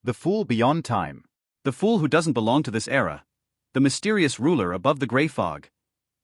The Fool Beyond Time. The fool who doesn't belong to this era. The mysterious ruler above the gray fog.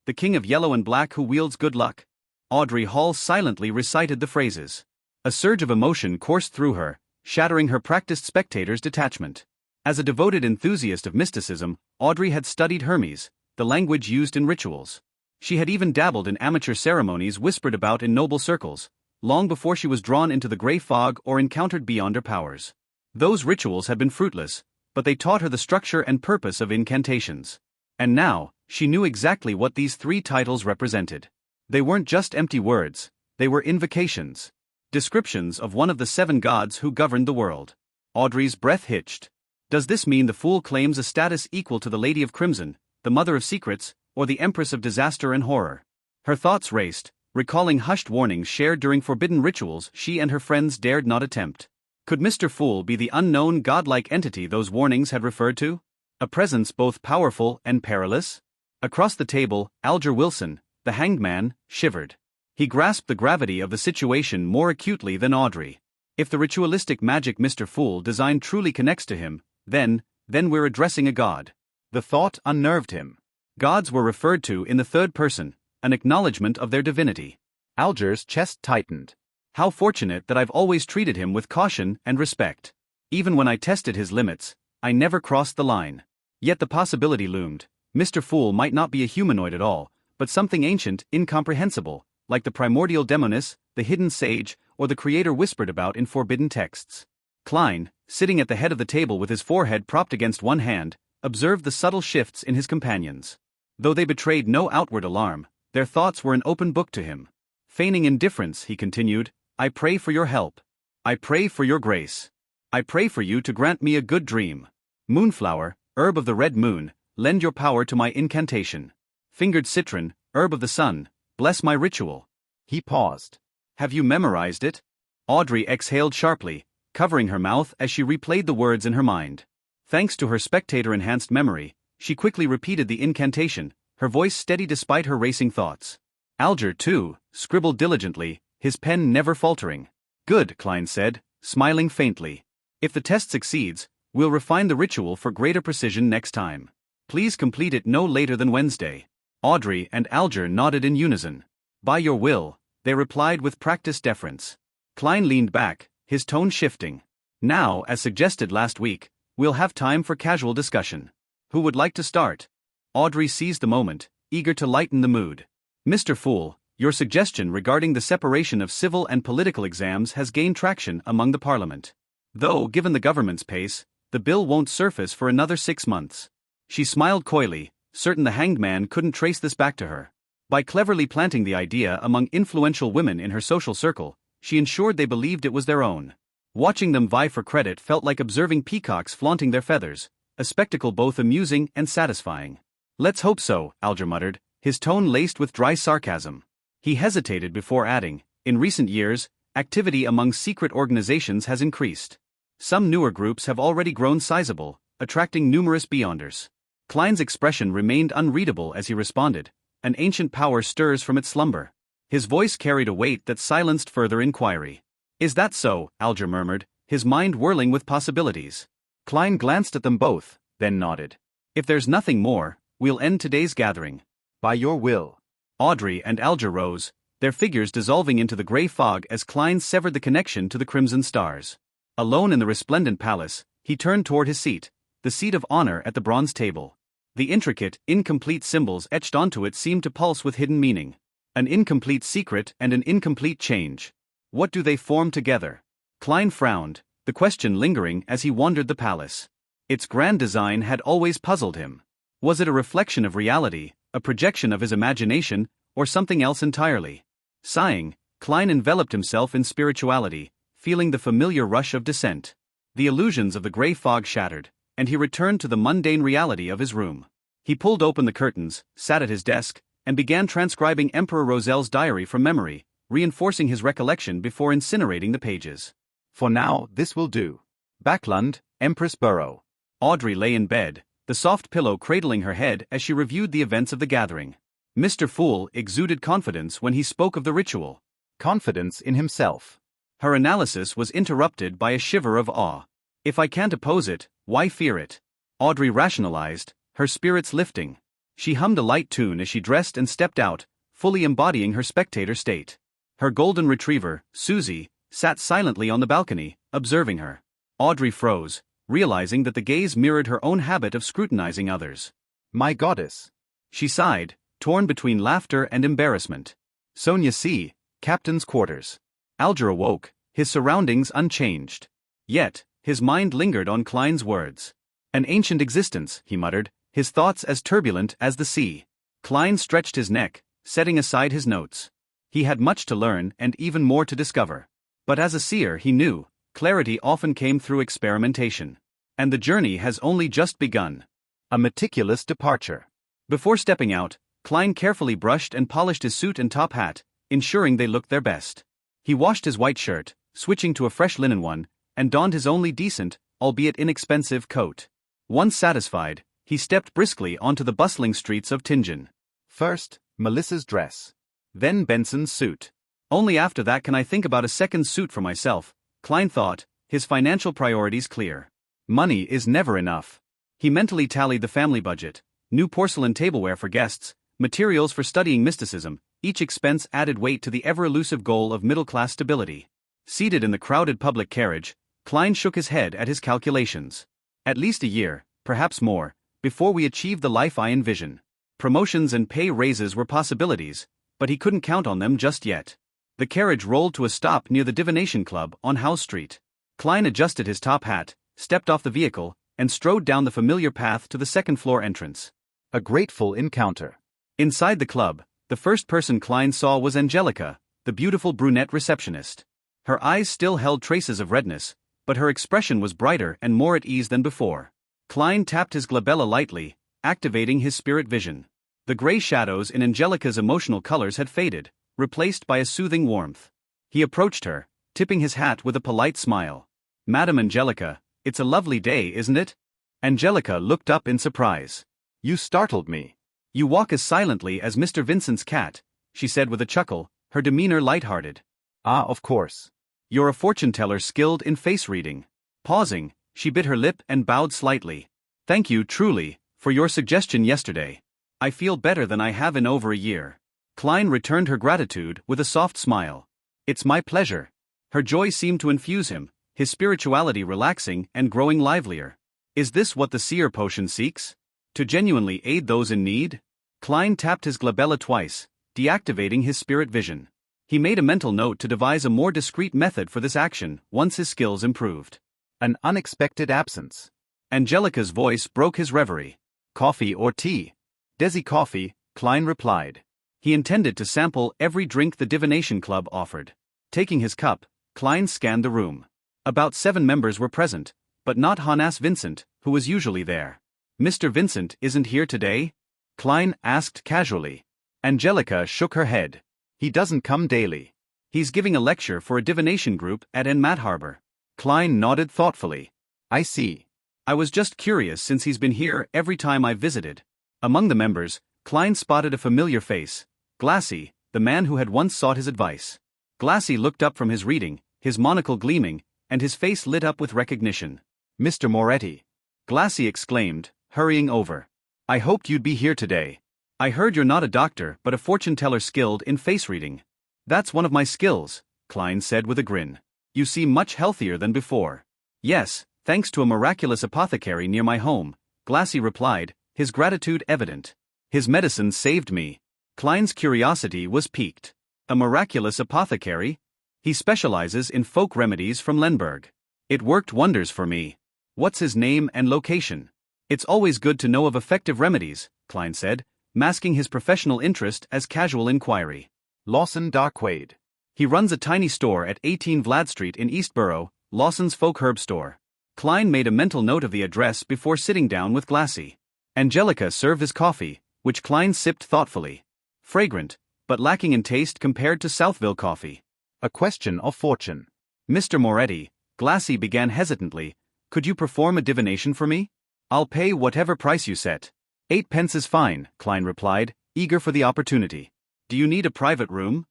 The king of yellow and black who wields good luck. Audrey Hall silently recited the phrases. A surge of emotion coursed through her, shattering her practiced spectator's detachment. As a devoted enthusiast of mysticism, Audrey had studied Hermes, the language used in rituals. She had even dabbled in amateur ceremonies whispered about in noble circles, long before she was drawn into the gray fog or encountered beyonder powers. Those rituals had been fruitless, but they taught her the structure and purpose of incantations. And now, she knew exactly what these 3 titles represented. They weren't just empty words, they were invocations. Descriptions of one of the 7 gods who governed the world. Audrey's breath hitched. Does this mean the fool claims a status equal to the Lady of Crimson, the Mother of Secrets, or the Empress of Disaster and Horror? Her thoughts raced, recalling hushed warnings shared during forbidden rituals she and her friends dared not attempt. Could Mr. Fool be the unknown godlike entity those warnings had referred to? A presence both powerful and perilous? Across the table, Alger Wilson, the hanged man, shivered. He grasped the gravity of the situation more acutely than Audrey. If the ritualistic magic Mr. Fool designed truly connects to him, then we're addressing a god. The thought unnerved him. Gods were referred to in the third person, an acknowledgement of their divinity. Alger's chest tightened. How fortunate that I've always treated him with caution and respect. Even when I tested his limits, I never crossed the line. Yet the possibility loomed. Mr. Fool might not be a humanoid at all, but something ancient, incomprehensible, like the primordial demoness, the hidden sage, or the creator whispered about in forbidden texts. Klein, sitting at the head of the table with his forehead propped against one hand, observed the subtle shifts in his companions. Though they betrayed no outward alarm, their thoughts were an open book to him. Feigning indifference, he continued, I pray for your help. I pray for your grace. I pray for you to grant me a good dream. Moonflower, herb of the red moon, lend your power to my incantation. Fingered citron, herb of the sun, bless my ritual. He paused. Have you memorized it? Audrey exhaled sharply, covering her mouth as she replayed the words in her mind. Thanks to her spectator-enhanced memory, she quickly repeated the incantation, her voice steady despite her racing thoughts. Alger, too, scribbled diligently, his pen never faltering. Good, Klein said, smiling faintly. If the test succeeds, we'll refine the ritual for greater precision next time. Please complete it no later than Wednesday. Audrey and Alger nodded in unison. By your will, they replied with practiced deference. Klein leaned back, his tone shifting. Now, as suggested last week, we'll have time for casual discussion. Who would like to start? Audrey seized the moment, eager to lighten the mood. Mr. Fool, your suggestion regarding the separation of civil and political exams has gained traction among the Parliament. Though, given the government's pace, the bill won't surface for another 6 months. She smiled coyly, certain the hanged man couldn't trace this back to her. By cleverly planting the idea among influential women in her social circle, she ensured they believed it was their own. Watching them vie for credit felt like observing peacocks flaunting their feathers, a spectacle both amusing and satisfying. Let's hope so, Alger muttered, his tone laced with dry sarcasm. He hesitated before adding, in recent years, activity among secret organizations has increased. Some newer groups have already grown sizable, attracting numerous beyonders. Klein's expression remained unreadable as he responded, an ancient power stirs from its slumber. His voice carried a weight that silenced further inquiry. Is that so? Alger murmured, his mind whirling with possibilities. Klein glanced at them both, then nodded. If there's nothing more, we'll end today's gathering. By your will. Audrey and Alger rose, their figures dissolving into the gray fog as Klein severed the connection to the crimson stars. Alone in the resplendent palace, he turned toward his seat, the seat of honor at the bronze table. The intricate, incomplete symbols etched onto it seemed to pulse with hidden meaning. An incomplete secret and an incomplete change. What do they form together? Klein frowned, the question lingering as he wandered the palace. Its grand design had always puzzled him. Was it a reflection of reality, a projection of his imagination, or something else entirely? Sighing, Klein enveloped himself in spirituality, feeling the familiar rush of descent. The illusions of the gray fog shattered, and he returned to the mundane reality of his room. He pulled open the curtains, sat at his desk, and began transcribing Emperor Roselle's diary from memory, reinforcing his recollection before incinerating the pages. For now, this will do. Backlund, Empress Borough. Audrey lay in bed, the soft pillow cradling her head as she reviewed the events of the gathering. Mr. Fool exuded confidence when he spoke of the ritual. Confidence in himself. Her analysis was interrupted by a shiver of awe. If I can't oppose it, why fear it? Audrey rationalized, her spirits lifting. She hummed a light tune as she dressed and stepped out, fully embodying her spectator state. Her golden retriever, Susie, sat silently on the balcony, observing her. Audrey froze, realizing that the gaze mirrored her own habit of scrutinizing others. My goddess. She sighed, torn between laughter and embarrassment. Sonia C., Captain's Quarters. Alger awoke, his surroundings unchanged. Yet, his mind lingered on Klein's words. An ancient existence, he muttered, his thoughts as turbulent as the sea. Klein stretched his neck, setting aside his notes. He had much to learn and even more to discover. But as a seer he knew, clarity often came through experimentation. And the journey has only just begun. A meticulous departure. Before stepping out, Klein carefully brushed and polished his suit and top hat, ensuring they looked their best. He washed his white shirt, switching to a fresh linen one, and donned his only decent, albeit inexpensive, coat. Once satisfied, he stepped briskly onto the bustling streets of Tingen. First, Melissa's dress. Then Benson's suit. Only after that can I think about a second suit for myself, Klein thought, his financial priorities clear. Money is never enough. He mentally tallied the family budget, new porcelain tableware for guests, materials for studying mysticism, each expense added weight to the ever-elusive goal of middle-class stability. Seated in the crowded public carriage, Klein shook his head at his calculations. At least a year, perhaps more, before we achieve the life I envision. Promotions and pay raises were possibilities, but he couldn't count on them just yet. The carriage rolled to a stop near the Divination Club on Howe Street. Klein adjusted his top hat, stepped off the vehicle, and strode down the familiar path to the second-floor entrance. A grateful encounter. Inside the club, the first person Klein saw was Angelica, the beautiful brunette receptionist. Her eyes still held traces of redness, but her expression was brighter and more at ease than before. Klein tapped his glabella lightly, activating his spirit vision. The gray shadows in Angelica's emotional colors had faded, replaced by a soothing warmth. He approached her, tipping his hat with a polite smile. "Madam Angelica, it's a lovely day, isn't it?" Angelica looked up in surprise. You startled me. "You walk as silently as Mr. Vincent's cat," she said with a chuckle, her demeanor light-hearted. Ah, of course. "You're a fortune-teller skilled in face-reading." Pausing, she bit her lip and bowed slightly. "Thank you, truly, for your suggestion yesterday. I feel better than I have in over a year." Klein returned her gratitude with a soft smile. "It's my pleasure." Her joy seemed to infuse him, his spirituality relaxing and growing livelier. Is this what the seer potion seeks? To genuinely aid those in need? Klein tapped his glabella twice, deactivating his spirit vision. He made a mental note to devise a more discreet method for this action once his skills improved. An unexpected absence. Angelica's voice broke his reverie. "Coffee or tea?" "Desi coffee," Klein replied. He intended to sample every drink the Divination Club offered. Taking his cup, Klein scanned the room. About 7 members were present, but not Hannes Vincent, who was usually there. "Mr. Vincent isn't here today?" Klein asked casually. Angelica shook her head. "He doesn't come daily. He's giving a lecture for a divination group at Enmat Harbor." Klein nodded thoughtfully. "I see. I was just curious since he's been here every time I've visited." Among the members, Klein spotted a familiar face, Glassy, the man who had once sought his advice. Glassy looked up from his reading, his monocle gleaming, and his face lit up with recognition. "Mr. Moretti," Glassy exclaimed, hurrying over. "I hoped you'd be here today. I heard you're not a doctor but a fortune-teller skilled in face-reading." "That's one of my skills," Klein said with a grin. "You seem much healthier than before." "Yes, thanks to a miraculous apothecary near my home," Glassy replied, his gratitude evident. "His medicine saved me." Klein's curiosity was piqued. "A miraculous apothecary? He specializes in folk remedies from Lemberg. It worked wonders for me. What's his name and location?" "It's always good to know of effective remedies," Klein said, masking his professional interest as casual inquiry. "Lawson Darquaid. He runs a tiny store at 18 Vlad Street in Eastborough, Lawson's folk herb store." Klein made a mental note of the address before sitting down with Glassy. Angelica served his coffee, which Klein sipped thoughtfully. Fragrant, but lacking in taste compared to Southville coffee. A question of fortune. "Mr. Moretti," Glassy began hesitantly, "could you perform a divination for me?" "I'll pay whatever price you set." 8 pence is fine," Klein replied, eager for the opportunity. "Do you need a private room?"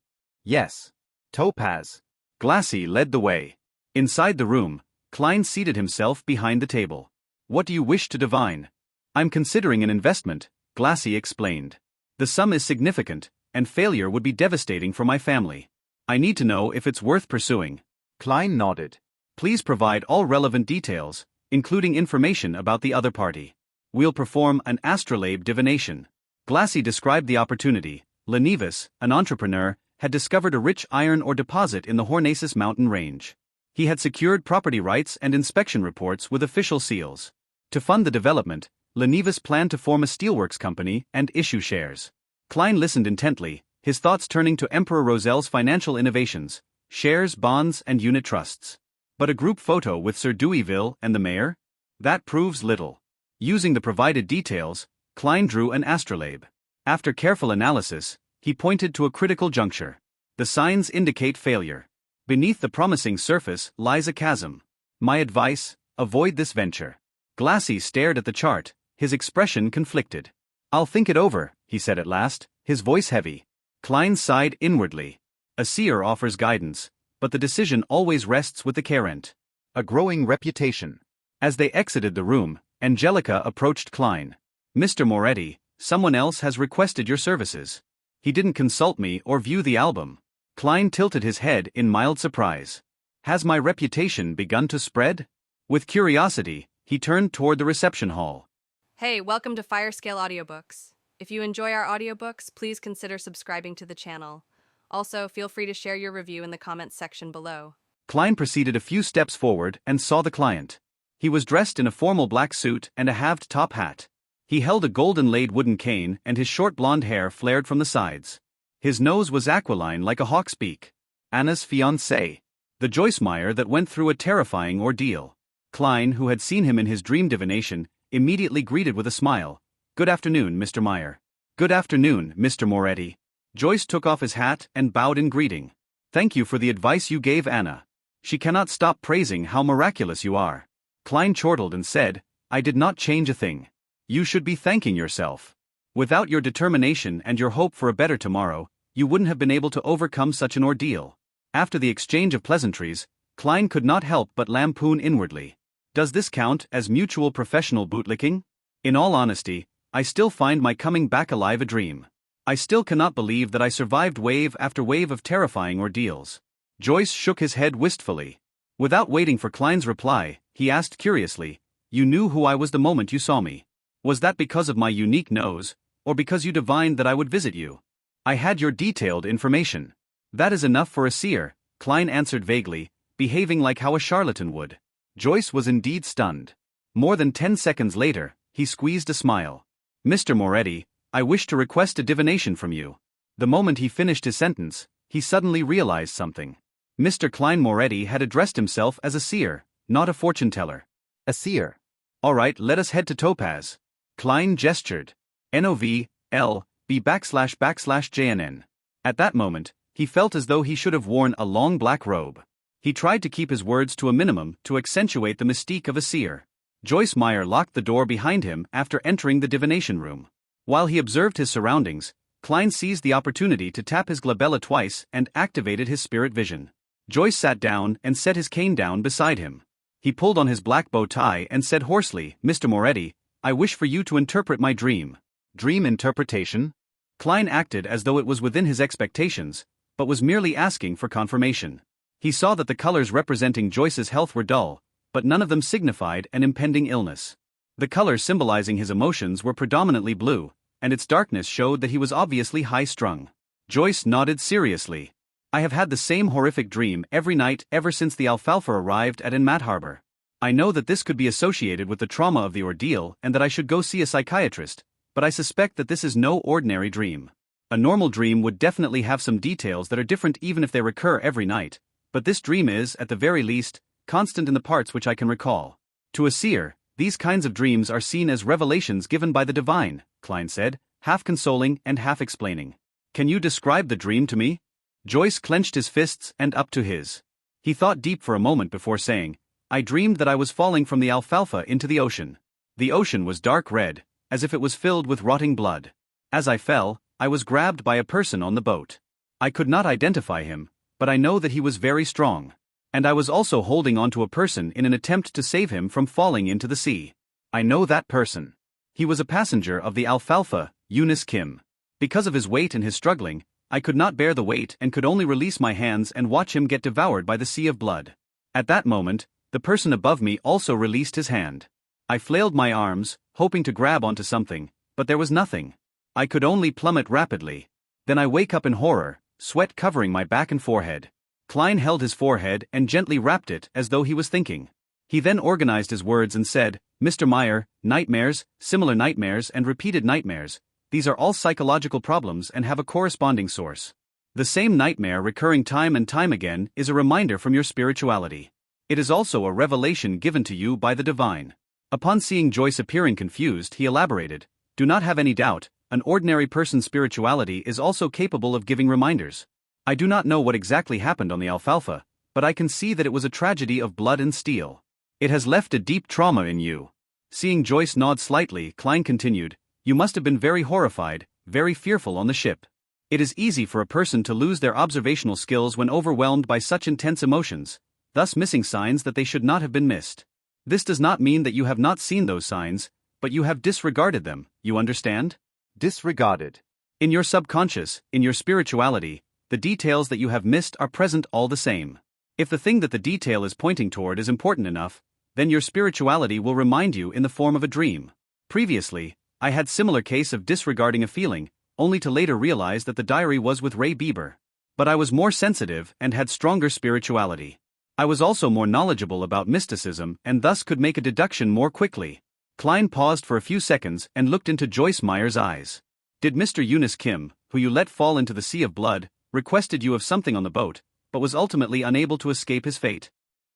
Yes. Topaz. Glassy led the way. Inside the room, Klein seated himself behind the table. What do you wish to divine? I'm considering an investment, Glassy explained. The sum is significant, and failure would be devastating for my family. I need to know if it's worth pursuing. Klein nodded. Please provide all relevant details, including information about the other party. We'll perform an astrolabe divination. Glassy described the opportunity. Lenevis, an entrepreneur, had discovered a rich iron ore deposit in the Hornaces mountain range. He had secured property rights and inspection reports with official seals. To fund the development, Lenevis planned to form a steelworks company and issue shares. Klein listened intently, his thoughts turning to Emperor Roselle's financial innovations, shares, bonds, and unit trusts. But a group photo with Sir Deweyville and the mayor? That proves little. Using the provided details, Klein drew an astrolabe. After careful analysis, he pointed to a critical juncture. The signs indicate failure. Beneath the promising surface lies a chasm. My advice, avoid this venture. Glassy stared at the chart, his expression conflicted. I'll think it over, he said at last, his voice heavy. Klein sighed inwardly. A seer offers guidance, but the decision always rests with the carent. A growing reputation. As they exited the room, Angelica approached Klein. Mr. Moretti, someone else has requested your services. He didn't consult me or view the album. Klein tilted his head in mild surprise. Has my reputation begun to spread? With curiosity, he turned toward the reception hall. Hey, welcome to Firescale Audiobooks. If you enjoy our audiobooks, please consider subscribing to the channel. Also, feel free to share your review in the comments section below. Klein proceeded a few steps forward and saw the client. He was dressed in a formal black suit and a halved top hat. He held a golden-laid wooden cane and his short blonde hair flared from the sides. His nose was aquiline like a hawk's beak. Anna's fiancé. The Joyce Meyer that went through a terrifying ordeal. Klein, who had seen him in his dream divination, immediately greeted with a smile. Good afternoon, Mr. Meyer. Good afternoon, Mr. Moretti. Joyce took off his hat and bowed in greeting. Thank you for the advice you gave Anna. She cannot stop praising how miraculous you are. Klein chortled and said, I did not change a thing. You should be thanking yourself. Without your determination and your hope for a better tomorrow, you wouldn't have been able to overcome such an ordeal. After the exchange of pleasantries, Klein could not help but lampoon inwardly. Does this count as mutual professional bootlicking? In all honesty, I still find my coming back alive a dream. I still cannot believe that I survived wave after wave of terrifying ordeals. Joyce shook his head wistfully. Without waiting for Klein's reply, he asked curiously, You knew who I was the moment you saw me. Was that because of my unique nose, or because you divined that I would visit you? I had your detailed information. That is enough for a seer, Klein answered vaguely, behaving like how a charlatan would. Joyce was indeed stunned. More than 10 seconds later, he squeezed a smile. Mr. Moretti, I wish to request a divination from you. The moment he finished his sentence, he suddenly realized something. Mr. Klein Moretti had addressed himself as a seer, not a fortune-teller. A seer. All right, let us head to Topaz. Klein gestured. NOV-L-B //JNN. At that moment, he felt as though he should have worn a long black robe. He tried to keep his words to a minimum to accentuate the mystique of a seer. Joyce Meyer locked the door behind him after entering the divination room. While he observed his surroundings, Klein seized the opportunity to tap his glabella twice and activated his spirit vision. Joyce sat down and set his cane down beside him. He pulled on his black bow tie and said hoarsely, Mr. Moretti, I wish for you to interpret my dream. Dream interpretation? Klein acted as though it was within his expectations, but was merely asking for confirmation. He saw that the colors representing Joyce's health were dull, but none of them signified an impending illness. The colors symbolizing his emotions were predominantly blue, and its darkness showed that he was obviously high-strung. Joyce nodded seriously. I have had the same horrific dream every night ever since the alfalfa arrived at Inmat Harbor. I know that this could be associated with the trauma of the ordeal and that I should go see a psychiatrist, but I suspect that this is no ordinary dream. A normal dream would definitely have some details that are different even if they recur every night, but this dream is, at the very least, constant in the parts which I can recall. To a seer, these kinds of dreams are seen as revelations given by the divine, Klein said, half consoling and half explaining. Can you describe the dream to me? Joyce clenched his fists and up to his. He thought deep for a moment before saying, I dreamed that I was falling from the alfalfa into the ocean. The ocean was dark red, as if it was filled with rotting blood. As I fell, I was grabbed by a person on the boat. I could not identify him, but I know that he was very strong. And I was also holding onto a person in an attempt to save him from falling into the sea. I know that person. He was a passenger of the Alfalfa, Eunice Kim. Because of his weight and his struggling, I could not bear the weight and could only release my hands and watch him get devoured by the sea of blood. At that moment, the person above me also released his hand. I flailed my arms, hoping to grab onto something, but there was nothing. I could only plummet rapidly. Then I wake up in horror, sweat covering my back and forehead. Klein held his forehead and gently rapped it as though he was thinking. He then organized his words and said, "Mr. Meyer, nightmares, similar nightmares and repeated nightmares, these are all psychological problems and have a corresponding source. The same nightmare recurring time and time again is a reminder from your spirituality. It is also a revelation given to you by the divine." Upon seeing Joyce appearing confused, he elaborated, "Do not have any doubt, an ordinary person's spirituality is also capable of giving reminders. I do not know what exactly happened on the Alfalfa, but I can see that it was a tragedy of blood and steel. It has left a deep trauma in you." Seeing Joyce nod slightly, Klein continued, "You must have been very horrified, very fearful on the ship. It is easy for a person to lose their observational skills when overwhelmed by such intense emotions, thus missing signs that they should not have been missed. This does not mean that you have not seen those signs, but you have disregarded them, you understand? Disregarded. In your subconscious, in your spirituality, the details that you have missed are present all the same. If the thing that the detail is pointing toward is important enough, then your spirituality will remind you in the form of a dream. Previously, I had similar case of disregarding a feeling, only to later realize that the diary was with Ray Bieber. But I was more sensitive and had stronger spirituality. I was also more knowledgeable about mysticism and thus could make a deduction more quickly." Klein paused for a few seconds and looked into Joyce Meyer's eyes. "Did Mr. Eunice Kim, who you let fall into the sea of blood, requested you of something on the boat, but was ultimately unable to escape his fate?"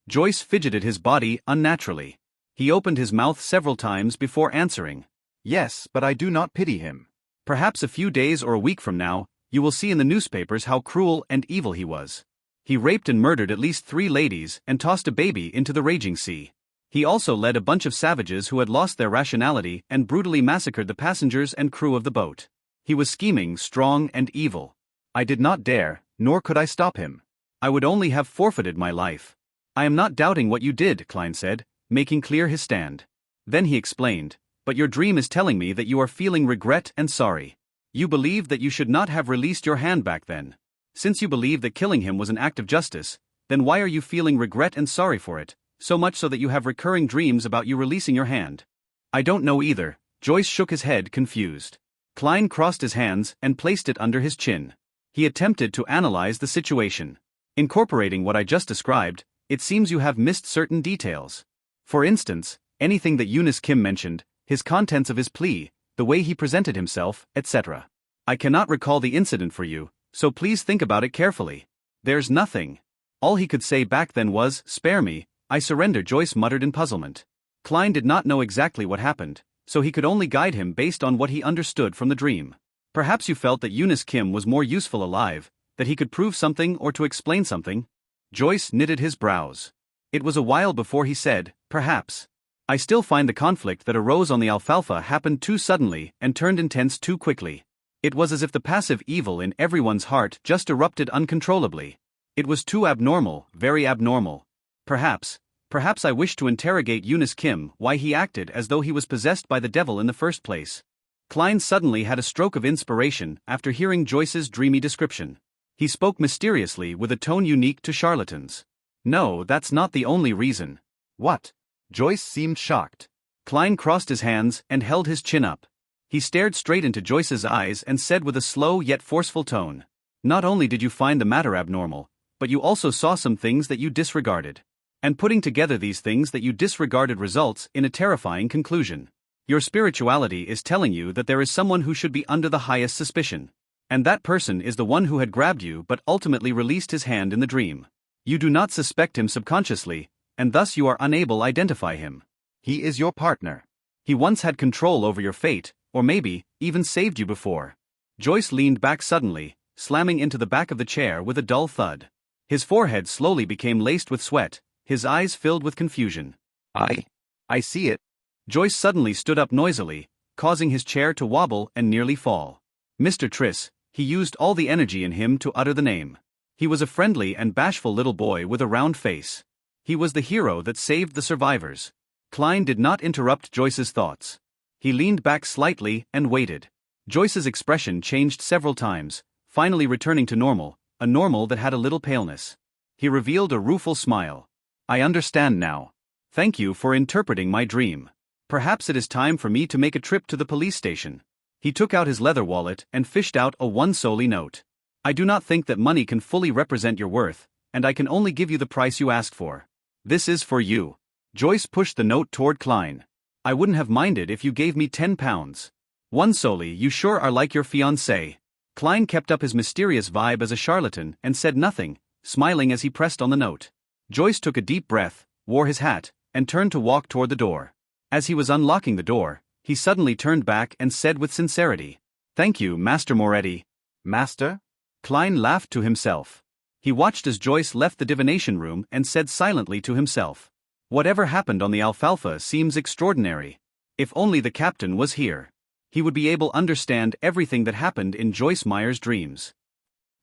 Joyce fidgeted his body unnaturally. He opened his mouth several times before answering. "Yes, but I do not pity him. Perhaps a few days or a week from now, you will see in the newspapers how cruel and evil he was. He raped and murdered at least 3 ladies and tossed a baby into the raging sea. He also led a bunch of savages who had lost their rationality and brutally massacred the passengers and crew of the boat. He was scheming, strong and evil. I did not dare, nor could I stop him. I would only have forfeited my life." "I am not doubting what you did," Klein said, making clear his stand. Then he explained, "But your dream is telling me that you are feeling regret and sorry. You believe that you should not have released your hand back then. Since you believe that killing him was an act of justice, then why are you feeling regret and sorry for it, so much so that you have recurring dreams about you releasing your hand?" "I don't know either." Joyce shook his head, confused. Klein crossed his hands and placed it under his chin. He attempted to analyze the situation. "Incorporating what I just described, it seems you have missed certain details. For instance, anything that Eunice Kim mentioned, his contents of his plea, the way he presented himself, etc. I cannot recall the incident for you, so please think about it carefully." "There's nothing. All he could say back then was, 'Spare me, I surrender,'" Joyce muttered in puzzlement. Klein did not know exactly what happened, so he could only guide him based on what he understood from the dream. "Perhaps you felt that Eunice Kim was more useful alive, that he could prove something or to explain something?" Joyce knitted his brows. It was a while before he said, "Perhaps. I still find the conflict that arose on the Alfalfa happened too suddenly and turned intense too quickly. It was as if the passive evil in everyone's heart just erupted uncontrollably. It was too abnormal, very abnormal. Perhaps I wish to interrogate Eunice Kim why he acted as though he was possessed by the devil in the first place." Klein suddenly had a stroke of inspiration after hearing Joyce's dreamy description. He spoke mysteriously with a tone unique to charlatans. "No, that's not the only reason." "What?" Joyce seemed shocked. Klein crossed his hands and held his chin up. He stared straight into Joyce's eyes and said with a slow yet forceful tone, "Not only did you find the matter abnormal, but you also saw some things that you disregarded. And putting together these things that you disregarded results in a terrifying conclusion. Your spirituality is telling you that there is someone who should be under the highest suspicion. And that person is the one who had grabbed you but ultimately released his hand in the dream. You do not suspect him subconsciously, and thus you are unable to identify him. He is your partner. He once had control over your fate, or maybe, even saved you before." Joyce leaned back suddenly, slamming into the back of the chair with a dull thud. His forehead slowly became laced with sweat, his eyes filled with confusion. I see it." Joyce suddenly stood up noisily, causing his chair to wobble and nearly fall. "Mr. Triss," he used all the energy in him to utter the name. He was a friendly and bashful little boy with a round face. He was the hero that saved the survivors. Klein did not interrupt Joyce's thoughts. He leaned back slightly and waited. Joyce's expression changed several times, finally returning to normal, a normal that had a little paleness. He revealed a rueful smile. I understand now. Thank you for interpreting my dream. Perhaps it is time for me to make a trip to the police station. He took out his leather wallet and fished out a 1 soldi note. I do not think that money can fully represent your worth, and I can only give you the price you asked for. This is for you. Joyce pushed the note toward Klein. I wouldn't have minded if you gave me 10 pounds. 1 soldi, you sure are like your fiancée. Klein kept up his mysterious vibe as a charlatan and said nothing, smiling as he pressed on the note. Joyce took a deep breath, wore his hat, and turned to walk toward the door. As he was unlocking the door, he suddenly turned back and said with sincerity, Thank you, Master Moretti. Master? Klein laughed to himself. He watched as Joyce left the divination room and said silently to himself, Whatever happened on the Alfalfa seems extraordinary. If only the captain was here. He would be able to understand everything that happened in Joyce Meyer's dreams.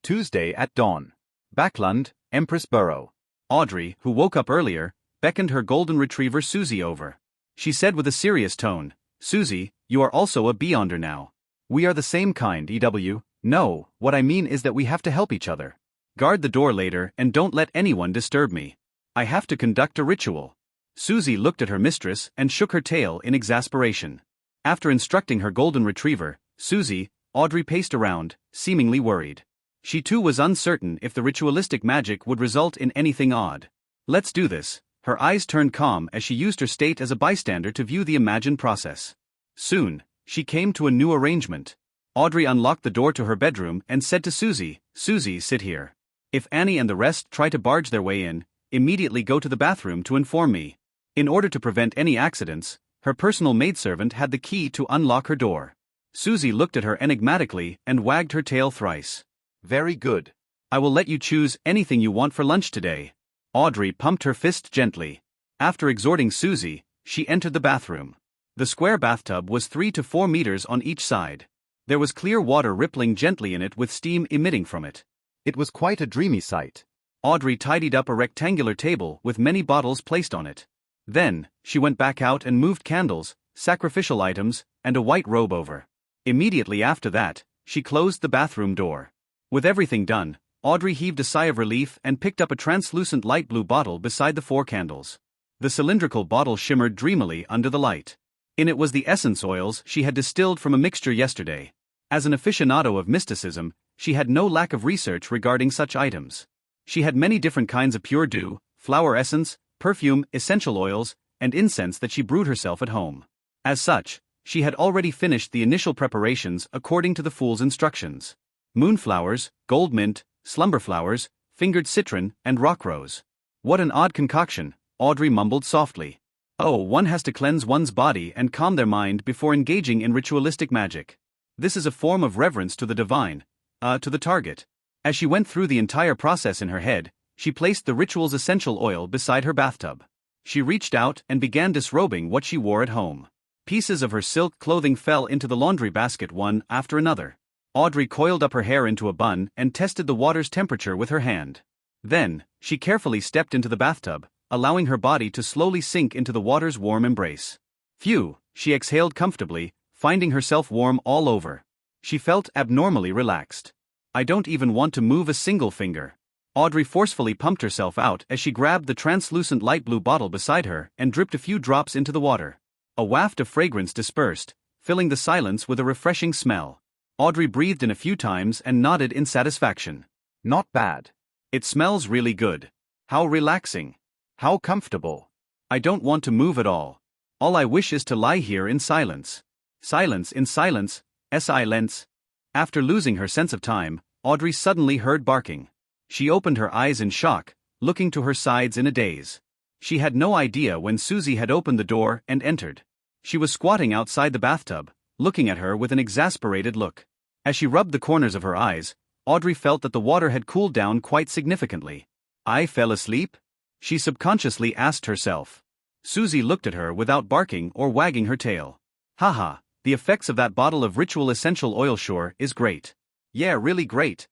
Tuesday at dawn. Backlund, Empress Borough. Audrey, who woke up earlier, beckoned her golden retriever Susie over. She said with a serious tone, Susie, you are also a Beyonder now. We are the same kind, EW. No, what I mean is that we have to help each other. Guard the door later and don't let anyone disturb me. I have to conduct a ritual. Susie looked at her mistress and shook her tail in exasperation. After instructing her golden retriever, Susie, Audrey paced around, seemingly worried. She too was uncertain if the ritualistic magic would result in anything odd. Let's do this. Her eyes turned calm as she used her state as a bystander to view the imagined process. Soon, she came to a new arrangement. Audrey unlocked the door to her bedroom and said to Susie, Susie, sit here. If Annie and the rest try to barge their way in, immediately go to the bathroom to inform me. In order to prevent any accidents, her personal maidservant had the key to unlock her door. Susie looked at her enigmatically and wagged her tail thrice. Very good. I will let you choose anything you want for lunch today. Audrey pumped her fist gently. After exhorting Susie, she entered the bathroom. The square bathtub was 3 to 4 meters on each side. There was clear water rippling gently in it with steam emitting from it. It was quite a dreamy sight. Audrey tidied up a rectangular table with many bottles placed on it. Then, she went back out and moved candles, sacrificial items, and a white robe over. Immediately after that, she closed the bathroom door. With everything done, Audrey heaved a sigh of relief and picked up a translucent light blue bottle beside the 4 candles. The cylindrical bottle shimmered dreamily under the light. In it was the essence oils she had distilled from a mixture yesterday. As an aficionado of mysticism, she had no lack of research regarding such items. She had many different kinds of pure dew, flower essence, perfume, essential oils, and incense that she brewed herself at home. As such, she had already finished the initial preparations according to the fool's instructions. Moonflowers, gold mint, slumber flowers, fingered citron, and rock rose. What an odd concoction, Audrey mumbled softly. Oh, one has to cleanse one's body and calm their mind before engaging in ritualistic magic. This is a form of reverence to the divine, to the target. As she went through the entire process in her head, she placed the ritual's essential oil beside her bathtub. She reached out and began disrobing what she wore at home. Pieces of her silk clothing fell into the laundry basket one after another. Audrey coiled up her hair into a bun and tested the water's temperature with her hand. Then, she carefully stepped into the bathtub, allowing her body to slowly sink into the water's warm embrace. Phew, she exhaled comfortably, finding herself warm all over. She felt abnormally relaxed. I don't even want to move a single finger. Audrey forcefully pumped herself out as she grabbed the translucent light blue bottle beside her and dripped a few drops into the water. A waft of fragrance dispersed, filling the silence with a refreshing smell. Audrey breathed in a few times and nodded in satisfaction. Not bad. It smells really good. How relaxing. How comfortable. I don't want to move at all. All I wish is to lie here in silence. Silence in silence, silence. After losing her sense of time, Audrey suddenly heard barking. She opened her eyes in shock, looking to her sides in a daze. She had no idea when Susie had opened the door and entered. She was squatting outside the bathtub, looking at her with an exasperated look. As she rubbed the corners of her eyes, Audrey felt that the water had cooled down quite significantly. I fell asleep? She subconsciously asked herself. Susie looked at her without barking or wagging her tail. Haha, the effects of that bottle of ritual essential oil sure is great. Yeah, really great.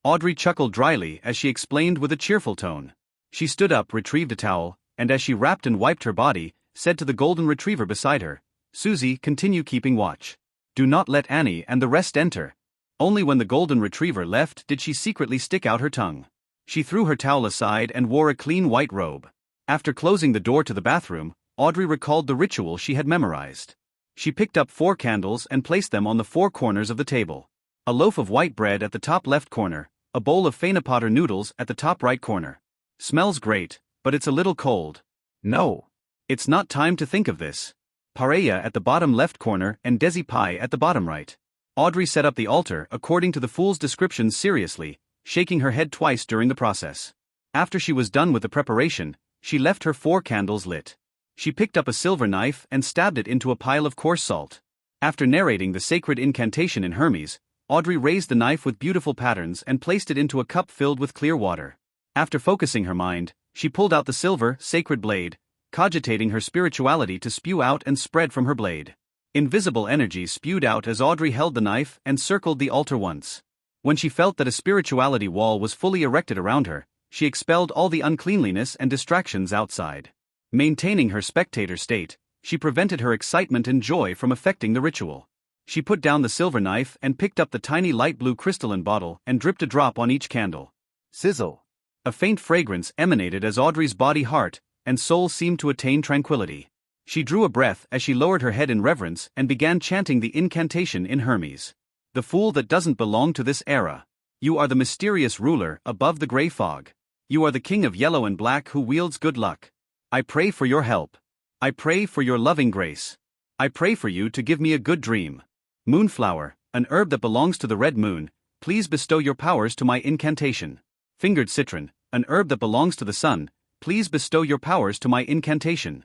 Audrey chuckled dryly as she explained with a cheerful tone. She stood up, retrieved a towel, and as she wrapped and wiped her body, said to the golden retriever beside her, "Susie, continue keeping watch. Do not let Annie and the rest enter." Only when the golden retriever left did she secretly stick out her tongue. She threw her towel aside and wore a clean white robe. After closing the door to the bathroom, Audrey recalled the ritual she had memorized. She picked up 4 candles and placed them on the 4 corners of the table. A loaf of white bread at the top left corner, a bowl of Fainapotter noodles at the top right corner. "Smells great, but it's a little cold." "No. It's not time to think of this." Paella at the bottom left corner and desi pie at the bottom right. Audrey set up the altar according to the fool's descriptions seriously, shaking her head twice during the process. After she was done with the preparation, she left her 4 candles lit. She picked up a silver knife and stabbed it into a pile of coarse salt. After narrating the sacred incantation in Hermes, Audrey raised the knife with beautiful patterns and placed it into a cup filled with clear water. After focusing her mind, she pulled out the silver, sacred blade, cogitating her spirituality to spew out and spread from her blade. Invisible energy spewed out as Audrey held the knife and circled the altar once. When she felt that a spirituality wall was fully erected around her, she expelled all the uncleanliness and distractions outside. Maintaining her spectator state, she prevented her excitement and joy from affecting the ritual. She put down the silver knife and picked up the tiny light blue crystalline bottle and dripped a drop on each candle. Sizzle. A faint fragrance emanated as Audrey's body, heart, and soul seemed to attain tranquility. She drew a breath as she lowered her head in reverence and began chanting the incantation in Hermes. "The fool that doesn't belong to this era. You are the mysterious ruler above the gray fog. You are the king of yellow and black who wields good luck. I pray for your help. I pray for your loving grace. I pray for you to give me a good dream. Moonflower, an herb that belongs to the red moon, please bestow your powers to my incantation. Fingered citron, an herb that belongs to the sun, please bestow your powers to my incantation."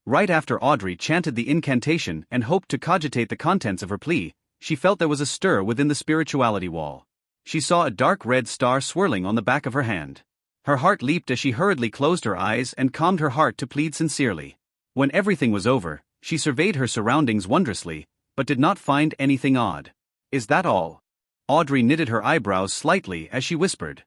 Right after Audrey chanted the incantation and hoped to cogitate the contents of her plea, she felt there was a stir within the spirituality wall. She saw a dark red star swirling on the back of her hand. Her heart leaped as she hurriedly closed her eyes and calmed her heart to plead sincerely. When everything was over, she surveyed her surroundings wondrously, but did not find anything odd. "Is that all?" Audrey knitted her eyebrows slightly as she whispered.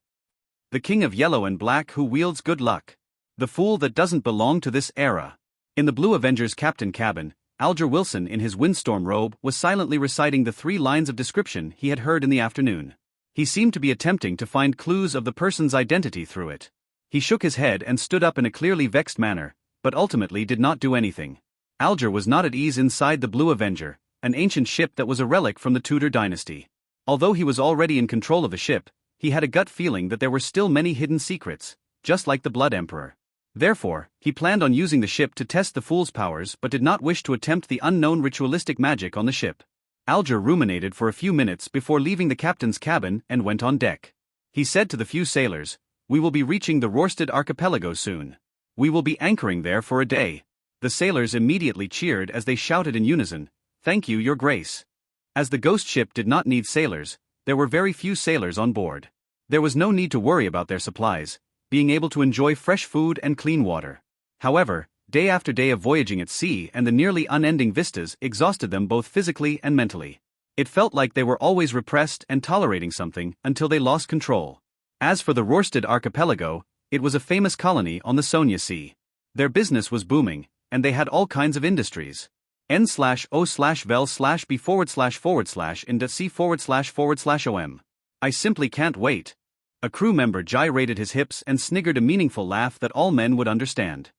"The king of yellow and black who wields good luck. The fool that doesn't belong to this era." In the Blue Avenger's captain cabin, Alger Wilson in his windstorm robe was silently reciting the 3 lines of description he had heard in the afternoon. He seemed to be attempting to find clues of the person's identity through it. He shook his head and stood up in a clearly vexed manner, but ultimately did not do anything. Alger was not at ease inside the Blue Avenger, an ancient ship that was a relic from the Tudor dynasty. Although he was already in control of the ship, he had a gut feeling that there were still many hidden secrets, just like the Blood Emperor. Therefore, he planned on using the ship to test the fool's powers but did not wish to attempt the unknown ritualistic magic on the ship. Alger ruminated for a few minutes before leaving the captain's cabin and went on deck. He said to the few sailors, "We will be reaching the Rörsted archipelago soon. We will be anchoring there for a day." The sailors immediately cheered as they shouted in unison, "Thank you, Your Grace." As the ghost ship did not need sailors, there were very few sailors on board. There was no need to worry about their supplies, being able to enjoy fresh food and clean water. However, day after day of voyaging at sea and the nearly unending vistas exhausted them both physically and mentally. It felt like they were always repressed and tolerating something until they lost control. As for the Rörsted archipelago, it was a famous colony on the Sonia Sea. Their business was booming, and they had all kinds of industries. N/O/vel/b/in.c//om. I simply can't wait. A crew member gyrated his hips and sniggered a meaningful laugh that all men would understand.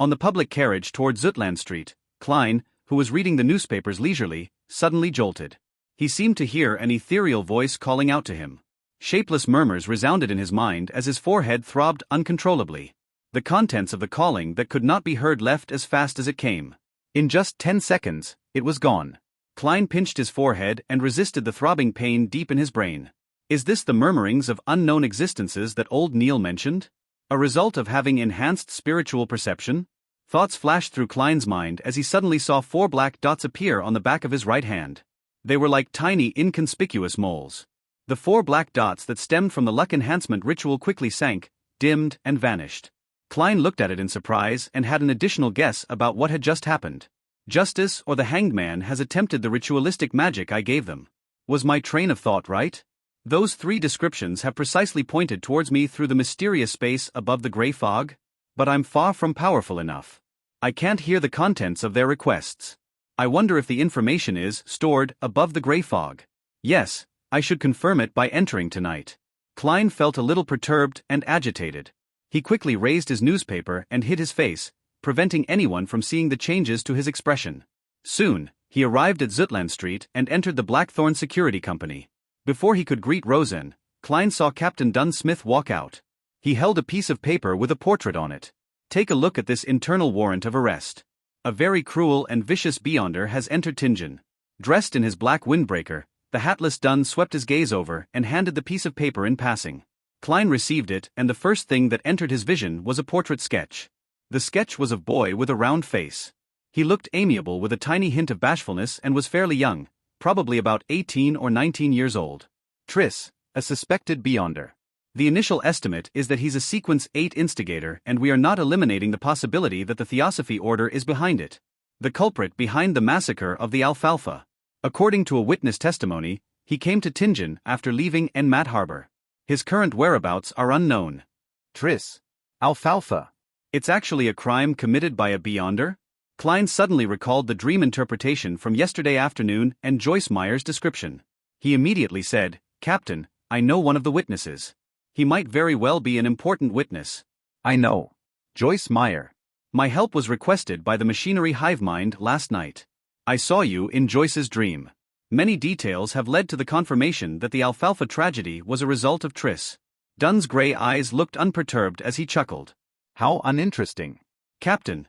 On the public carriage toward Zutland Street, Klein, who was reading the newspapers leisurely, suddenly jolted. He seemed to hear an ethereal voice calling out to him. Shapeless murmurs resounded in his mind as his forehead throbbed uncontrollably. The contents of the calling that could not be heard left as fast as it came. In just 10 seconds, it was gone. Klein pinched his forehead and resisted the throbbing pain deep in his brain. Is this the murmurings of unknown existences that old Neil mentioned? A result of having enhanced spiritual perception? Thoughts flashed through Klein's mind as he suddenly saw 4 black dots appear on the back of his right hand. They were like tiny, inconspicuous moles. The 4 black dots that stemmed from the luck enhancement ritual quickly sank, dimmed, and vanished. Klein looked at it in surprise and had an additional guess about what had just happened. Justice or the Hanged Man has attempted the ritualistic magic I gave them. Was my train of thought right? Those three descriptions have precisely pointed towards me through the mysterious space above the gray fog? But I'm far from powerful enough. I can't hear the contents of their requests. I wonder if the information is stored above the gray fog. Yes, I should confirm it by entering tonight. Klein felt a little perturbed and agitated. He quickly raised his newspaper and hid his face, preventing anyone from seeing the changes to his expression. Soon, he arrived at Zutland Street and entered the Blackthorn Security Company. Before he could greet Rosen, Klein saw Captain Dunn Smith walk out. He held a piece of paper with a portrait on it. Take a look at this internal warrant of arrest. A very cruel and vicious beyonder has entered Tingen. Dressed in his black windbreaker, the hatless Dunn swept his gaze over and handed the piece of paper in passing. Klein received it, and the first thing that entered his vision was a portrait sketch. The sketch was of boy with a round face. He looked amiable with a tiny hint of bashfulness and was fairly young, probably about 18 or 19 years old. Triss, a suspected beyonder. The initial estimate is that he's a Sequence 8 instigator, and we are not eliminating the possibility that the Theosophy Order is behind it. The culprit behind the massacre of the Alfalfa. According to a witness testimony, he came to Tingen after leaving Enmat Harbor. His current whereabouts are unknown. Triss. Alfalfa. It's actually a crime committed by a beyonder? Klein suddenly recalled the dream interpretation from yesterday afternoon and Joyce Meyer's description. He immediately said, "Captain, I know one of the witnesses. He might very well be an important witness." I know. Joyce Meyer. My help was requested by the machinery hive mind last night. I saw you in Joyce's dream. Many details have led to the confirmation that the Alfalfa tragedy was a result of Triss. Dunn's gray eyes looked unperturbed as he chuckled. How uninteresting. Captain,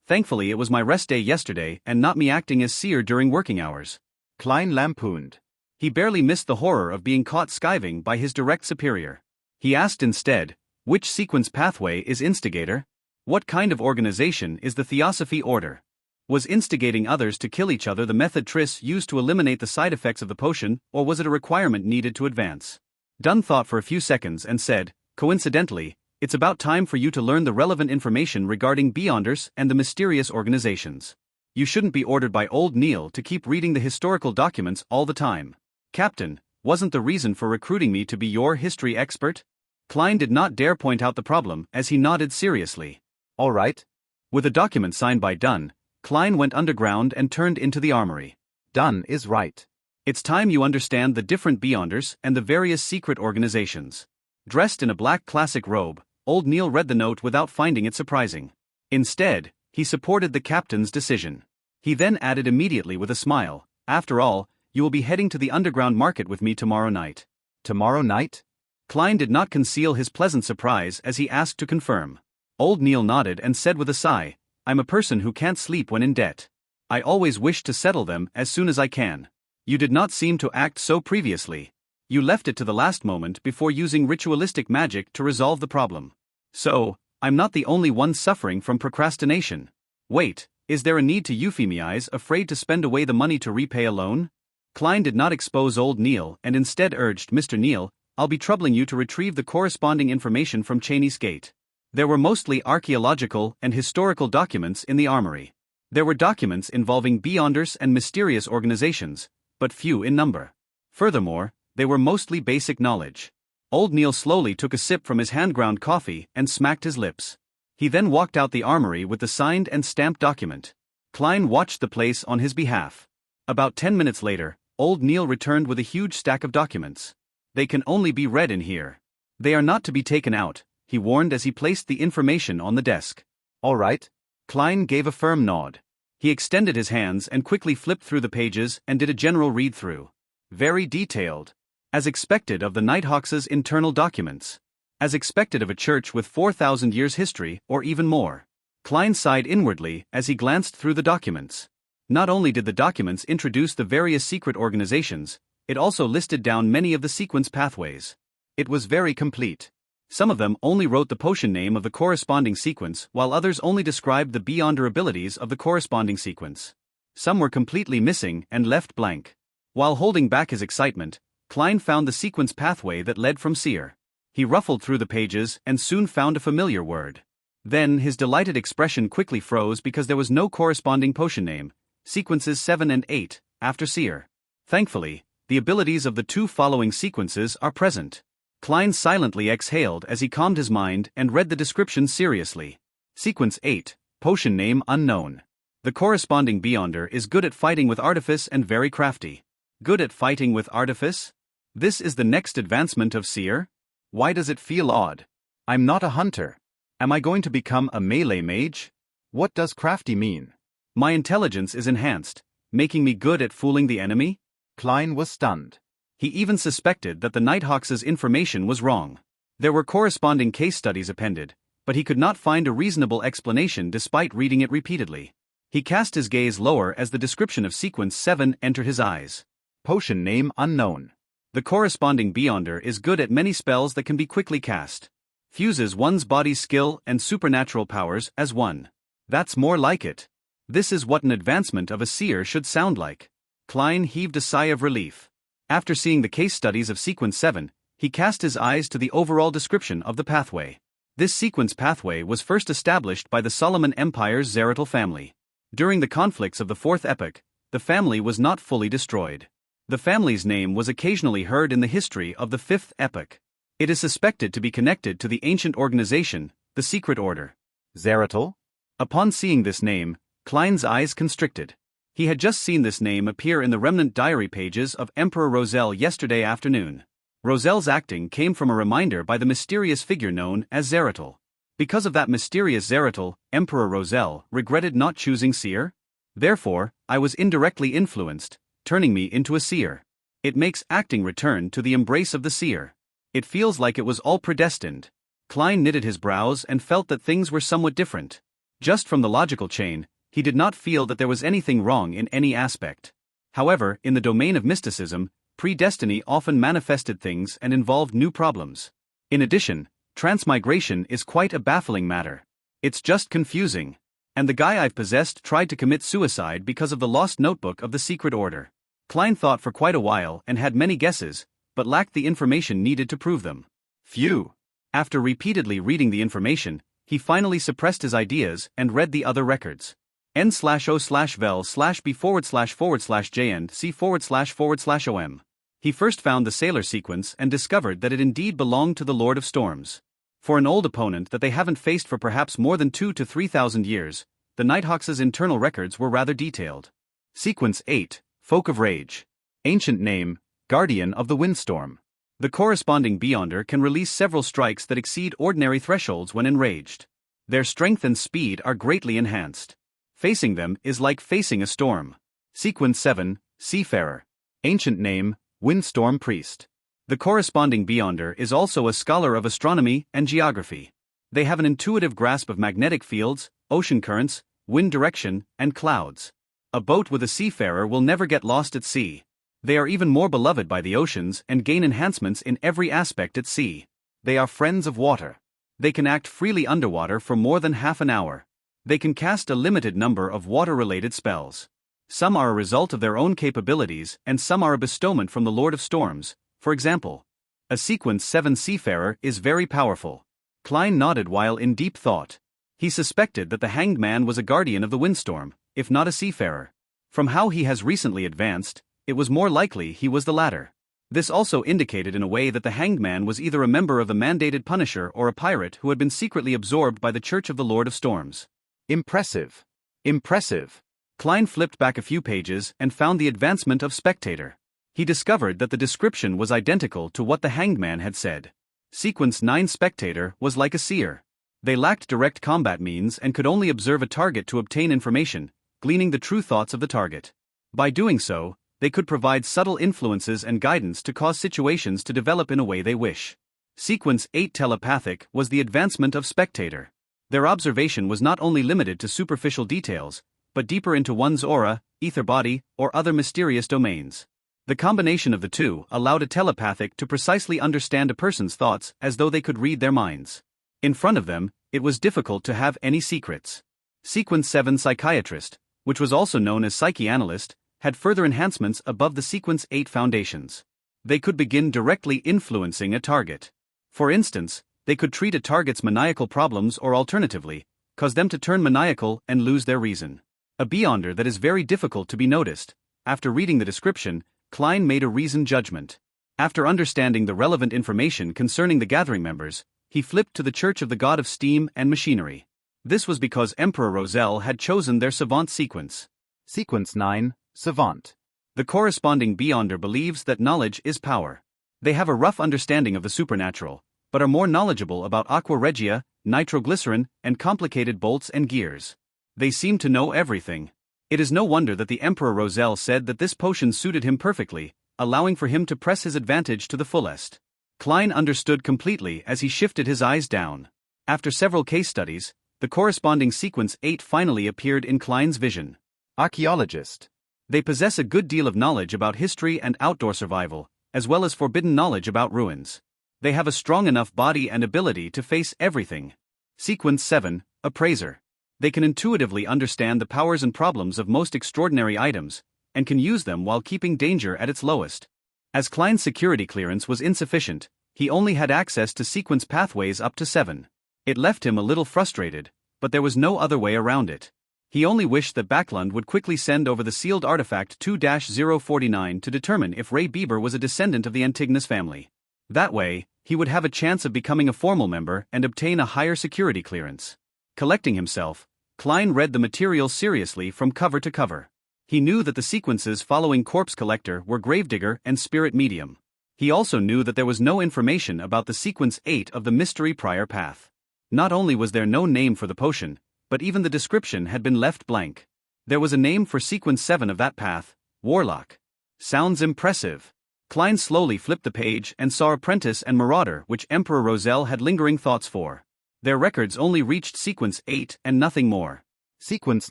thankfully it was my rest day yesterday and not me acting as seer during working hours. Klein lampooned. He barely missed the horror of being caught skiving by his direct superior. He asked instead, which sequence pathway is instigator? What kind of organization is the Theosophy Order? Was instigating others to kill each other the method Triss used to eliminate the side effects of the potion, or was it a requirement needed to advance? Dunn thought for a few seconds and said, coincidentally, it's about time for you to learn the relevant information regarding beyonders and the mysterious organizations. You shouldn't be ordered by old Neil to keep reading the historical documents all the time. Captain, wasn't the reason for recruiting me to be your history expert? Klein did not dare point out the problem as he nodded seriously. All right. With a document signed by Dunn, Klein went underground and turned into the armory. Dunn is right. It's time you understand the different beyonders and the various secret organizations. Dressed in a black classic robe, old Neil read the note without finding it surprising. Instead, he supported the captain's decision. He then added immediately with a smile, after all, you will be heading to the underground market with me tomorrow night. Tomorrow night? Klein did not conceal his pleasant surprise as he asked to confirm. Old Neil nodded and said with a sigh, I'm a person who can't sleep when in debt. I always wish to settle them as soon as I can. You did not seem to act so previously. You left it to the last moment before using ritualistic magic to resolve the problem. So, I'm not the only one suffering from procrastination. Wait, is there a need to euphemize afraid to spend away the money to repay a loan? Klein did not expose old Neil and instead urged, Mr. Neil, I'll be troubling you to retrieve the corresponding information from Cheney's Gate. There were mostly archaeological and historical documents in the armory. There were documents involving beyonders and mysterious organizations, but few in number. Furthermore, they were mostly basic knowledge. Old Neil slowly took a sip from his hand-ground coffee and smacked his lips. He then walked out the armory with the signed and stamped document. Klein watched the place on his behalf. About 10 minutes later, old Neil returned with a huge stack of documents. They can only be read in here. They are not to be taken out, he warned as he placed the information on the desk. All right. Klein gave a firm nod. He extended his hands and quickly flipped through the pages and did a general read-through. Very detailed. As expected of the Nighthawks' internal documents. As expected of a church with 4,000 years history or even more. Klein sighed inwardly as he glanced through the documents. Not only did the documents introduce the various secret organizations, it also listed down many of the sequence pathways. It was very complete. Some of them only wrote the potion name of the corresponding sequence, while others only described the beyonder abilities of the corresponding sequence. Some were completely missing and left blank. While holding back his excitement, Klein found the sequence pathway that led from Seer. He ruffled through the pages and soon found a familiar word. Then his delighted expression quickly froze because there was no corresponding potion name, sequences 7 and 8, after Seer. Thankfully, the abilities of the two following sequences are present. Klein silently exhaled as he calmed his mind and read the description seriously. Sequence 8, Potion Name Unknown. The corresponding Beyonder is good at fighting with artifice and very crafty. Good at fighting with artifice? This is the next advancement of Seer? Why does it feel odd? I'm not a hunter. Am I going to become a melee mage? What does crafty mean? My intelligence is enhanced, making me good at fooling the enemy? Klein was stunned. He even suspected that the Nighthawks' information was wrong. There were corresponding case studies appended, but he could not find a reasonable explanation despite reading it repeatedly. He cast his gaze lower as the description of Sequence 7 entered his eyes. Potion Name Unknown. The corresponding Beyonder is good at many spells that can be quickly cast. Fuses one's body's skill and supernatural powers as one. That's more like it. This is what an advancement of a seer should sound like. Klein heaved a sigh of relief. After seeing the case studies of Sequence 7, he cast his eyes to the overall description of the pathway. This sequence pathway was first established by the Solomon Empire's Zeratul family. During the conflicts of the Fourth Epoch, the family was not fully destroyed. The family's name was occasionally heard in the history of the Fifth Epoch. It is suspected to be connected to the ancient organization, the Secret Order. Zeratul? Upon seeing this name, Klein's eyes constricted. He had just seen this name appear in the remnant diary pages of Emperor Roselle yesterday afternoon. Roselle's acting came from a reminder by the mysterious figure known as Zeratul. Because of that mysterious Zeratul, Emperor Roselle regretted not choosing Seer? Therefore, I was indirectly influenced, turning me into a Seer. It makes acting return to the embrace of the Seer. It feels like it was all predestined. Klein knitted his brows and felt that things were somewhat different. Just from the logical chain, he did not feel that there was anything wrong in any aspect. However, in the domain of mysticism, predestiny often manifested things and involved new problems. In addition, transmigration is quite a baffling matter. It's just confusing. And the guy I've possessed tried to commit suicide because of the lost notebook of the Secret Order. Klein thought for quite a while and had many guesses, but lacked the information needed to prove them. Phew! After repeatedly reading the information, he finally suppressed his ideas and read the other records. N/O/vel/B//JNC//OM. He first found the Sailor sequence and discovered that it indeed belonged to the Lord of Storms. For an old opponent that they haven't faced for perhaps more than 2,000 to 3,000 years, the Nighthawks' internal records were rather detailed. Sequence 8, Folk of Rage. Ancient name, Guardian of the Windstorm. The corresponding Beyonder can release several strikes that exceed ordinary thresholds when enraged. Their strength and speed are greatly enhanced. Facing them is like facing a storm. Sequence 7, Seafarer. Ancient name, Windstorm Priest. The corresponding Beyonder is also a scholar of astronomy and geography. They have an intuitive grasp of magnetic fields, ocean currents, wind direction, and clouds. A boat with a seafarer will never get lost at sea. They are even more beloved by the oceans and gain enhancements in every aspect at sea. They are friends of water. They can act freely underwater for more than half an hour. They can cast a limited number of water-related spells. Some are a result of their own capabilities and some are a bestowment from the Lord of Storms. For example, a Sequence 7 Seafarer is very powerful. Klein nodded while in deep thought. He suspected that the Hanged Man was a guardian of the windstorm, if not a seafarer. From how he has recently advanced, it was more likely he was the latter. This also indicated in a way that the Hanged Man was either a member of the mandated Punisher or a pirate who had been secretly absorbed by the Church of the Lord of Storms. Impressive. Impressive. Klein flipped back a few pages and found the advancement of Spectator. He discovered that the description was identical to what the Hanged Man had said. Sequence 9 Spectator was like a seer. They lacked direct combat means and could only observe a target to obtain information, gleaning the true thoughts of the target. By doing so, they could provide subtle influences and guidance to cause situations to develop in a way they wish. Sequence 8 Telepathic was the advancement of Spectator. Their observation was not only limited to superficial details, but deeper into one's aura, ether body, or other mysterious domains. The combination of the two allowed a telepathic to precisely understand a person's thoughts as though they could read their minds. In front of them, it was difficult to have any secrets. Sequence 7 Psychiatrist, which was also known as Psychianalyst, had further enhancements above the Sequence 8 foundations. They could begin directly influencing a target. For instance, they could treat a target's maniacal problems or alternatively, cause them to turn maniacal and lose their reason. A Beyonder that is very difficult to be noticed. After reading the description, Klein made a reasoned judgment. After understanding the relevant information concerning the gathering members, he flipped to the Church of the God of Steam and Machinery. This was because Emperor Roselle had chosen their Savant sequence. Sequence 9, Savant. The corresponding Beyonder believes that knowledge is power. They have a rough understanding of the supernatural, but are more knowledgeable about aqua regia, nitroglycerin, and complicated bolts and gears. They seem to know everything. It is no wonder that the Emperor Roselle said that this potion suited him perfectly, allowing for him to press his advantage to the fullest. Klein understood completely as he shifted his eyes down. After several case studies, the corresponding sequence 8 finally appeared in Klein's vision. Archaeologist. They possess a good deal of knowledge about history and outdoor survival, as well as forbidden knowledge about ruins. They have a strong enough body and ability to face everything. Sequence 7, Appraiser. They can intuitively understand the powers and problems of most extraordinary items, and can use them while keeping danger at its lowest. As Klein's security clearance was insufficient, he only had access to sequence pathways up to 7. It left him a little frustrated, but there was no other way around it. He only wished that Backlund would quickly send over the sealed artifact 2-049 to determine if Ray Bieber was a descendant of the Antigonus family. That way, he would have a chance of becoming a formal member and obtain a higher security clearance. Collecting himself, Klein read the material seriously from cover to cover. He knew that the sequences following Corpse Collector were Gravedigger and Spirit Medium. He also knew that there was no information about the sequence 8 of the Mystery Prior Path. Not only was there no name for the potion, but even the description had been left blank. There was a name for sequence 7 of that path, Warlock. Sounds impressive. Klein slowly flipped the page and saw Apprentice and Marauder, which Emperor Roselle had lingering thoughts for. Their records only reached sequence 8 and nothing more. Sequence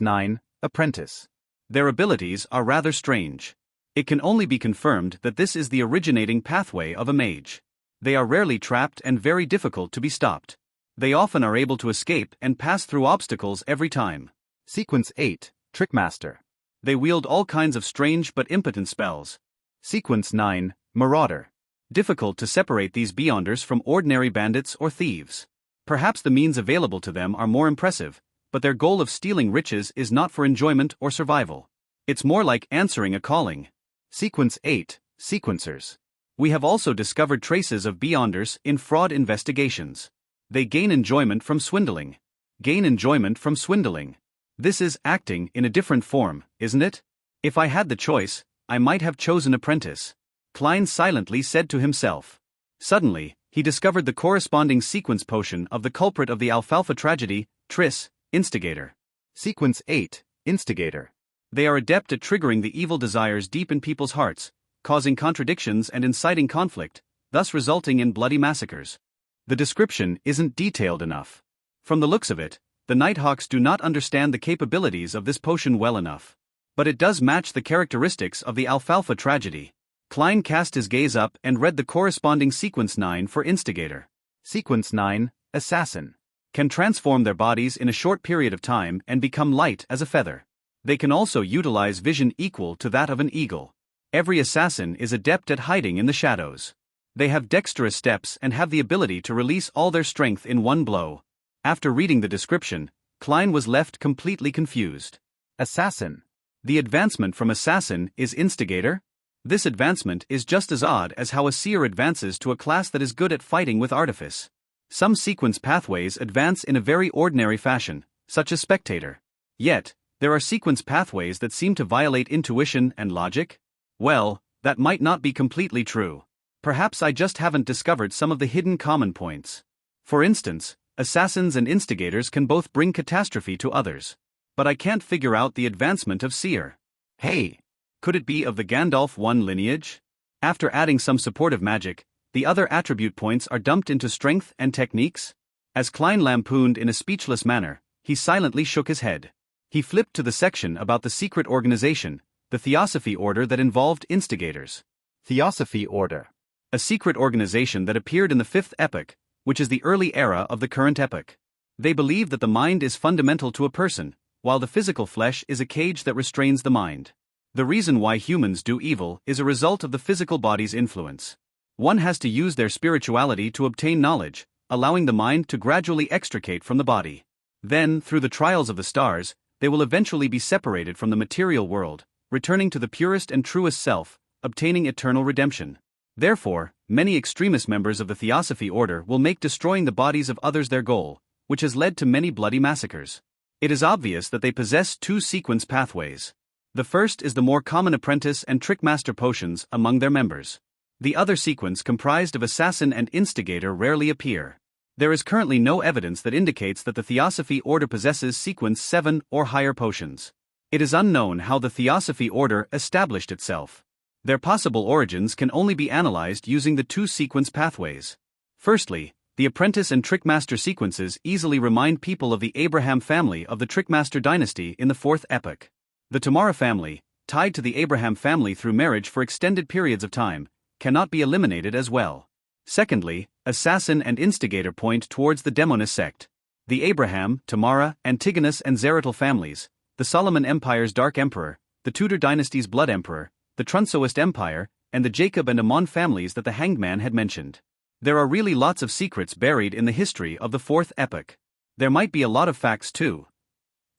9, Apprentice. Their abilities are rather strange. It can only be confirmed that this is the originating pathway of a mage. They are rarely trapped and very difficult to be stopped. They often are able to escape and pass through obstacles every time. Sequence 8, Trickmaster. They wield all kinds of strange but impotent spells. Sequence 9, Marauder. Difficult to separate these Beyonders from ordinary bandits or thieves. Perhaps the means available to them are more impressive, but their goal of stealing riches is not for enjoyment or survival. It's more like answering a calling. Sequence 8, Sequencers. We have also discovered traces of Beyonders in fraud investigations. They gain enjoyment from swindling. Gain enjoyment from swindling. This is acting in a different form, isn't it? If I had the choice, I might have chosen Apprentice. Klein silently said to himself. Suddenly, he discovered the corresponding sequence potion of the culprit of the Alfalfa tragedy, Triss, Instigator. Sequence 8, Instigator. They are adept at triggering the evil desires deep in people's hearts, causing contradictions and inciting conflict, thus resulting in bloody massacres. The description isn't detailed enough. From the looks of it, the Nighthawks do not understand the capabilities of this potion well enough. But it does match the characteristics of the Alfalfa tragedy. Klein cast his gaze up and read the corresponding sequence 9 for Instigator. Sequence 9, Assassin. Can transform their bodies in a short period of time and become light as a feather. They can also utilize vision equal to that of an eagle. Every assassin is adept at hiding in the shadows. They have dexterous steps and have the ability to release all their strength in one blow. After reading the description, Klein was left completely confused. Assassin. The advancement from Assassin is Instigator? This advancement is just as odd as how a seer advances to a class that is good at fighting with artifice. Some sequence pathways advance in a very ordinary fashion, such as Spectator. Yet, there are sequence pathways that seem to violate intuition and logic? Well, that might not be completely true. Perhaps I just haven't discovered some of the hidden common points. For instance, assassins and instigators can both bring catastrophe to others. But I can't figure out the advancement of Seer. Hey! Could it be of the Gandalf 1 lineage? After adding some supportive magic, the other attribute points are dumped into strength and techniques? As Klein lampooned in a speechless manner, he silently shook his head. He flipped to the section about the secret organization, the Theosophy Order that involved instigators. Theosophy Order. A secret organization that appeared in the 5th epoch, which is the early era of the current epoch. They believe that the mind is fundamental to a person, while the physical flesh is a cage that restrains the mind. The reason why humans do evil is a result of the physical body's influence. One has to use their spirituality to obtain knowledge, allowing the mind to gradually extricate from the body. Then, through the trials of the stars, they will eventually be separated from the material world, returning to the purest and truest self, obtaining eternal redemption. Therefore, many extremist members of the Theosophy order will make destroying the bodies of others their goal, which has led to many bloody massacres. It is obvious that they possess two sequence pathways. The first is the more common apprentice and trickmaster potions among their members. The other sequence, comprised of assassin and instigator, rarely appear. There is currently no evidence that indicates that the Theosophy order possesses sequence 7 or higher potions. It is unknown how the Theosophy order established itself. Their possible origins can only be analyzed using the two sequence pathways. Firstly, the apprentice and trickmaster sequences easily remind people of the Abraham family of the trickmaster dynasty in the 4th epoch. The Tamara family, tied to the Abraham family through marriage for extended periods of time, cannot be eliminated as well. Secondly, assassin and instigator point towards the Demonist sect. The Abraham, Tamara, Antigonus and Zeratul families, the Solomon Empire's Dark Emperor, the Tudor dynasty's Blood Emperor, the Trunsoist Empire, and the Jacob and Ammon families that the Hanged Man had mentioned. There are really lots of secrets buried in the history of the 4th epoch. There might be a lot of facts too.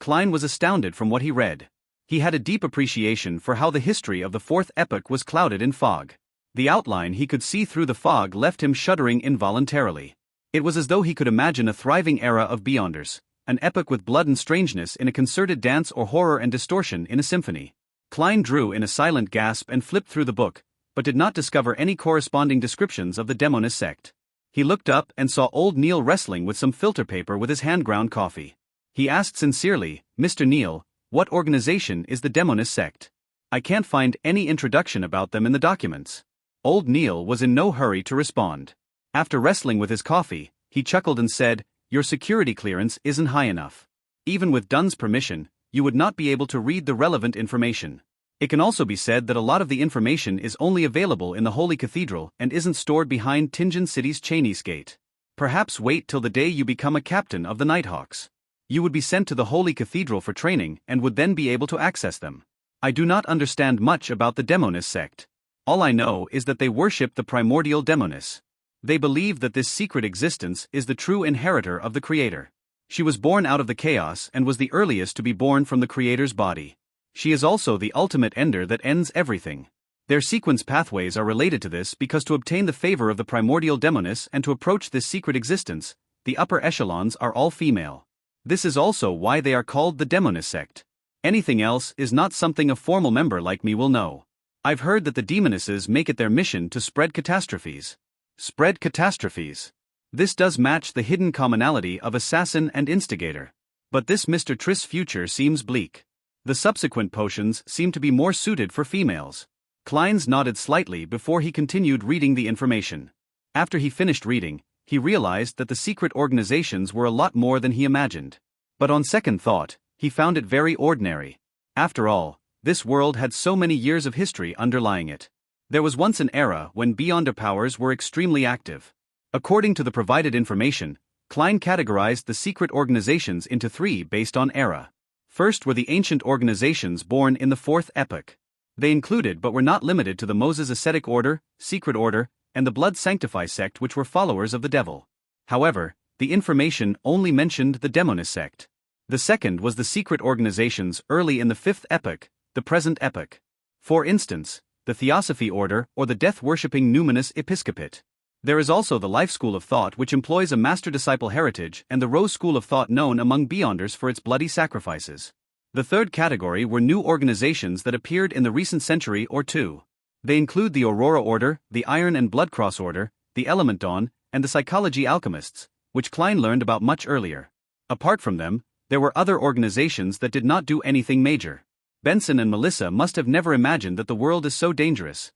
Klein was astounded from what he read. He had a deep appreciation for how the history of the 4th epoch was clouded in fog. The outline he could see through the fog left him shuddering involuntarily. It was as though he could imagine a thriving era of Beyonders, an epoch with blood and strangeness in a concerted dance or horror and distortion in a symphony. Klein drew in a silent gasp and flipped through the book, but did not discover any corresponding descriptions of the Demonist sect. He looked up and saw old Neil wrestling with some filter paper with his hand-ground coffee. He asked sincerely, "Mr. Neil, what organization is the Demonist sect? I can't find any introduction about them in the documents." Old Neil was in no hurry to respond. After wrestling with his coffee, he chuckled and said, "Your security clearance isn't high enough. Even with Dunn's permission, you would not be able to read the relevant information. It can also be said that a lot of the information is only available in the Holy Cathedral and isn't stored behind Tingen City's Chinese Gate. Perhaps wait till the day you become a captain of the Nighthawks. You would be sent to the Holy Cathedral for training and would then be able to access them. I do not understand much about the Demonist sect. All I know is that they worship the primordial Demonis. They believe that this secret existence is the true inheritor of the Creator. She was born out of the chaos and was the earliest to be born from the Creator's body. She is also the ultimate ender that ends everything. Their sequence pathways are related to this because to obtain the favor of the primordial Demonis and to approach this secret existence, the upper echelons are all female. This is also why they are called the Demonist sect. Anything else is not something a formal member like me will know. I've heard that the Demonesses make it their mission to spread catastrophes. Spread catastrophes. This does match the hidden commonality of assassin and instigator. But this Mr. Triss' future seems bleak. The subsequent potions seem to be more suited for females. Kleins nodded slightly before he continued reading the information. After he finished reading, he realized that the secret organizations were a lot more than he imagined. But on second thought, he found it very ordinary. After all, this world had so many years of history underlying it. There was once an era when Beyonder powers were extremely active. According to the provided information, Klein categorized the secret organizations into 3 based on era. First were the ancient organizations born in the 4th epoch. They included but were not limited to the Moses Ascetic Order, Secret Order, and the Blood Sanctify sect, which were followers of the devil. However, the information only mentioned the Demonist sect. The second was the secret organizations early in the 5th epoch, the present epoch. For instance, the Theosophy order or the death-worshipping Numinous Episcopate. There is also the Life School of Thought, which employs a master-disciple heritage, and the Rose School of Thought, known among Beyonders for its bloody sacrifices. The third category were new organizations that appeared in the recent century or two. They include the Aurora Order, the Iron and Blood Cross Order, the Element Dawn, and the Psychology Alchemists, which Klein learned about much earlier. Apart from them, there were other organizations that did not do anything major. Benson and Melissa must have never imagined that the world is so dangerous.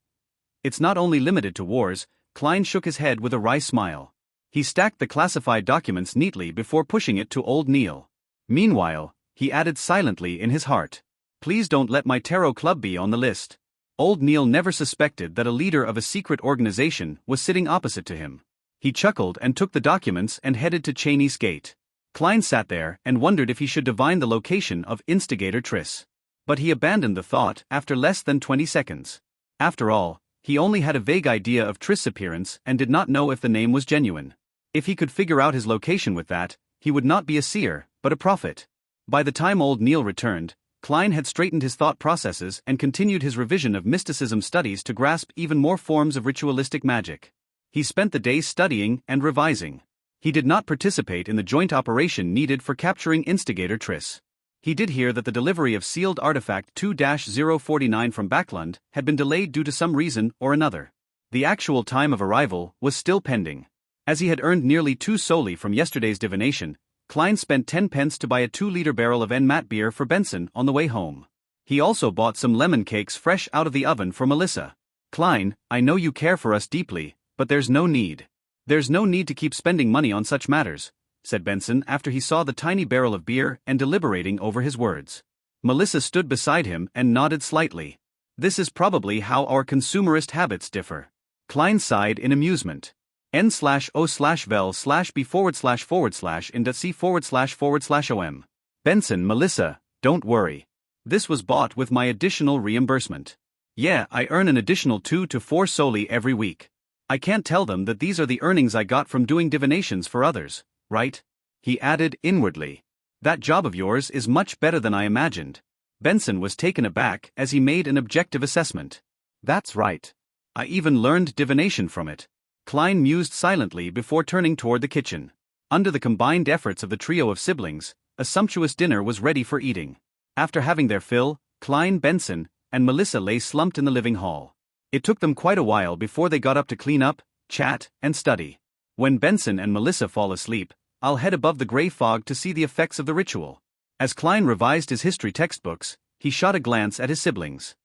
It's not only limited to wars. Klein shook his head with a wry smile. He stacked the classified documents neatly before pushing it to old Neil. Meanwhile, he added silently in his heart, "Please don't let my tarot club be on the list." Old Neil never suspected that a leader of a secret organization was sitting opposite to him. He chuckled and took the documents and headed to Cheney's Gate. Klein sat there and wondered if he should divine the location of instigator Triss. But he abandoned the thought after less than 20 seconds. After all, he only had a vague idea of Triss' appearance and did not know if the name was genuine. If he could figure out his location with that, he would not be a seer, but a prophet. By the time old Neil returned, Klein had straightened his thought processes and continued his revision of mysticism studies to grasp even more forms of ritualistic magic. He spent the day studying and revising. He did not participate in the joint operation needed for capturing instigator Triss. He did hear that the delivery of sealed artifact 2-049 from Backlund had been delayed due to some reason or another. The actual time of arrival was still pending. As he had earned nearly 2 soli from yesterday's divination, Klein spent 10 pence to buy a 2-liter barrel of N-Mat beer for Benson on the way home. He also bought some lemon cakes fresh out of the oven for Melissa. Klein, I know you care for us deeply, but there's no need. There's no need to keep spending money on such matters, said Benson after he saw the tiny barrel of beer and deliberating over his words. Melissa stood beside him and nodded slightly. This is probably how our consumerist habits differ. Klein sighed in amusement. N/O/vel/b//in.c//om. Benson, Melissa, don't worry. This was bought with my additional reimbursement. Yeah, I earn an additional 2 to 4 soli every week. I can't tell them that these are the earnings I got from doing divinations for others, right? He added inwardly. That job of yours is much better than I imagined. Benson was taken aback as he made an objective assessment. That's right. I even learned divination from it. Klein mused silently before turning toward the kitchen. Under the combined efforts of the trio of siblings, a sumptuous dinner was ready for eating. After having their fill, Klein, Benson, and Melissa lay slumped in the living hall. It took them quite a while before they got up to clean up, chat, and study. When Benson and Melissa fall asleep, I'll head above the gray fog to see the effects of the ritual. As Klein revised his history textbooks, he shot a glance at his siblings.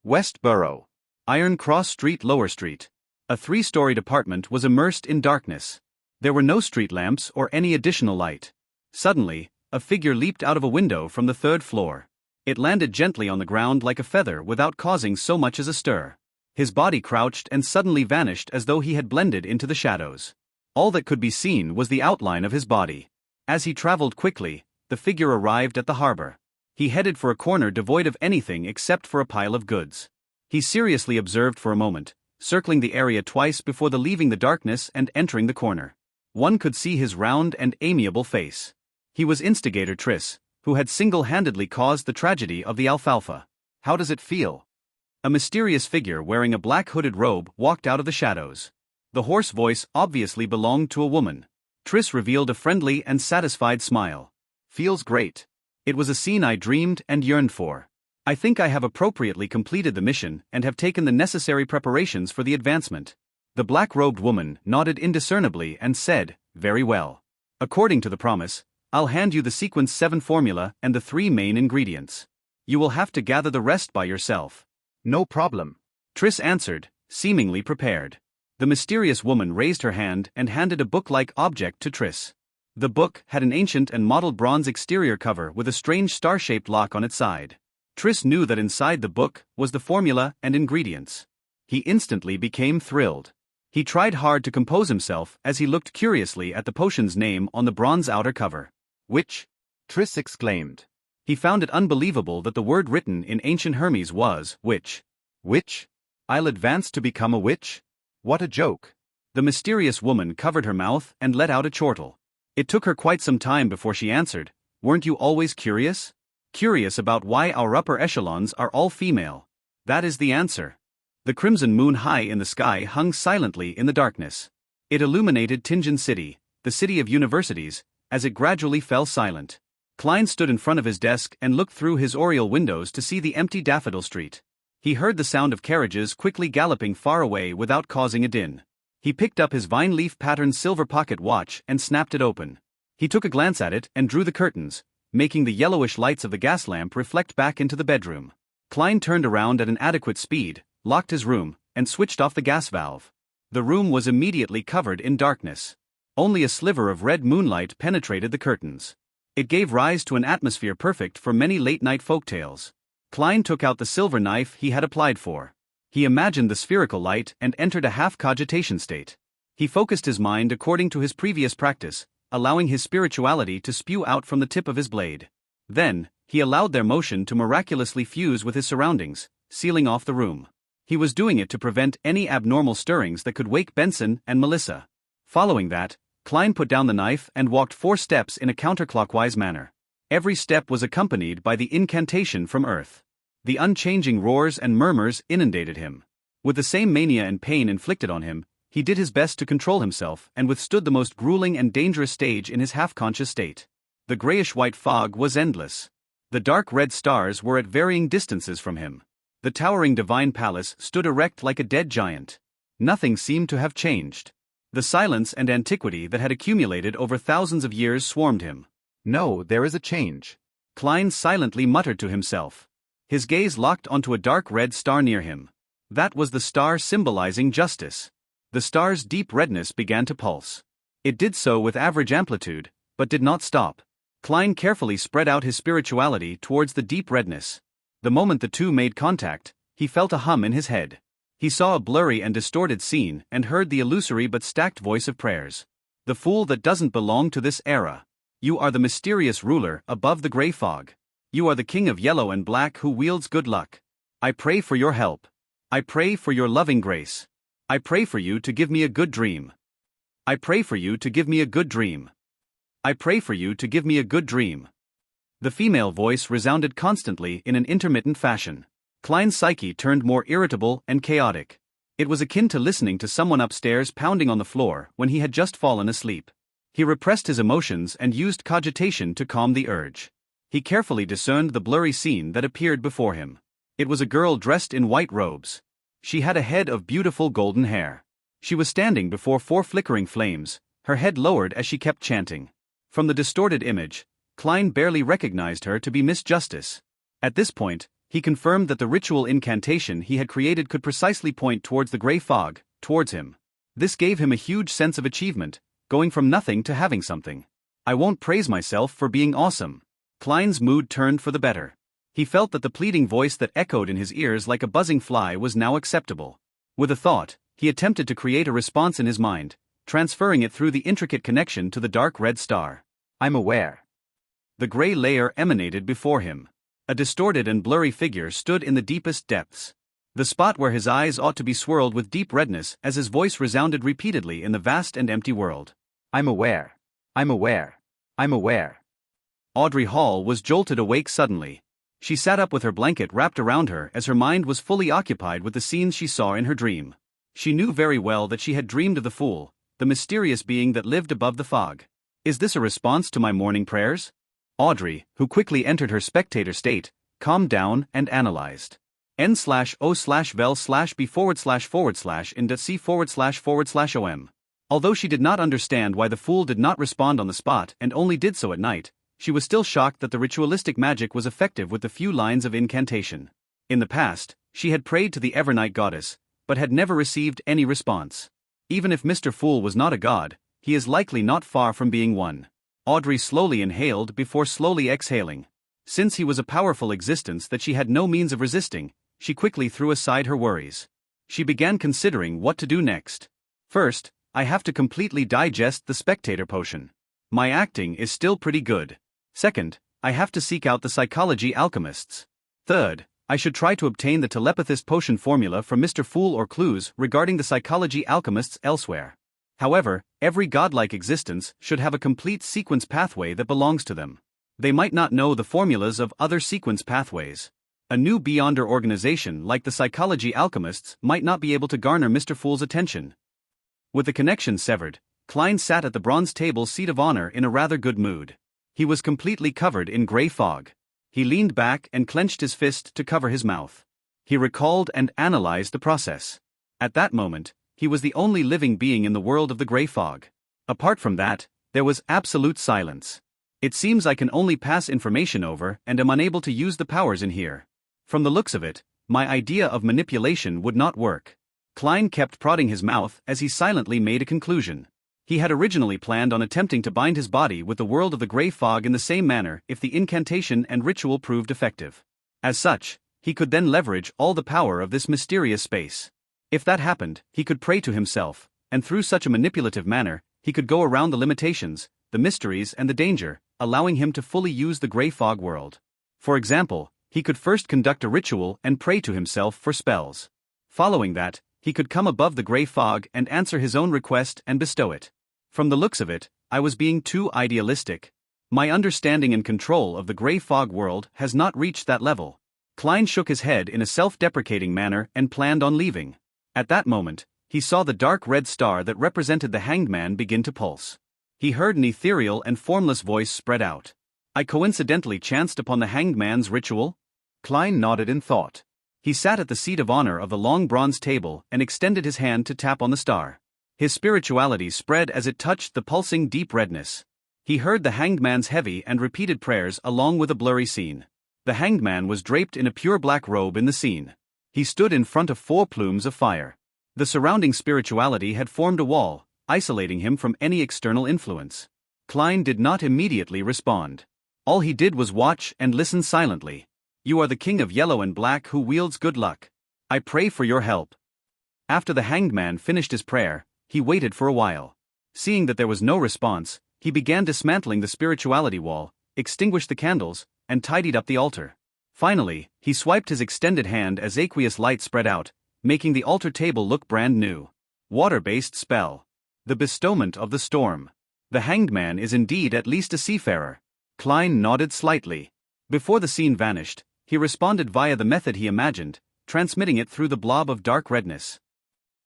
Westboro. Iron Cross Street, Lower Street. A 3-storied apartment was immersed in darkness. There were no street lamps or any additional light. Suddenly, a figure leaped out of a window from the 3rd floor. It landed gently on the ground like a feather without causing so much as a stir. His body crouched and suddenly vanished as though he had blended into the shadows. All that could be seen was the outline of his body. As he traveled quickly, the figure arrived at the harbor. He headed for a corner devoid of anything except for a pile of goods. He seriously observed for a moment, circling the area twice before leaving the darkness and entering the corner. One could see his round and amiable face. He was instigator Triss, who had single-handedly caused the tragedy of the alfalfa. How does it feel? A mysterious figure wearing a black hooded robe walked out of the shadows. The hoarse voice obviously belonged to a woman. Triss revealed a friendly and satisfied smile. Feels great. It was a scene I dreamed and yearned for. I think I have appropriately completed the mission and have taken the necessary preparations for the advancement. The black-robed woman nodded indiscernibly and said, very well. According to the promise, I'll hand you the sequence 7 formula and the 3 main ingredients. You will have to gather the rest by yourself. No problem. Triss answered, seemingly prepared. The mysterious woman raised her hand and handed a book-like object to Triss. The book had an ancient and mottled bronze exterior cover with a strange star-shaped lock on its side. Triss knew that inside the book was the formula and ingredients. He instantly became thrilled. He tried hard to compose himself as he looked curiously at the potion's name on the bronze outer cover. Which? Triss exclaimed. He found it unbelievable that the word written in ancient Hermes was, witch. Witch? I'll advance to become a witch? What a joke. The mysterious woman covered her mouth and let out a chortle. It took her quite some time before she answered, weren't you always curious? Curious about why our upper echelons are all female. That is the answer. The crimson moon high in the sky hung silently in the darkness. It illuminated Tingen City, the city of universities, as it gradually fell silent. Klein stood in front of his desk and looked through his oriel windows to see the empty Daffodil Street. He heard the sound of carriages quickly galloping far away without causing a din. He picked up his vine-leaf-patterned silver pocket watch and snapped it open. He took a glance at it and drew the curtains, making the yellowish lights of the gas lamp reflect back into the bedroom. Klein turned around at an adequate speed, locked his room, and switched off the gas valve. The room was immediately covered in darkness. Only a sliver of red moonlight penetrated the curtains. It gave rise to an atmosphere perfect for many late-night folktales. Klein took out the silver knife he had applied for. He imagined the spherical light and entered a half-cogitation state. He focused his mind according to his previous practice, allowing his spirituality to spew out from the tip of his blade. Then, he allowed their motion to miraculously fuse with his surroundings, sealing off the room. He was doing it to prevent any abnormal stirrings that could wake Benson and Melissa. Following that, Klein put down the knife and walked 4 steps in a counterclockwise manner. Every step was accompanied by the incantation from earth. The unchanging roars and murmurs inundated him. With the same mania and pain inflicted on him, he did his best to control himself and withstood the most grueling and dangerous stage in his half-conscious state. The grayish-white fog was endless. The dark red stars were at varying distances from him. The towering divine palace stood erect like a dead giant. Nothing seemed to have changed. The silence and antiquity that had accumulated over thousands of years swarmed him. No, there is a change. Klein silently muttered to himself. His gaze locked onto a dark red star near him. That was the star symbolizing justice. The star's deep redness began to pulse. It did so with average amplitude, but did not stop. Klein carefully spread out his spirituality towards the deep redness. The moment the two made contact, he felt a hum in his head. He saw a blurry and distorted scene and heard the illusory but stacked voice of prayers. The fool that doesn't belong to this era. You are the mysterious ruler above the gray fog. You are the king of yellow and black who wields good luck. I pray for your help. I pray for your loving grace. I pray for you to give me a good dream. I pray for you to give me a good dream. I pray for you to give me a good dream. The female voice resounded constantly in an intermittent fashion. Klein's psyche turned more irritable and chaotic. It was akin to listening to someone upstairs pounding on the floor when he had just fallen asleep. He repressed his emotions and used cogitation to calm the urge. He carefully discerned the blurry scene that appeared before him. It was a girl dressed in white robes. She had a head of beautiful golden hair. She was standing before 4 flickering flames, her head lowered as she kept chanting. From the distorted image, Klein barely recognized her to be Miss Justice. At this point, he confirmed that the ritual incantation he had created could precisely point towards the gray fog, towards him. This gave him a huge sense of achievement, going from nothing to having something. I won't praise myself for being awesome. Klein's mood turned for the better. He felt that the pleading voice that echoed in his ears like a buzzing fly was now acceptable. With a thought, he attempted to create a response in his mind, transferring it through the intricate connection to the dark red star. I'm aware. The gray layer emanated before him. A distorted and blurry figure stood in the deepest depths. The spot where his eyes ought to be swirled with deep redness as his voice resounded repeatedly in the vast and empty world. I'm aware. I'm aware. I'm aware. Audrey Hall was jolted awake suddenly. She sat up with her blanket wrapped around her as her mind was fully occupied with the scenes she saw in her dream. She knew very well that she had dreamed of the fool, the mysterious being that lived above the fog. Is this a response to my morning prayers? Audrey, who quickly entered her spectator state, calmed down and analyzed. N/O/vel/b//in.c//om. Although she did not understand why the fool did not respond on the spot and only did so at night, she was still shocked that the ritualistic magic was effective with the few lines of incantation. In the past, she had prayed to the Evernight goddess, but had never received any response. Even if Mr. Fool was not a god, he is likely not far from being one. Audrey slowly inhaled before slowly exhaling. Since he was a powerful existence that she had no means of resisting, she quickly threw aside her worries. She began considering what to do next. First, I have to completely digest the spectator potion. My acting is still pretty good. Second, I have to seek out the psychology alchemists. Third, I should try to obtain the telepathist potion formula from Mr. Fool or clues regarding the psychology alchemists elsewhere. However, every godlike existence should have a complete sequence pathway that belongs to them. They might not know the formulas of other sequence pathways. A new Beyonder organization like the psychology alchemists might not be able to garner Mr. Fool's attention. With the connection severed, Klein sat at the bronze table seat of honor in a rather good mood. He was completely covered in gray fog. He leaned back and clenched his fist to cover his mouth. He recalled and analyzed the process. At that moment, he was the only living being in the world of the gray fog. Apart from that, there was absolute silence. It seems I can only pass information over and am unable to use the powers in here. From the looks of it, my idea of manipulation would not work. Klein kept prodding his mouth as he silently made a conclusion. He had originally planned on attempting to bind his body with the world of the gray fog in the same manner if the incantation and ritual proved effective. As such, he could then leverage all the power of this mysterious space. If that happened, he could pray to himself, and through such a manipulative manner, he could go around the limitations, the mysteries and the danger, allowing him to fully use the gray fog world. For example, he could first conduct a ritual and pray to himself for spells. Following that, he could come above the gray fog and answer his own request and bestow it. From the looks of it, I was being too idealistic. My understanding and control of the gray fog world has not reached that level. Klein shook his head in a self-deprecating manner and planned on leaving. At that moment, he saw the dark red star that represented the Hanged Man begin to pulse. He heard an ethereal and formless voice spread out. I coincidentally chanced upon the Hanged Man's ritual? Klein nodded in thought. He sat at the seat of honor of the long bronze table and extended his hand to tap on the star. His spirituality spread as it touched the pulsing deep redness. He heard the Hanged Man's heavy and repeated prayers along with a blurry scene. The Hanged Man was draped in a pure black robe in the scene. He stood in front of 4 plumes of fire. The surrounding spirituality had formed a wall, isolating him from any external influence. Klein did not immediately respond. All he did was watch and listen silently. You are the king of yellow and black who wields good luck. I pray for your help. After the Hanged Man finished his prayer, he waited for a while. Seeing that there was no response, he began dismantling the spirituality wall, extinguished the candles, and tidied up the altar. Finally, he swiped his extended hand as aqueous light spread out, making the altar table look brand new. Water-based spell. The bestowment of the storm. The Hanged Man is indeed at least a seafarer. Klein nodded slightly. Before the scene vanished, he responded via the method he imagined, transmitting it through the blob of dark redness.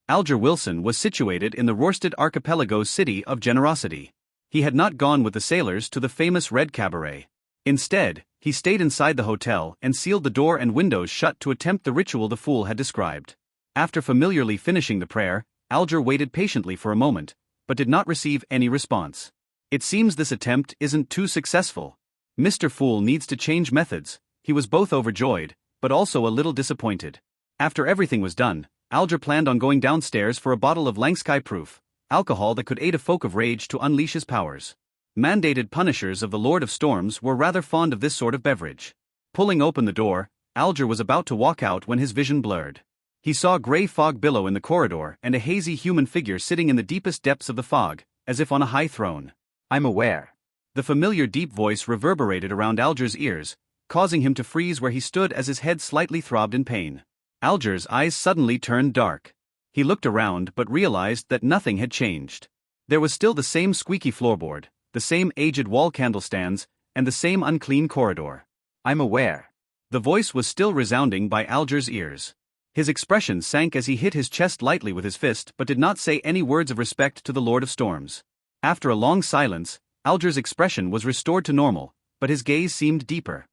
Alger Wilson was situated in the Rorsted Archipelago's city of generosity. He had not gone with the sailors to the famous Red Cabaret. Instead, he stayed inside the hotel and sealed the door and windows shut to attempt the ritual the fool had described. After familiarly finishing the prayer, Alger waited patiently for a moment, but did not receive any response. It seems this attempt isn't too successful. Mr. Fool needs to change methods. He was both overjoyed, but also a little disappointed. After everything was done, Alger planned on going downstairs for a bottle of Langsky Proof, alcohol that could aid a folk of rage to unleash his powers. Mandated punishers of the Lord of Storms were rather fond of this sort of beverage. Pulling open the door, Alger was about to walk out when his vision blurred. He saw gray fog billow in the corridor and a hazy human figure sitting in the deepest depths of the fog, as if on a high throne. I'm aware. The familiar deep voice reverberated around Alger's ears, causing him to freeze where he stood as his head slightly throbbed in pain. Alger's eyes suddenly turned dark. He looked around but realized that nothing had changed. There was still the same squeaky floorboard, the same aged wall candlestands, and the same unclean corridor. I'm aware. The voice was still resounding by Alger's ears. His expression sank as he hit his chest lightly with his fist but did not say any words of respect to the Lord of Storms. After a long silence, Alger's expression was restored to normal, but his gaze seemed deeper.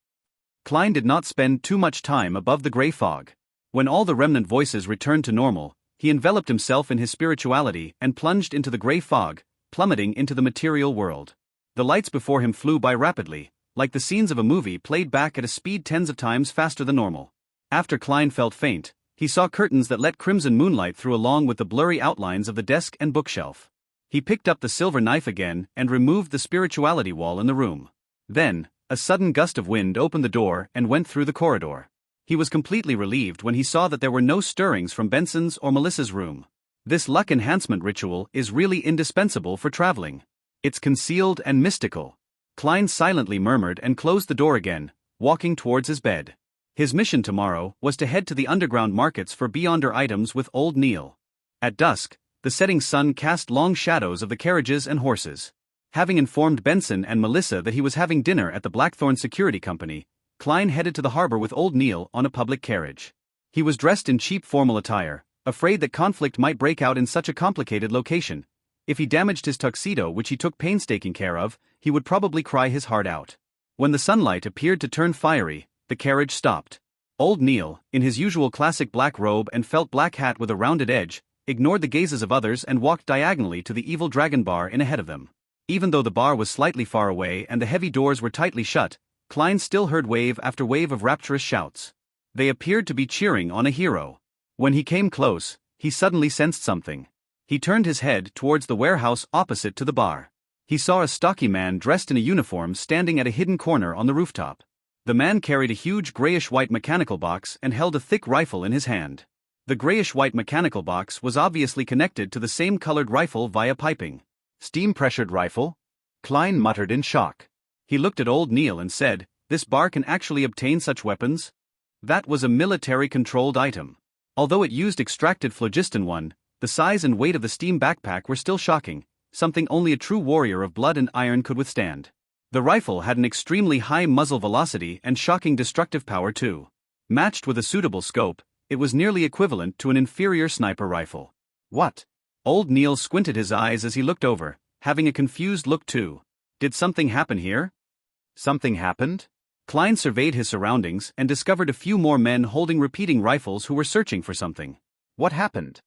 Klein did not spend too much time above the gray fog. When all the remnant voices returned to normal, he enveloped himself in his spirituality and plunged into the gray fog, plummeting into the material world. The lights before him flew by rapidly, like the scenes of a movie played back at a speed tens of times faster than normal. After Klein felt faint, he saw curtains that let crimson moonlight through along with the blurry outlines of the desk and bookshelf. He picked up the silver knife again and removed the spirituality wall in the room. Then, a sudden gust of wind opened the door and went through the corridor. He was completely relieved when he saw that there were no stirrings from Benson's or Melissa's room. This luck enhancement ritual is really indispensable for traveling. It's concealed and mystical. Klein silently murmured and closed the door again, walking towards his bed. His mission tomorrow was to head to the underground markets for Beyonder items with Old Neil. At dusk, the setting sun cast long shadows of the carriages and horses. Having informed Benson and Melissa that he was having dinner at the Blackthorn Security Company, Klein headed to the harbor with Old Neil on a public carriage. He was dressed in cheap formal attire, afraid that conflict might break out in such a complicated location. If he damaged his tuxedo, which he took painstaking care of, he would probably cry his heart out. When the sunlight appeared to turn fiery, the carriage stopped. Old Neil, in his usual classic black robe and felt black hat with a rounded edge, ignored the gazes of others and walked diagonally to the Evil Dragon bar in ahead of them. Even though the bar was slightly far away and the heavy doors were tightly shut, Klein still heard wave after wave of rapturous shouts. They appeared to be cheering on a hero. When he came close, he suddenly sensed something. He turned his head towards the warehouse opposite to the bar. He saw a stocky man dressed in a uniform standing at a hidden corner on the rooftop. The man carried a huge grayish-white mechanical box and held a thick rifle in his hand. The grayish-white mechanical box was obviously connected to the same colored rifle via piping. Steam-pressured rifle? Klein muttered in shock. He looked at Old Neil and said, "This bar can actually obtain such weapons?" That was a military-controlled item. Although it used extracted phlogiston 1, the size and weight of the steam backpack were still shocking, something only a true warrior of blood and iron could withstand. The rifle had an extremely high muzzle velocity and shocking destructive power too. Matched with a suitable scope, it was nearly equivalent to an inferior sniper rifle. What? Old Neil squinted his eyes as he looked over, having a confused look too. Did something happen here? Something happened? Klein surveyed his surroundings and discovered a few more men holding repeating rifles who were searching for something. What happened?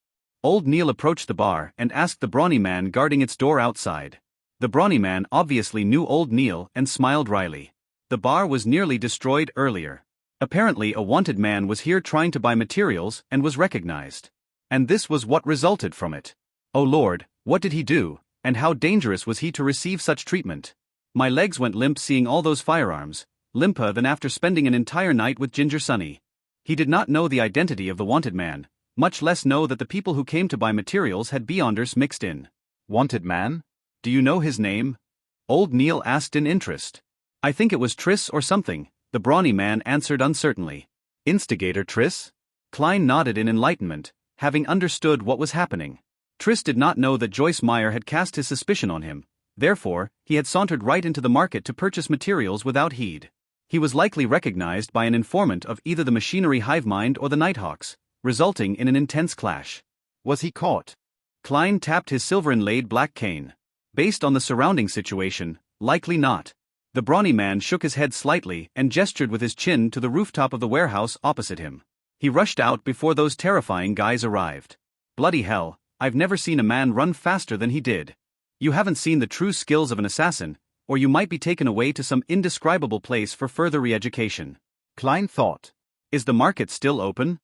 Old Neil approached the bar and asked the brawny man guarding its door outside. The brawny man obviously knew Old Neil and smiled wryly. The bar was nearly destroyed earlier. Apparently a wanted man was here trying to buy materials and was recognized. And this was what resulted from it. Oh Lord, what did he do, and how dangerous was he to receive such treatment? My legs went limp seeing all those firearms, limper than after spending an entire night with Ginger Sonny. He did not know the identity of the wanted man, much less know that the people who came to buy materials had Beyonders mixed in. Wanted man? Do you know his name? Old Neil asked in interest. I think it was Triss or something, the brawny man answered uncertainly. Instigator Triss? Klein nodded in enlightenment, having understood what was happening. Triss did not know that Joyce Meyer had cast his suspicion on him, therefore, he had sauntered right into the market to purchase materials without heed. He was likely recognized by an informant of either the machinery hive mind or the Nighthawks, resulting in an intense clash. Was he caught? Klein tapped his silver-inlaid black cane. Based on the surrounding situation, likely not. The brawny man shook his head slightly and gestured with his chin to the rooftop of the warehouse opposite him. He rushed out before those terrifying guys arrived. Bloody hell, I've never seen a man run faster than he did. You haven't seen the true skills of an assassin, or you might be taken away to some indescribable place for further re-education. Klein thought. Is the market still open?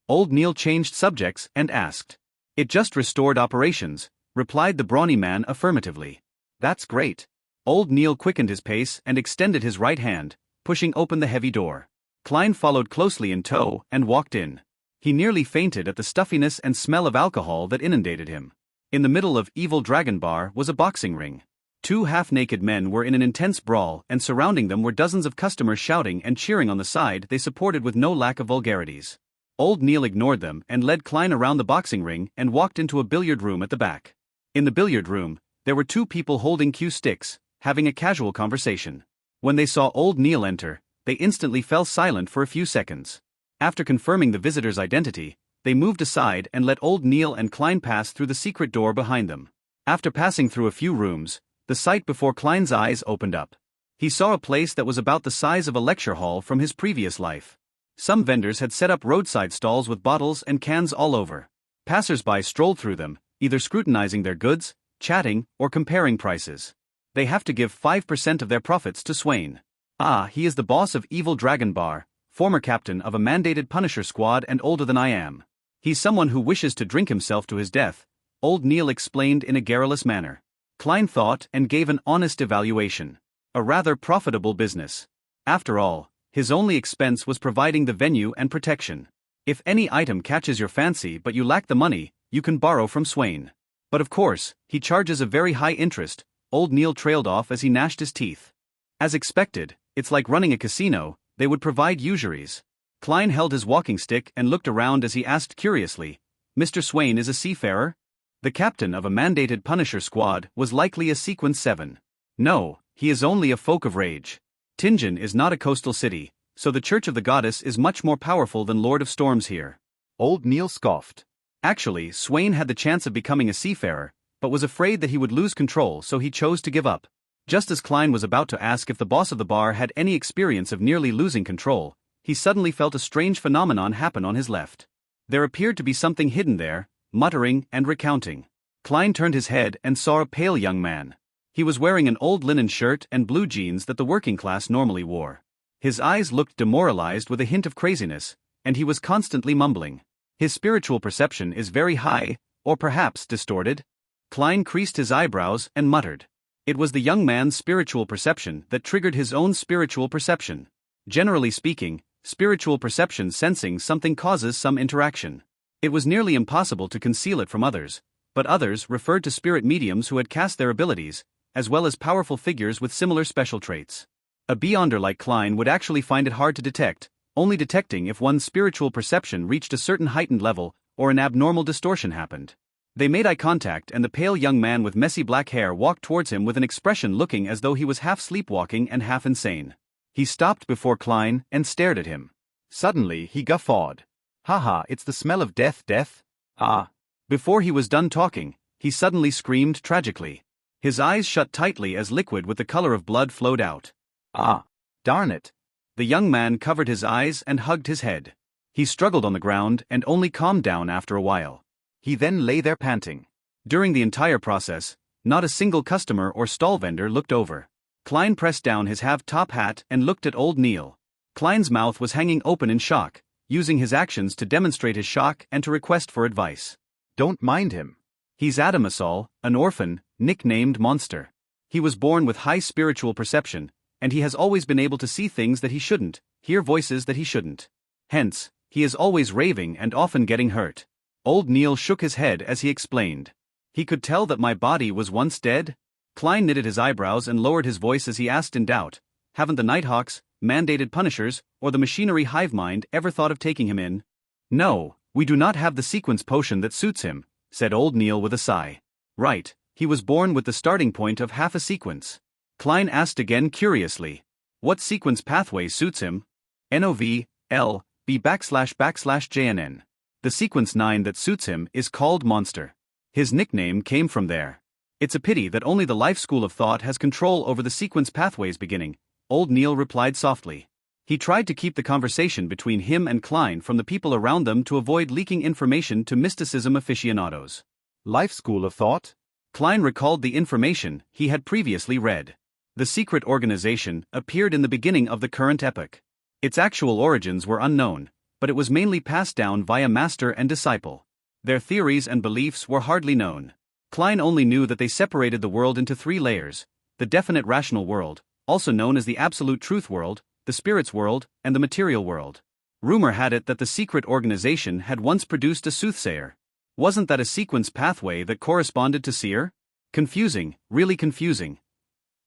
Old Neil changed subjects and asked. It just restored operations, replied the brawny man affirmatively. That's great. Old Neil quickened his pace and extended his right hand, pushing open the heavy door. Klein followed closely in tow and walked in. He nearly fainted at the stuffiness and smell of alcohol that inundated him. In the middle of Evil Dragon Bar was a boxing ring. Two half-naked men were in an intense brawl and surrounding them were dozens of customers shouting and cheering on the side they supported with no lack of vulgarities. Old Neil ignored them and led Klein around the boxing ring and walked into a billiard room at the back. In the billiard room, there were two people holding cue sticks, having a casual conversation. When they saw Old Neil enter, they instantly fell silent for a few seconds. After confirming the visitor's identity, they moved aside and let Old Neil and Klein pass through the secret door behind them. After passing through a few rooms, the sight before Klein's eyes opened up. He saw a place that was about the size of a lecture hall from his previous life. Some vendors had set up roadside stalls with bottles and cans all over. Passers-by strolled through them, either scrutinizing their goods, chatting, or comparing prices. They have to give 5% of their profits to Swain. Ah, he is the boss of Evil Dragon Bar, former captain of a mandated Punisher squad and older than I am. He's someone who wishes to drink himself to his death, Old Neil explained in a garrulous manner. Klein thought and gave an honest evaluation. A rather profitable business. After all, his only expense was providing the venue and protection. If any item catches your fancy but you lack the money, you can borrow from Swain. But of course, he charges a very high interest, Old Neil trailed off as he gnashed his teeth. As expected, it's like running a casino, they would provide usuries. Klein held his walking stick and looked around as he asked curiously, Mr. Swain is a seafarer? The captain of a mandated Punisher squad was likely a Sequence 7. No, he is only a folk of rage. Tingen is not a coastal city, so the Church of the Goddess is much more powerful than Lord of Storms here. Old Neil scoffed. Actually, Swain had the chance of becoming a seafarer, but was afraid that he would lose control, so he chose to give up. Just as Klein was about to ask if the boss of the bar had any experience of nearly losing control, he suddenly felt a strange phenomenon happen on his left. There appeared to be something hidden there, muttering and recounting. Klein turned his head and saw a pale young man. He was wearing an old linen shirt and blue jeans that the working class normally wore. His eyes looked demoralized with a hint of craziness, and he was constantly mumbling. His spiritual perception is very high, or perhaps distorted. Klein creased his eyebrows and muttered. It was the young man's spiritual perception that triggered his own spiritual perception. Generally speaking, spiritual perception sensing something causes some interaction. It was nearly impossible to conceal it from others, but others referred to spirit mediums who had cast their abilities, as well as powerful figures with similar special traits. A beyonder like Klein would actually find it hard to detect, only detecting if one's spiritual perception reached a certain heightened level or an abnormal distortion happened. They made eye contact, and the pale young man with messy black hair walked towards him with an expression looking as though he was half sleepwalking and half insane. He stopped before Klein and stared at him. Suddenly he guffawed. Haha, it's the smell of death. Ah. Before he was done talking, he suddenly screamed tragically. His eyes shut tightly as liquid with the color of blood flowed out. Ah. Darn it. The young man covered his eyes and hugged his head. He struggled on the ground and only calmed down after a while. He then lay there panting. During the entire process, not a single customer or stall vendor looked over. Klein pressed down his half-top hat and looked at old Neil. Klein's mouth was hanging open in shock, using his actions to demonstrate his shock and to request for advice. Don't mind him. He's Adamasol, an orphan, nicknamed Monster. He was born with high spiritual perception, and he has always been able to see things that he shouldn't, hear voices that he shouldn't. Hence, he is always raving and often getting hurt. Old Neil shook his head as he explained. He could tell that my body was once dead? Klein knitted his eyebrows and lowered his voice as he asked in doubt, haven't the Nighthawks, mandated punishers, or the machinery hive mind ever thought of taking him in? No, we do not have the sequence potion that suits him, said old Neil with a sigh. Right, he was born with the starting point of half a sequence. Klein asked again curiously. What sequence pathway suits him? NOV-L-B //JNN. The sequence 9 that suits him is called Monster. His nickname came from there. It's a pity that only the life school of thought has control over the sequence pathways beginning, old Neil replied softly. He tried to keep the conversation between him and Klein from the people around them to avoid leaking information to mysticism aficionados. Life school of thought? Klein recalled the information he had previously read. The secret organization appeared in the beginning of the current epoch. Its actual origins were unknown, but it was mainly passed down via master and disciple. Their theories and beliefs were hardly known. Klein only knew that they separated the world into 3 layers: the definite rational world, also known as the absolute truth world, the spirit's world, and the material world. Rumor had it that the secret organization had once produced a soothsayer. Wasn't that a sequence pathway that corresponded to seer? Confusing, really confusing.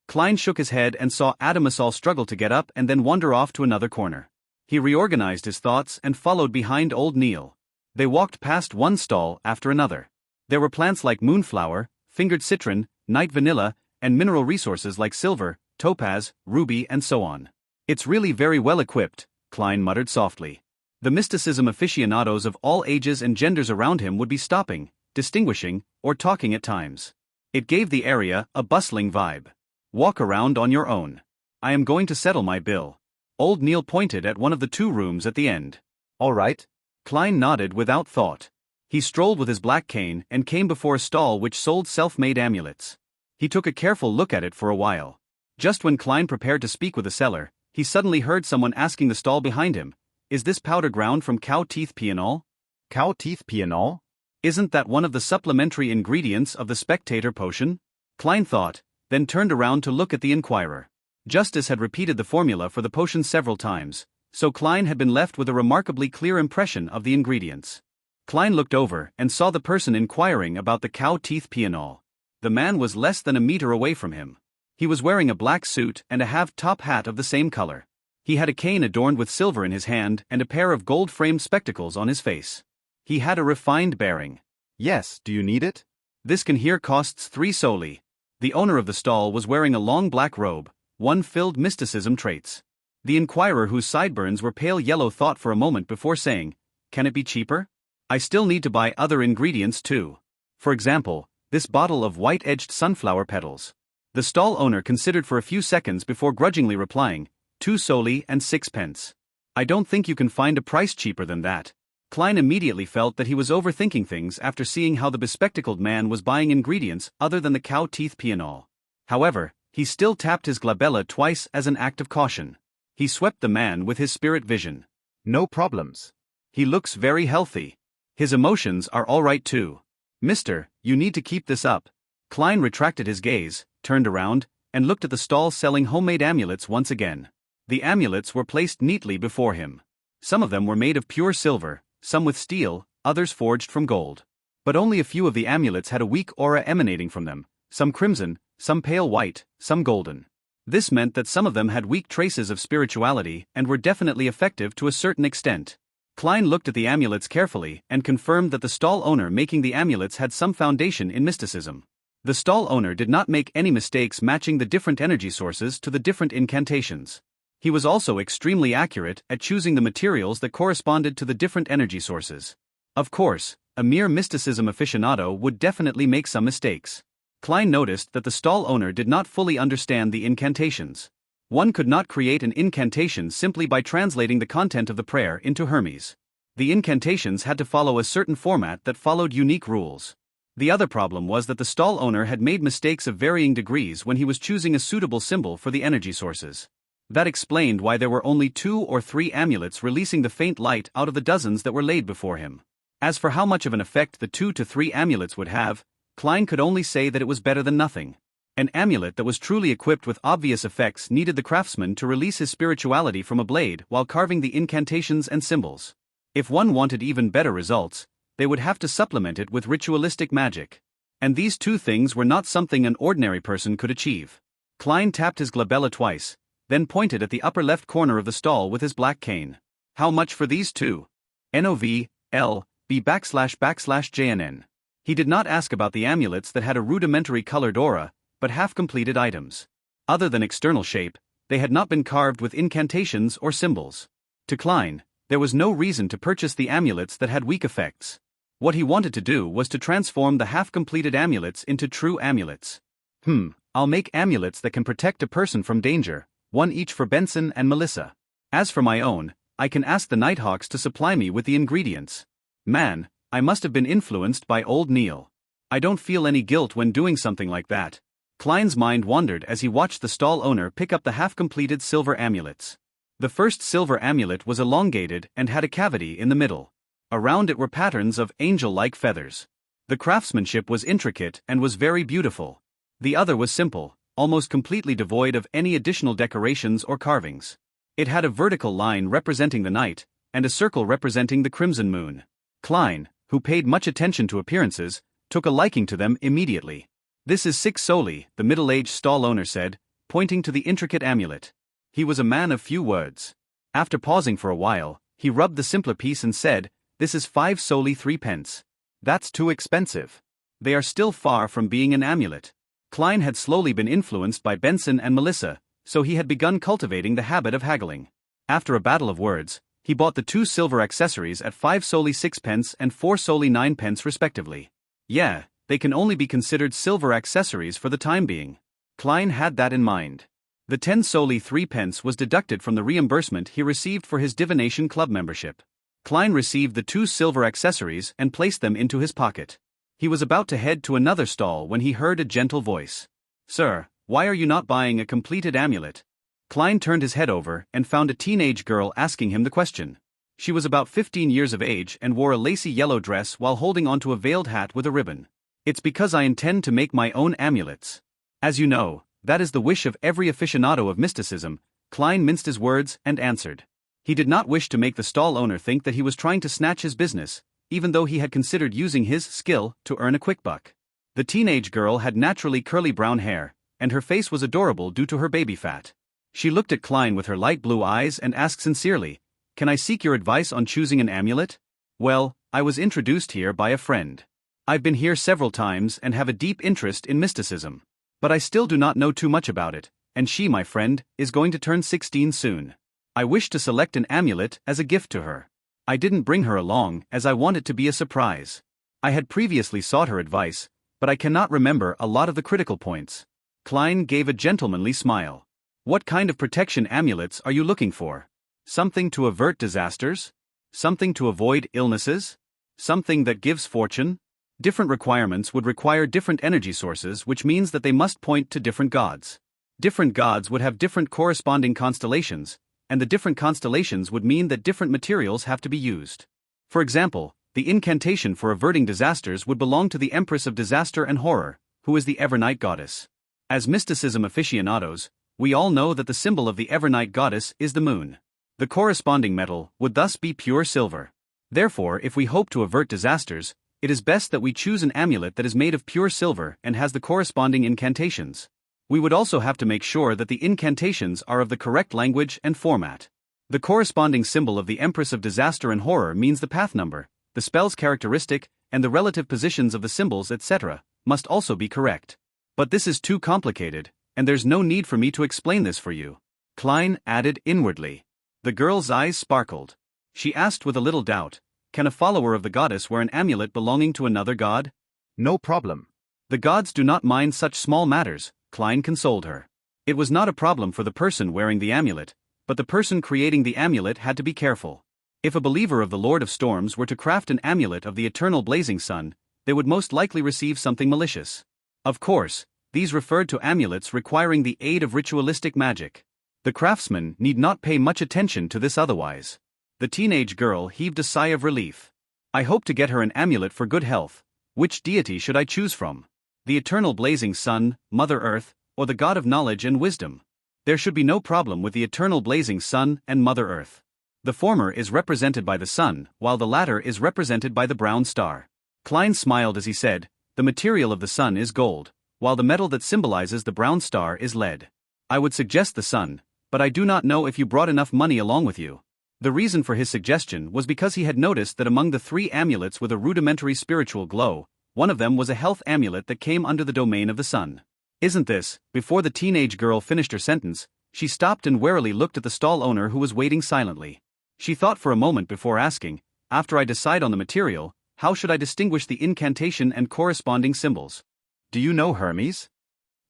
Klein shook his head and saw Adamasol struggle to get up and then wander off to another corner. He reorganized his thoughts and followed behind old Neil. They walked past one stall after another. There were plants like moonflower, fingered citron, night vanilla, and mineral resources like silver, topaz, ruby, and so on. It's really very well equipped, Klein muttered softly. The mysticism aficionados of all ages and genders around him would be stopping, distinguishing, or talking at times. It gave the area a bustling vibe. Walk around on your own. I am going to settle my bill. Old Neil pointed at one of the 2 rooms at the end. All right. Klein nodded without thought. He strolled with his black cane and came before a stall which sold self-made amulets. He took a careful look at it for a while. Just when Klein prepared to speak with the seller, he suddenly heard someone asking the stall behind him, "Is this powder ground from cow teeth pianol?" Cow teeth pianol? Isn't that one of the supplementary ingredients of the spectator potion? Klein thought, then turned around to look at the inquirer. Justice had repeated the formula for the potion several times, so Klein had been left with a remarkably clear impression of the ingredients. Klein looked over and saw the person inquiring about the cow teeth pianol. The man was less than a meter away from him. He was wearing a black suit and a half-top hat of the same color. He had a cane adorned with silver in his hand and a pair of gold-framed spectacles on his face. He had a refined bearing. Yes, do you need it? This can here costs 3 soli. The owner of the stall was wearing a long black robe, one filled mysticism traits. The inquirer, whose sideburns were pale yellow, thought for a moment before saying, "Can it be cheaper? I still need to buy other ingredients too. For example, this bottle of white-edged sunflower petals." The stall owner considered for a few seconds before grudgingly replying, 2 soli and 6 pence. I don't think you can find a price cheaper than that. Klein immediately felt that he was overthinking things after seeing how the bespectacled man was buying ingredients other than the cow teeth pianol. However, he still tapped his glabella twice as an act of caution. He swept the man with his spirit vision. No problems. He looks very healthy. His emotions are all right too. Mister, you need to keep this up. Klein retracted his gaze, turned around, and looked at the stall selling homemade amulets once again. The amulets were placed neatly before him. Some of them were made of pure silver, some with steel, others forged from gold. But only a few of the amulets had a weak aura emanating from them, some crimson, some pale white, some golden. This meant that some of them had weak traces of spirituality and were definitely effective to a certain extent. Klein looked at the amulets carefully and confirmed that the stall owner making the amulets had some foundation in mysticism. The stall owner did not make any mistakes matching the different energy sources to the different incantations. He was also extremely accurate at choosing the materials that corresponded to the different energy sources. Of course, a mere mysticism aficionado would definitely make some mistakes. Klein noticed that the stall owner did not fully understand the incantations. One could not create an incantation simply by translating the content of the prayer into Hermes. The incantations had to follow a certain format that followed unique rules. The other problem was that the stall owner had made mistakes of varying degrees when he was choosing a suitable symbol for the energy sources. That explained why there were only 2 or 3 amulets releasing the faint light out of the dozens that were laid before him. As for how much of an effect the 2 to 3 amulets would have, Klein could only say that it was better than nothing. An amulet that was truly equipped with obvious effects needed the craftsman to release his spirituality from a blade while carving the incantations and symbols. If one wanted even better results, they would have to supplement it with ritualistic magic. And these 2 things were not something an ordinary person could achieve. Klein tapped his glabella twice, then pointed at the upper left corner of the stall with his black cane. How much for these 2? NOV/LB/JNN. He did not ask about the amulets that had a rudimentary colored aura, but half-completed items. Other than external shape, they had not been carved with incantations or symbols. To Klein, there was no reason to purchase the amulets that had weak effects. What he wanted to do was to transform the half-completed amulets into true amulets. I'll make amulets that can protect a person from danger, 1 each for Benson and Melissa. As for my own, I can ask the Nighthawks to supply me with the ingredients. Man, I must have been influenced by old Neil. I don't feel any guilt when doing something like that. Klein's mind wandered as he watched the stall owner pick up the half-completed silver amulets. The first silver amulet was elongated and had a cavity in the middle. Around it were patterns of angel-like feathers. The craftsmanship was intricate and was very beautiful. The other was simple, almost completely devoid of any additional decorations or carvings. It had a vertical line representing the night, and a circle representing the crimson moon. Klein, who paid much attention to appearances, took a liking to them immediately. This is 6 soli, the middle-aged stall owner said, pointing to the intricate amulet. He was a man of few words. After pausing for a while, he rubbed the simpler piece and said, "This is 5 soli 3 pence. That's too expensive. They are still far from being an amulet." Klein had slowly been influenced by Benson and Melissa, so he had begun cultivating the habit of haggling. After a battle of words, he bought the 2 silver accessories at 5 soli 6 pence and 4 soli 9 pence respectively. Yeah, they can only be considered silver accessories for the time being. Klein had that in mind. The 10 soli 3 pence was deducted from the reimbursement he received for his divination club membership. Klein received the 2 silver accessories and placed them into his pocket. He was about to head to another stall when he heard a gentle voice. "Sir, why are you not buying a completed amulet?" Klein turned his head over and found a teenage girl asking him the question. She was about 15 years of age and wore a lacy yellow dress while holding onto a veiled hat with a ribbon. "It's because I intend to make my own amulets. As you know, that is the wish of every aficionado of mysticism." Klein minced his words and answered. He did not wish to make the stall owner think that he was trying to snatch his business, even though he had considered using his skill to earn a quick buck. The teenage girl had naturally curly brown hair, and her face was adorable due to her baby fat. She looked at Klein with her light blue eyes and asked sincerely, "Can I seek your advice on choosing an amulet?" "Well, I was introduced here by a friend. I've been here several times and have a deep interest in mysticism. But I still do not know too much about it, and she, my friend, is going to turn 16 soon. I wish to select an amulet as a gift to her. I didn't bring her along as I want it to be a surprise. I had previously sought her advice, but I cannot remember a lot of the critical points." Klein gave a gentlemanly smile. "What kind of protection amulets are you looking for? Something to avert disasters? Something to avoid illnesses? Something that gives fortune?" Different requirements would require different energy sources, which means that they must point to different gods. Different gods would have different corresponding constellations, and the different constellations would mean that different materials have to be used. For example, the incantation for averting disasters would belong to the Empress of Disaster and Horror, who is the Evernight goddess. As mysticism aficionados, we all know that the symbol of the Evernight goddess is the moon. The corresponding metal would thus be pure silver. Therefore, if we hope to avert disasters, it is best that we choose an amulet that is made of pure silver and has the corresponding incantations. We would also have to make sure that the incantations are of the correct language and format. The corresponding symbol of the Empress of Disaster and Horror means the path number, the spell's characteristic, and the relative positions of the symbols, etc., must also be correct. But this is too complicated, and there's no need for me to explain this for you. Klein added inwardly. The girl's eyes sparkled. She asked with a little doubt, can a follower of the goddess wear an amulet belonging to another god? No problem. The gods do not mind such small matters, Klein consoled her. It was not a problem for the person wearing the amulet, but the person creating the amulet had to be careful. If a believer of the Lord of Storms were to craft an amulet of the eternal blazing sun, they would most likely receive something malicious. Of course, these referred to amulets requiring the aid of ritualistic magic. The craftsman need not pay much attention to this otherwise. The teenage girl heaved a sigh of relief. I hope to get her an amulet for good health. Which deity should I choose from? The eternal blazing sun, Mother Earth, or the god of knowledge and wisdom? There should be no problem with the eternal blazing sun and Mother Earth. The former is represented by the sun, while the latter is represented by the brown star. Klein smiled as he said, the material of the sun is gold, while the metal that symbolizes the brown star is lead. I would suggest the sun, but I do not know if you brought enough money along with you. The reason for his suggestion was because he had noticed that among the 3 amulets with a rudimentary spiritual glow, one of them was a health amulet that came under the domain of the sun. Isn't this? Before the teenage girl finished her sentence, she stopped and warily looked at the stall owner who was waiting silently. She thought for a moment before asking, after I decide on the material, how should I distinguish the incantation and corresponding symbols? Do you know Hermes?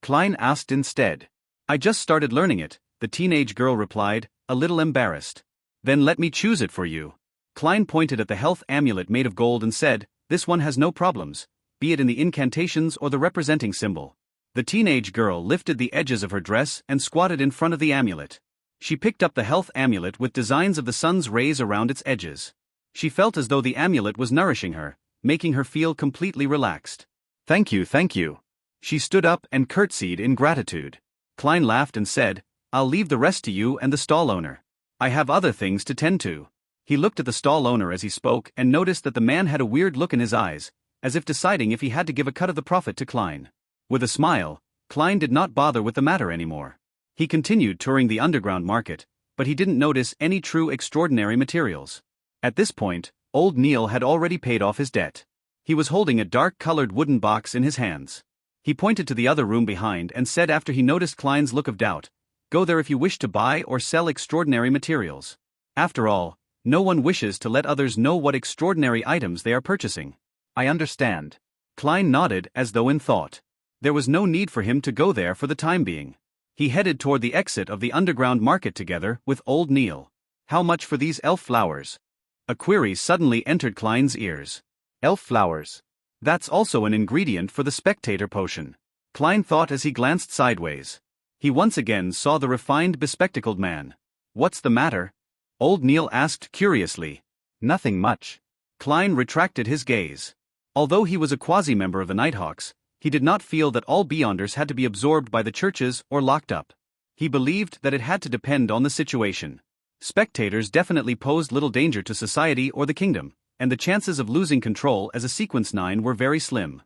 Klein asked instead. I just started learning it, the teenage girl replied, a little embarrassed. Then let me choose it for you. Klein pointed at the health amulet made of gold and said, this one has no problems, be it in the incantations or the representing symbol. The teenage girl lifted the edges of her dress and squatted in front of the amulet. She picked up the health amulet with designs of the sun's rays around its edges. She felt as though the amulet was nourishing her, making her feel completely relaxed. Thank you, thank you. She stood up and curtsied in gratitude. Klein laughed and said, I'll leave the rest to you and the stall owner. I have other things to tend to. He looked at the stall owner as he spoke and noticed that the man had a weird look in his eyes, as if deciding if he had to give a cut of the profit to Klein. With a smile, Klein did not bother with the matter anymore. He continued touring the underground market, but he didn't notice any true extraordinary materials. At this point, old Neil had already paid off his debt. He was holding a dark-colored wooden box in his hands. He pointed to the other room behind and said after he noticed Klein's look of doubt, go there if you wish to buy or sell extraordinary materials. After all, no one wishes to let others know what extraordinary items they are purchasing. I understand. Klein nodded as though in thought. There was no need for him to go there for the time being. He headed toward the exit of the underground market together with old Neil. How much for these elf flowers? A query suddenly entered Klein's ears. Elf flowers. That's also an ingredient for the spectator potion. Klein thought as he glanced sideways. He once again saw the refined bespectacled man. What's the matter? Old Neil asked curiously. Nothing much. Klein retracted his gaze. Although he was a quasi-member of the Nighthawks, he did not feel that all Beyonders had to be absorbed by the churches or locked up. He believed that it had to depend on the situation. Spectators definitely posed little danger to society or the kingdom, and the chances of losing control as a Sequence 9 were very slim.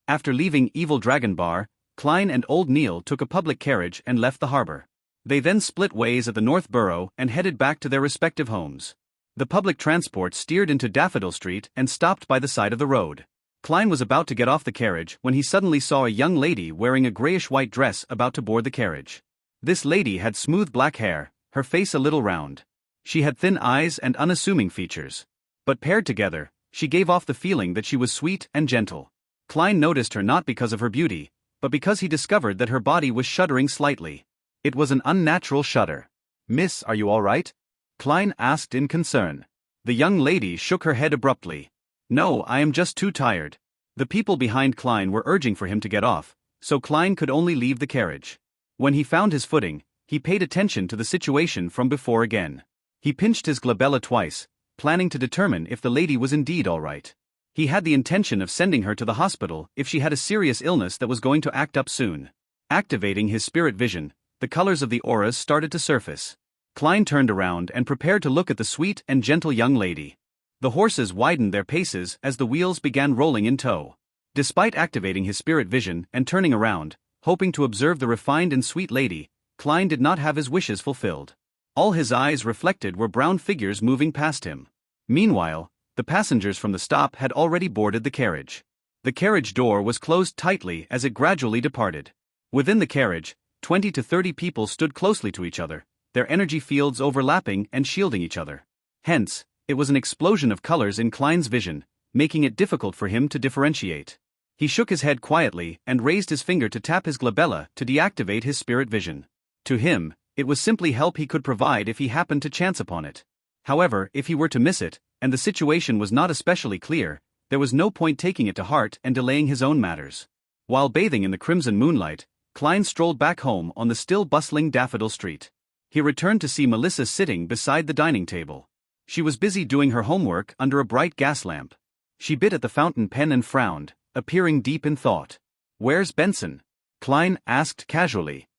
After leaving Evil Dragon Bar, Klein and old Neil took a public carriage and left the harbor. They then split ways at the North Borough and headed back to their respective homes. The public transport steered into Daffodil Street and stopped by the side of the road. Klein was about to get off the carriage when he suddenly saw a young lady wearing a grayish-white dress about to board the carriage. This lady had smooth black hair, her face a little round. She had thin eyes and unassuming features. But paired together, she gave off the feeling that she was sweet and gentle. Klein noticed her not because of her beauty, but because he discovered that her body was shuddering slightly. It was an unnatural shudder. Miss, are you all right? Klein asked in concern. The young lady shook her head abruptly. No, I am just too tired. The people behind Klein were urging for him to get off, so Klein could only leave the carriage. When he found his footing, he paid attention to the situation from before again. He pinched his glabella twice, planning to determine if the lady was indeed all right. He had the intention of sending her to the hospital if she had a serious illness that was going to act up soon. Activating his spirit vision, the colors of the auras started to surface. Klein turned around and prepared to look at the sweet and gentle young lady. The horses widened their paces as the wheels began rolling in tow. Despite activating his spirit vision and turning around, hoping to observe the refined and sweet lady, Klein did not have his wishes fulfilled. All his eyes reflected were brown figures moving past him. Meanwhile, the passengers from the stop had already boarded the carriage. The carriage door was closed tightly as it gradually departed. Within the carriage, 20 to 30 people stood closely to each other, their energy fields overlapping and shielding each other. Hence, it was an explosion of colors in Klein's vision, making it difficult for him to differentiate. He shook his head quietly and raised his finger to tap his glabella to deactivate his spirit vision. To him, it was simply help he could provide if he happened to chance upon it. However, if he were to miss it, and the situation was not especially clear, there was no point taking it to heart and delaying his own matters. While bathing in the crimson moonlight, Klein strolled back home on the still bustling Daffodil Street. He returned to see Melissa sitting beside the dining table. She was busy doing her homework under a bright gas lamp. She bit at the fountain pen and frowned, appearing deep in thought. "Where's Benson?" Klein asked casually.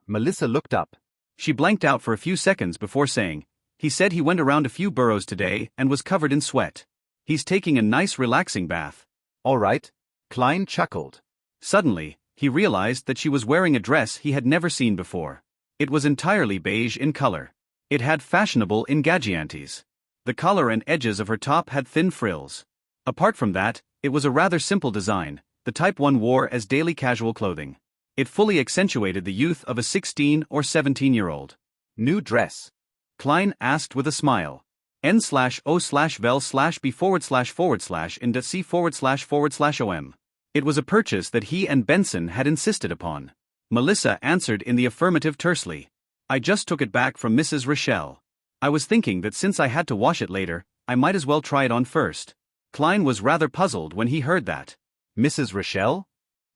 Melissa looked up. She blanked out for a few seconds before saying, "He said he went around a few boroughs today and was covered in sweat. He's taking a nice relaxing bath." All right. Klein chuckled. Suddenly, he realized that she was wearing a dress he had never seen before. It was entirely beige in color. It had fashionable engagiantes. The collar and edges of her top had thin frills. Apart from that, it was a rather simple design, the type one wore as daily casual clothing. It fully accentuated the youth of a 16 or 17-year-old. New dress? Klein asked with a smile. N/O/vel/B//ind/C//om. It was a purchase that he and Benson had insisted upon. Melissa answered in the affirmative tersely. "I just took it back from Mrs. Rochelle. I was thinking that since I had to wash it later, I might as well try it on first." Klein was rather puzzled when he heard that. Mrs. Rochelle?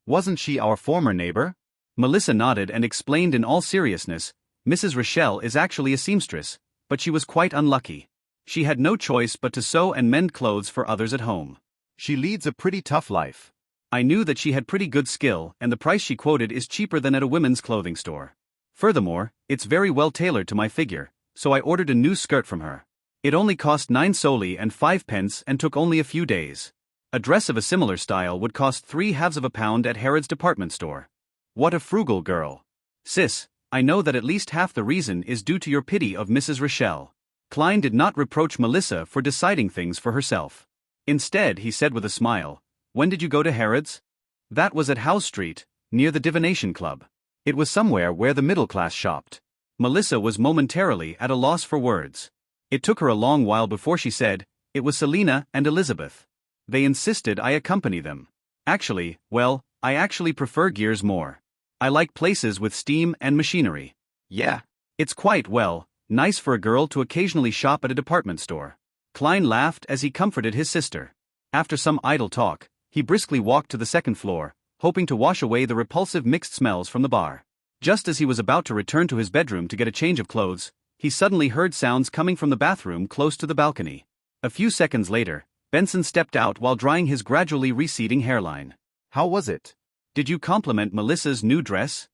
Wasn't she our former neighbor? Melissa nodded and explained in all seriousness, "Mrs. Rochelle is actually a seamstress, but she was quite unlucky. She had no choice but to sew and mend clothes for others at home. She leads a pretty tough life." I knew that she had pretty good skill, and the price she quoted is cheaper than at a women's clothing store. Furthermore, it's very well tailored to my figure, so I ordered a new skirt from her. It only cost 9 soldi and 5 pence and took only a few days. A dress of a similar style would cost 3/2 of a pound at Harrods department store. What a frugal girl. Sis, I know that at least half the reason is due to your pity of Mrs. Rochelle. Klein did not reproach Melissa for deciding things for herself. Instead, he said with a smile, "When did you go to Harrods?" "That was at Howe Street, near the Divination Club." It was somewhere where the middle class shopped. Melissa was momentarily at a loss for words. It took her a long while before she said, "It was Selina and Elizabeth. They insisted I accompany them. Actually, well, I actually prefer gears more. I like places with steam and machinery. Yeah, it's quite, well, nice for a girl to occasionally shop at a department store." Klein laughed as he comforted his sister. After some idle talk, he briskly walked to the second floor, hoping to wash away the repulsive mixed smells from the bar. Just as he was about to return to his bedroom to get a change of clothes, he suddenly heard sounds coming from the bathroom close to the balcony. A few seconds later, Benson stepped out while drying his gradually receding hairline. "How was it?" "Did you compliment Melissa's new dress?"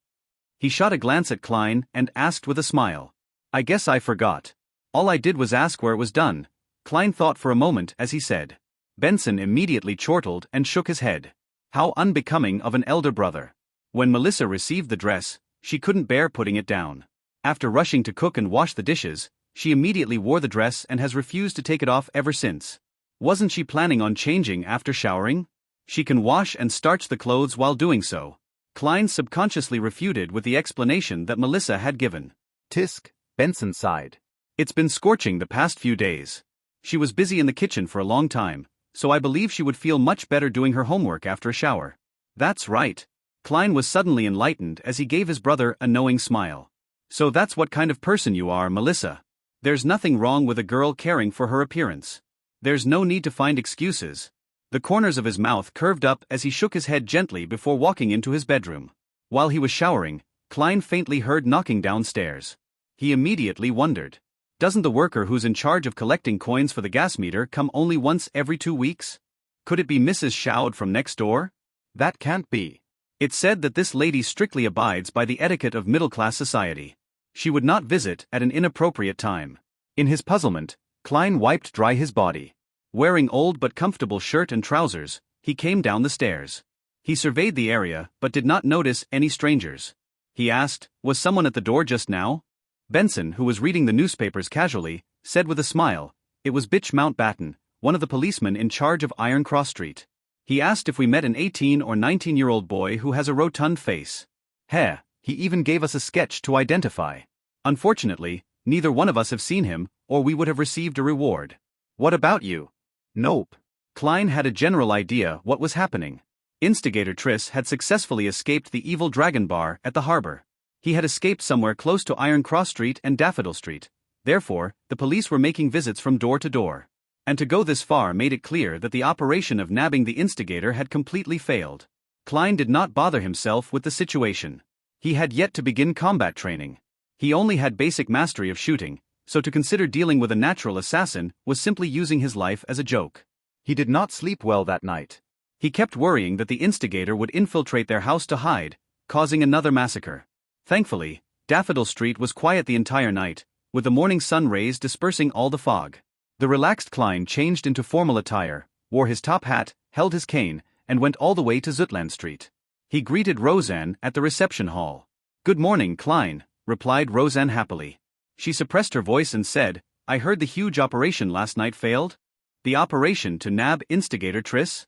He shot a glance at Klein and asked with a smile. "I guess I forgot. All I did was ask where it was done." Klein thought for a moment as he said. Benson immediately chortled and shook his head. How unbecoming of an elder brother. When Melissa received the dress, she couldn't bear putting it down. After rushing to cook and wash the dishes, she immediately wore the dress and has refused to take it off ever since. Wasn't she planning on changing after showering? She can wash and starch the clothes while doing so. Klein subconsciously refuted with the explanation that Melissa had given. Tisk, Benson sighed. "It's been scorching the past few days. She was busy in the kitchen for a long time, so I believe she would feel much better doing her homework after a shower." "That's right." Klein was suddenly enlightened as he gave his brother a knowing smile. "So that's what kind of person you are, Melissa. There's nothing wrong with a girl caring for her appearance. There's no need to find excuses." The corners of his mouth curved up as he shook his head gently before walking into his bedroom. While he was showering, Klein faintly heard knocking downstairs. He immediately wondered. Doesn't the worker who's in charge of collecting coins for the gas meter come only once every 2 weeks? Could it be Mrs. Shoud from next door? That can't be. It's said that this lady strictly abides by the etiquette of middle-class society. She would not visit at an inappropriate time. In his puzzlement, Klein wiped dry his body. Wearing old but comfortable shirt and trousers, he came down the stairs. He surveyed the area but did not notice any strangers. He asked, "Was someone at the door just now?" Benson, who was reading the newspapers casually, said with a smile, "It was Bitch Mountbatten, one of the policemen in charge of Iron Cross Street. He asked if we met an 18 or 19-year-old boy who has a rotund face. Heh, he even gave us a sketch to identify. Unfortunately, neither one of us have seen him, or we would have received a reward." "What about you?" Nope. Klein had a general idea what was happening. Instigator Triss had successfully escaped the evil Dragon Bar at the harbor. He had escaped somewhere close to Iron Cross Street and Daffodil Street. Therefore, the police were making visits from door to door. And to go this far made it clear that the operation of nabbing the instigator had completely failed. Klein did not bother himself with the situation. He had yet to begin combat training. He only had basic mastery of shooting, so to consider dealing with a natural assassin was simply using his life as a joke. He did not sleep well that night. He kept worrying that the instigator would infiltrate their house to hide, causing another massacre. Thankfully, Daffodil Street was quiet the entire night, with the morning sun rays dispersing all the fog. The relaxed Klein changed into formal attire, wore his top hat, held his cane, and went all the way to Zutland Street. He greeted Roseanne at the reception hall. "Good morning, Klein," replied Roseanne happily. She suppressed her voice and said, "I heard the huge operation last night failed?" "The operation to nab instigator Triss?"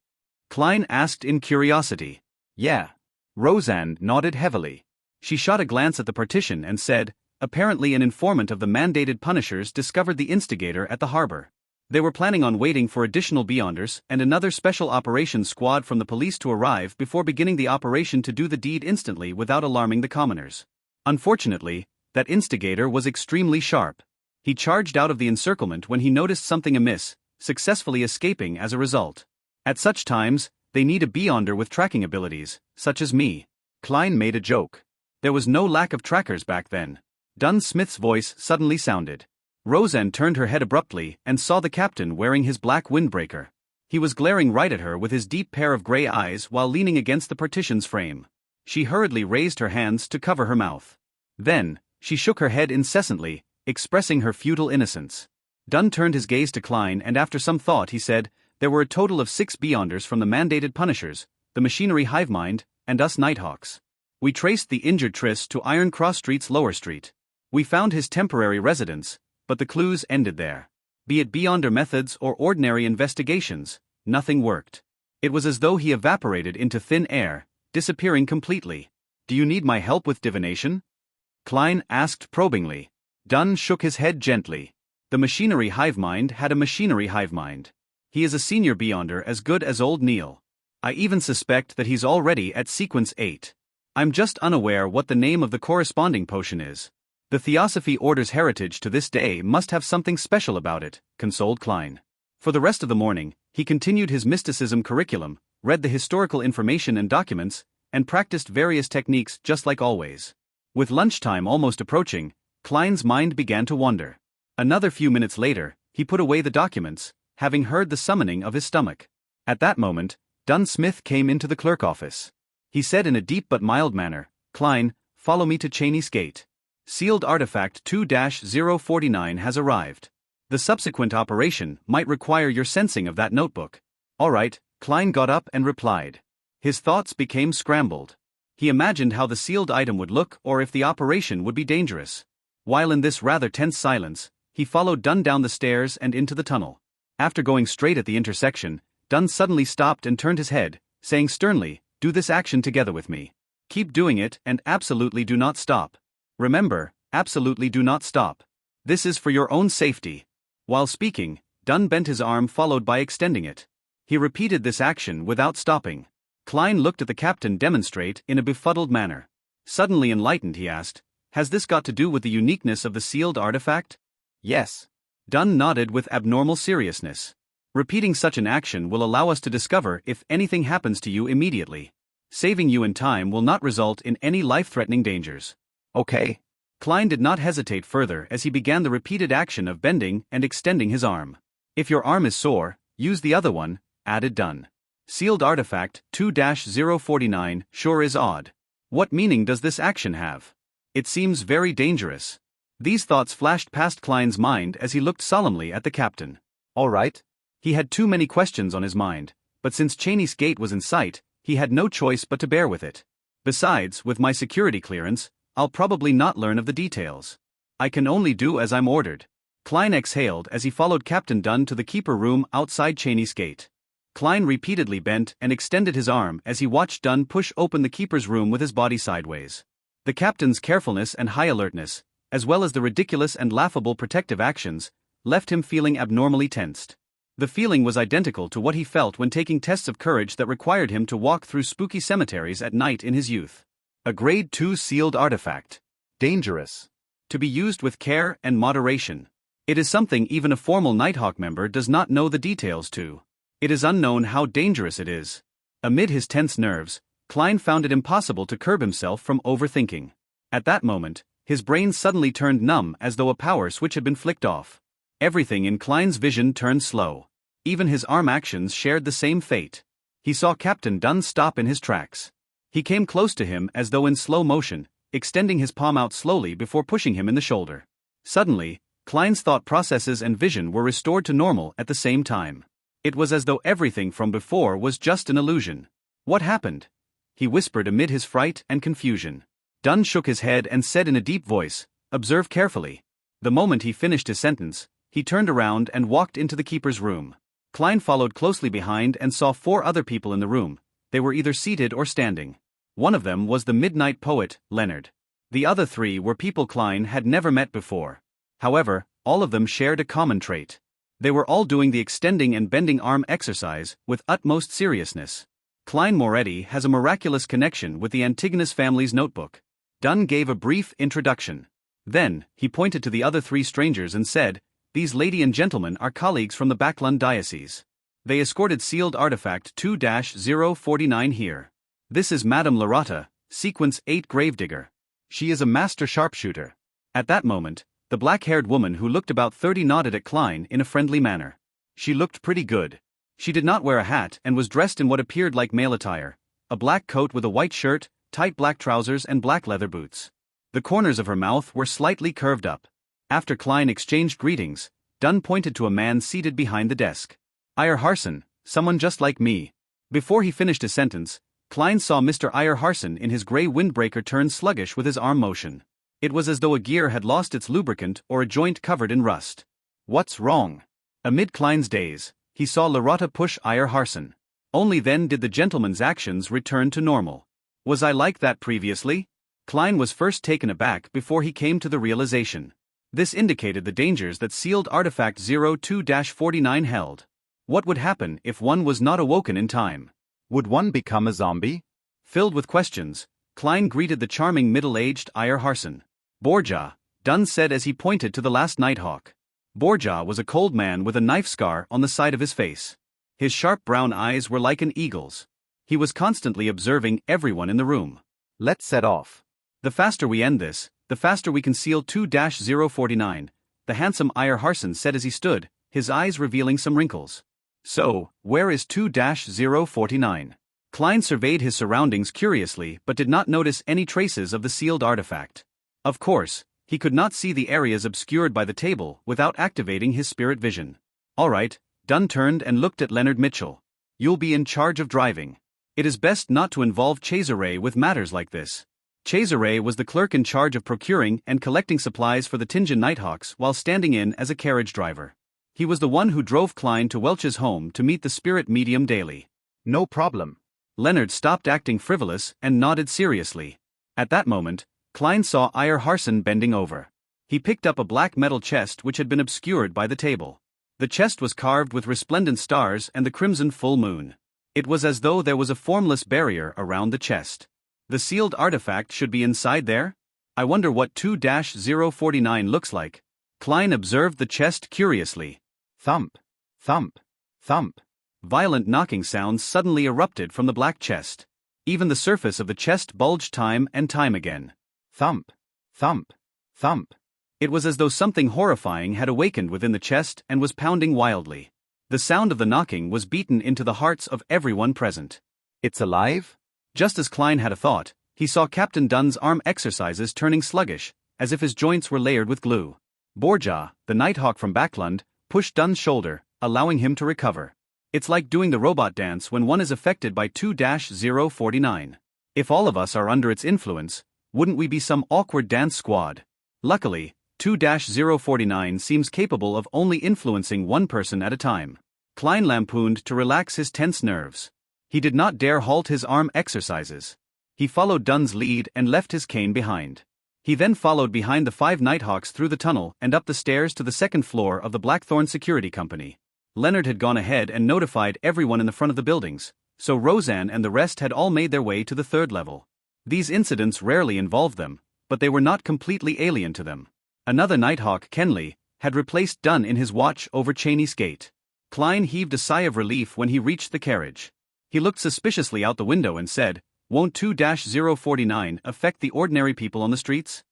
Klein asked in curiosity. "Yeah." Roseanne nodded heavily. She shot a glance at the partition and said, "Apparently an informant of the mandated punishers discovered the instigator at the harbor. They were planning on waiting for additional beyonders and another special operations squad from the police to arrive before beginning the operation to do the deed instantly without alarming the commoners. Unfortunately, that instigator was extremely sharp. He charged out of the encirclement when he noticed something amiss, successfully escaping as a result. At such times, they need a beyonder with tracking abilities, such as me." Klein made a joke. "There was no lack of trackers back then." Dunn Smith's voice suddenly sounded. Roseanne turned her head abruptly and saw the captain wearing his black windbreaker. He was glaring right at her with his deep pair of gray eyes while leaning against the partition's frame. She hurriedly raised her hands to cover her mouth. Then, she shook her head incessantly, expressing her futile innocence. Dunn turned his gaze to Klein and after some thought he said, "There were a total of 6 beyonders from the mandated punishers, the machinery hivemind, and us Nighthawks. We traced the injured Triss to Iron Cross Street's Lower Street. We found his temporary residence, but the clues ended there. Be it beyonder methods or ordinary investigations, nothing worked. It was as though he evaporated into thin air, disappearing completely. Do you need my help with divination?" Klein asked probingly. Dunn shook his head gently. The machinery hivemind had a machinery hivemind. He is a senior beyonder as good as old Neil. I even suspect that he's already at sequence 8. I'm just unaware what the name of the corresponding potion is. The Theosophy Order's heritage to this day must have something special about it, consoled Klein. For the rest of the morning, he continued his mysticism curriculum, read the historical information and documents, and practiced various techniques just like always. With lunchtime almost approaching, Klein's mind began to wander. Another few minutes later, he put away the documents, having heard the summoning of his stomach. At that moment, Dunn Smith came into the clerk office. He said in a deep but mild manner, "Klein, follow me to Cheney's Gate. Sealed artifact 2-049 has arrived. The subsequent operation might require your sensing of that notebook." "All right," Klein got up and replied. His thoughts became scrambled. He imagined how the sealed item would look or if the operation would be dangerous. While in this rather tense silence, he followed Dunn down the stairs and into the tunnel. After going straight at the intersection, Dunn suddenly stopped and turned his head, saying sternly, "Do this action together with me. Keep doing it and absolutely do not stop. Remember, absolutely do not stop. This is for your own safety." While speaking, Dunn bent his arm followed by extending it. He repeated this action without stopping. Klein looked at the captain demonstrate in a befuddled manner. Suddenly enlightened, he asked, "Has this got to do with the uniqueness of the sealed artifact?" "Yes." Dunn nodded with abnormal seriousness. "Repeating such an action will allow us to discover if anything happens to you immediately. Saving you in time will not result in any life-threatening dangers." "Okay." Klein did not hesitate further as he began the repeated action of bending and extending his arm. "If your arm is sore, use the other one," added Dunn. "Sealed artifact 2-049 sure is odd. What meaning does this action have? It seems very dangerous." These thoughts flashed past Klein's mind as he looked solemnly at the captain. "All right." He had too many questions on his mind, but since Cheney's Gate was in sight, he had no choice but to bear with it. Besides, with my security clearance, I'll probably not learn of the details. I can only do as I'm ordered. Klein exhaled as he followed Captain Dunn to the keeper room outside Cheney's gate. Klein repeatedly bent and extended his arm as he watched Dunn push open the keeper's room with his body sideways. The captain's carefulness and high alertness, as well as the ridiculous and laughable protective actions, left him feeling abnormally tensed. The feeling was identical to what he felt when taking tests of courage that required him to walk through spooky cemeteries at night in his youth. A Grade 2 sealed artifact. Dangerous. To be used with care and moderation. It is something even a formal Nighthawk member does not know the details to. It is unknown how dangerous it is. Amid his tense nerves, Klein found it impossible to curb himself from overthinking. At that moment, his brain suddenly turned numb as though a power switch had been flicked off. Everything in Klein's vision turned slow. Even his arm actions shared the same fate. He saw Captain Dunn stop in his tracks. He came close to him as though in slow motion, extending his palm out slowly before pushing him in the shoulder. Suddenly, Klein's thought processes and vision were restored to normal at the same time. It was as though everything from before was just an illusion. What happened? He whispered amid his fright and confusion. Dunn shook his head and said in a deep voice, "Observe carefully." The moment he finished his sentence, he turned around and walked into the keeper's room. Klein followed closely behind and saw 4 other people in the room. They were either seated or standing. One of them was the midnight poet, Leonard. The other 3 were people Klein had never met before. However, all of them shared a common trait. They were all doing the extending and bending arm exercise with utmost seriousness. Klein Moretti has a miraculous connection with the Antigonus family's notebook. Dunn gave a brief introduction. Then, he pointed to the other 3 strangers and said, "These lady and gentlemen are colleagues from the Backlund diocese. They escorted sealed artifact 2-049 here. This is Madame Laurata, Sequence 8 Gravedigger. She is a master sharpshooter." At that moment, the black-haired woman who looked about 30 nodded at Klein in a friendly manner. She looked pretty good. She did not wear a hat and was dressed in what appeared like male attire, a black coat with a white shirt, tight black trousers and black leather boots. The corners of her mouth were slightly curved up. After Klein exchanged greetings, Dunn pointed to a man seated behind the desk. "Iyer Harson, someone just like me." Before he finished his sentence, Klein saw Mr. Iyer Harson in his gray windbreaker turn sluggish with his arm motion. It was as though a gear had lost its lubricant or a joint covered in rust. What's wrong? Amid Klein's daze, he saw Laurata push Iyer Harson. Only then did the gentleman's actions return to normal. Was I like that previously? Klein was first taken aback before he came to the realization. This indicated the dangers that sealed artifact 02-49 held. What would happen if one was not awoken in time? Would one become a zombie? Filled with questions, Klein greeted the charming middle-aged Iyer Harson. "Borgia," Dunn said as he pointed to the last Nighthawk. Borgia was a cold man with a knife scar on the side of his face. His sharp brown eyes were like an eagle's. He was constantly observing everyone in the room. Let's set off. "The faster we end this, the faster we can seal 2-049, the handsome Iyer Harson said as he stood, his eyes revealing some wrinkles. "So, where is 2-049? Klein surveyed his surroundings curiously but did not notice any traces of the sealed artifact. Of course, he could not see the areas obscured by the table without activating his spirit vision. "All right," Dunn turned and looked at Leonard Mitchell. "You'll be in charge of driving. It is best not to involve Cesare with matters like this." Cesare was the clerk in charge of procuring and collecting supplies for the Tingen Nighthawks while standing in as a carriage driver. He was the one who drove Klein to Welch's home to meet the spirit medium daily. "No problem." Leonard stopped acting frivolous and nodded seriously. At that moment, Klein saw Iyer Harson bending over. He picked up a black metal chest which had been obscured by the table. The chest was carved with resplendent stars and the crimson full moon. It was as though there was a formless barrier around the chest. The sealed artifact should be inside there? I wonder what 2-049 looks like. Klein observed the chest curiously. Thump, thump, thump. Violent knocking sounds suddenly erupted from the black chest. Even the surface of the chest bulged time and time again. Thump, thump, thump. It was as though something horrifying had awakened within the chest and was pounding wildly. The sound of the knocking was beaten into the hearts of everyone present. It's alive? Just as Klein had a thought, he saw Captain Dunn's arm exercises turning sluggish, as if his joints were layered with glue. Borgia, the Nighthawk from Backlund, pushed Dunn's shoulder, allowing him to recover. It's like doing the robot dance when one is affected by 2-049. If all of us are under its influence, wouldn't we be some awkward dance squad? Luckily, 2-049 seems capable of only influencing one person at a time. Klein lampooned to relax his tense nerves. He did not dare halt his arm exercises. He followed Dunn's lead and left his cane behind. He then followed behind the 5 Nighthawks through the tunnel and up the stairs to the second floor of the Blackthorn Security Company. Leonard had gone ahead and notified everyone in the front of the buildings, so Roseanne and the rest had all made their way to the 3rd level. These incidents rarely involved them, but they were not completely alien to them. Another Nighthawk, Kenley, had replaced Dunn in his watch over Cheney's gate. Klein heaved a sigh of relief when he reached the carriage. He looked suspiciously out the window and said, "Won't 2-049 affect the ordinary people on the streets?"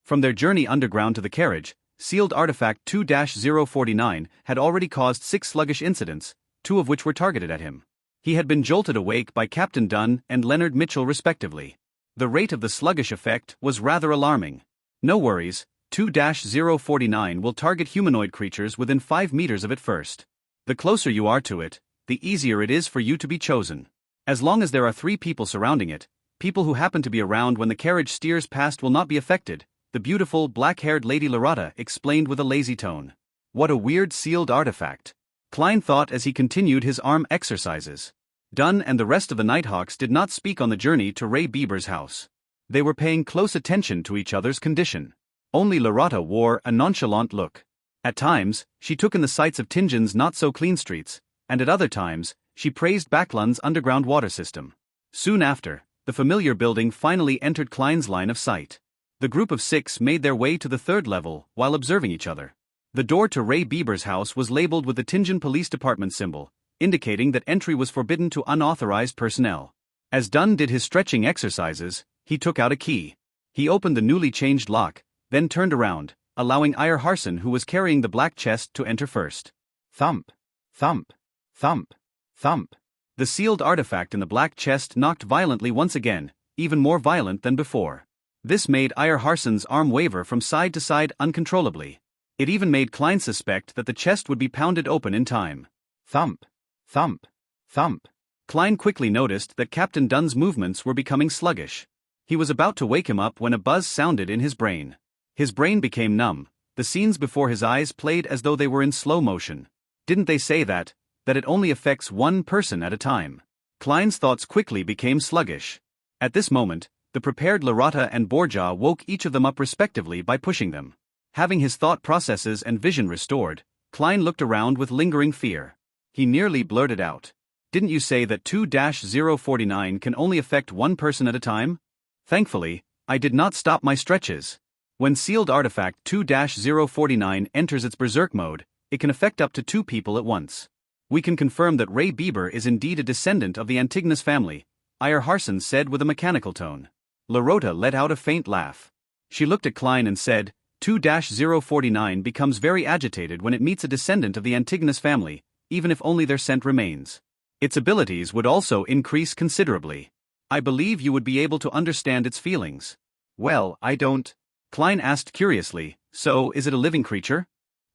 From their journey underground to the carriage, sealed artifact 2-049 had already caused 6 sluggish incidents, 2 of which were targeted at him. He had been jolted awake by Captain Dunn and Leonard Mitchell respectively. The rate of the sluggish effect was rather alarming. No worries, 2-049 will target humanoid creatures within 5 meters of it first. The closer you are to it, the easier it is for you to be chosen. As long as there are 3 people surrounding it, people who happen to be around when the carriage steers past will not be affected, the beautiful black-haired Lady Lorata explained with a lazy tone. What a weird sealed artifact, Klein thought as he continued his arm exercises. Dunn and the rest of the Nighthawks did not speak on the journey to Ray Bieber's house. They were paying close attention to each other's condition. Only Lorata wore a nonchalant look. At times, she took in the sights of Tingin's not-so-clean streets, and at other times, she praised Backlund's underground water system. Soon after, the familiar building finally entered Klein's line of sight. The group of 6 made their way to the 3rd level while observing each other. The door to Ray Bieber's house was labeled with the Tingen Police Department symbol, indicating that entry was forbidden to unauthorized personnel. As Dunn did his stretching exercises, he took out a key. He opened the newly changed lock, then turned around, allowing Ire Harson, who was carrying the black chest, to enter first. Thump, thump, thump, thump. The sealed artifact in the black chest knocked violently once again, even more violent than before. This made Ire Harson's arm waver from side to side uncontrollably. It even made Klein suspect that the chest would be pounded open in time. Thump, thump, thump. Klein quickly noticed that Captain Dunn's movements were becoming sluggish. He was about to wake him up when a buzz sounded in his brain. His brain became numb. The scenes before his eyes played as though they were in slow motion. Didn't they say that it only affects one person at a time? Klein's thoughts quickly became sluggish. At this moment, the prepared Lorata and Borja woke each of them up respectively by pushing them. Having his thought processes and vision restored, Klein looked around with lingering fear. He nearly blurted out, "Didn't you say that 2-049 can only affect one person at a time?" Thankfully, I did not stop my stretches. When sealed artifact 2-049 enters its berserk mode, it can affect up to 2 people at once. We can confirm that Ray Bieber is indeed a descendant of the Antigonus family, Ire Harson said with a mechanical tone. Lorota let out a faint laugh. She looked at Klein and said, 2-049 becomes very agitated when it meets a descendant of the Antigonus family, even if only their scent remains. Its abilities would also increase considerably. I believe you would be able to understand its feelings. Well, I don't. Klein asked curiously, so is it a living creature?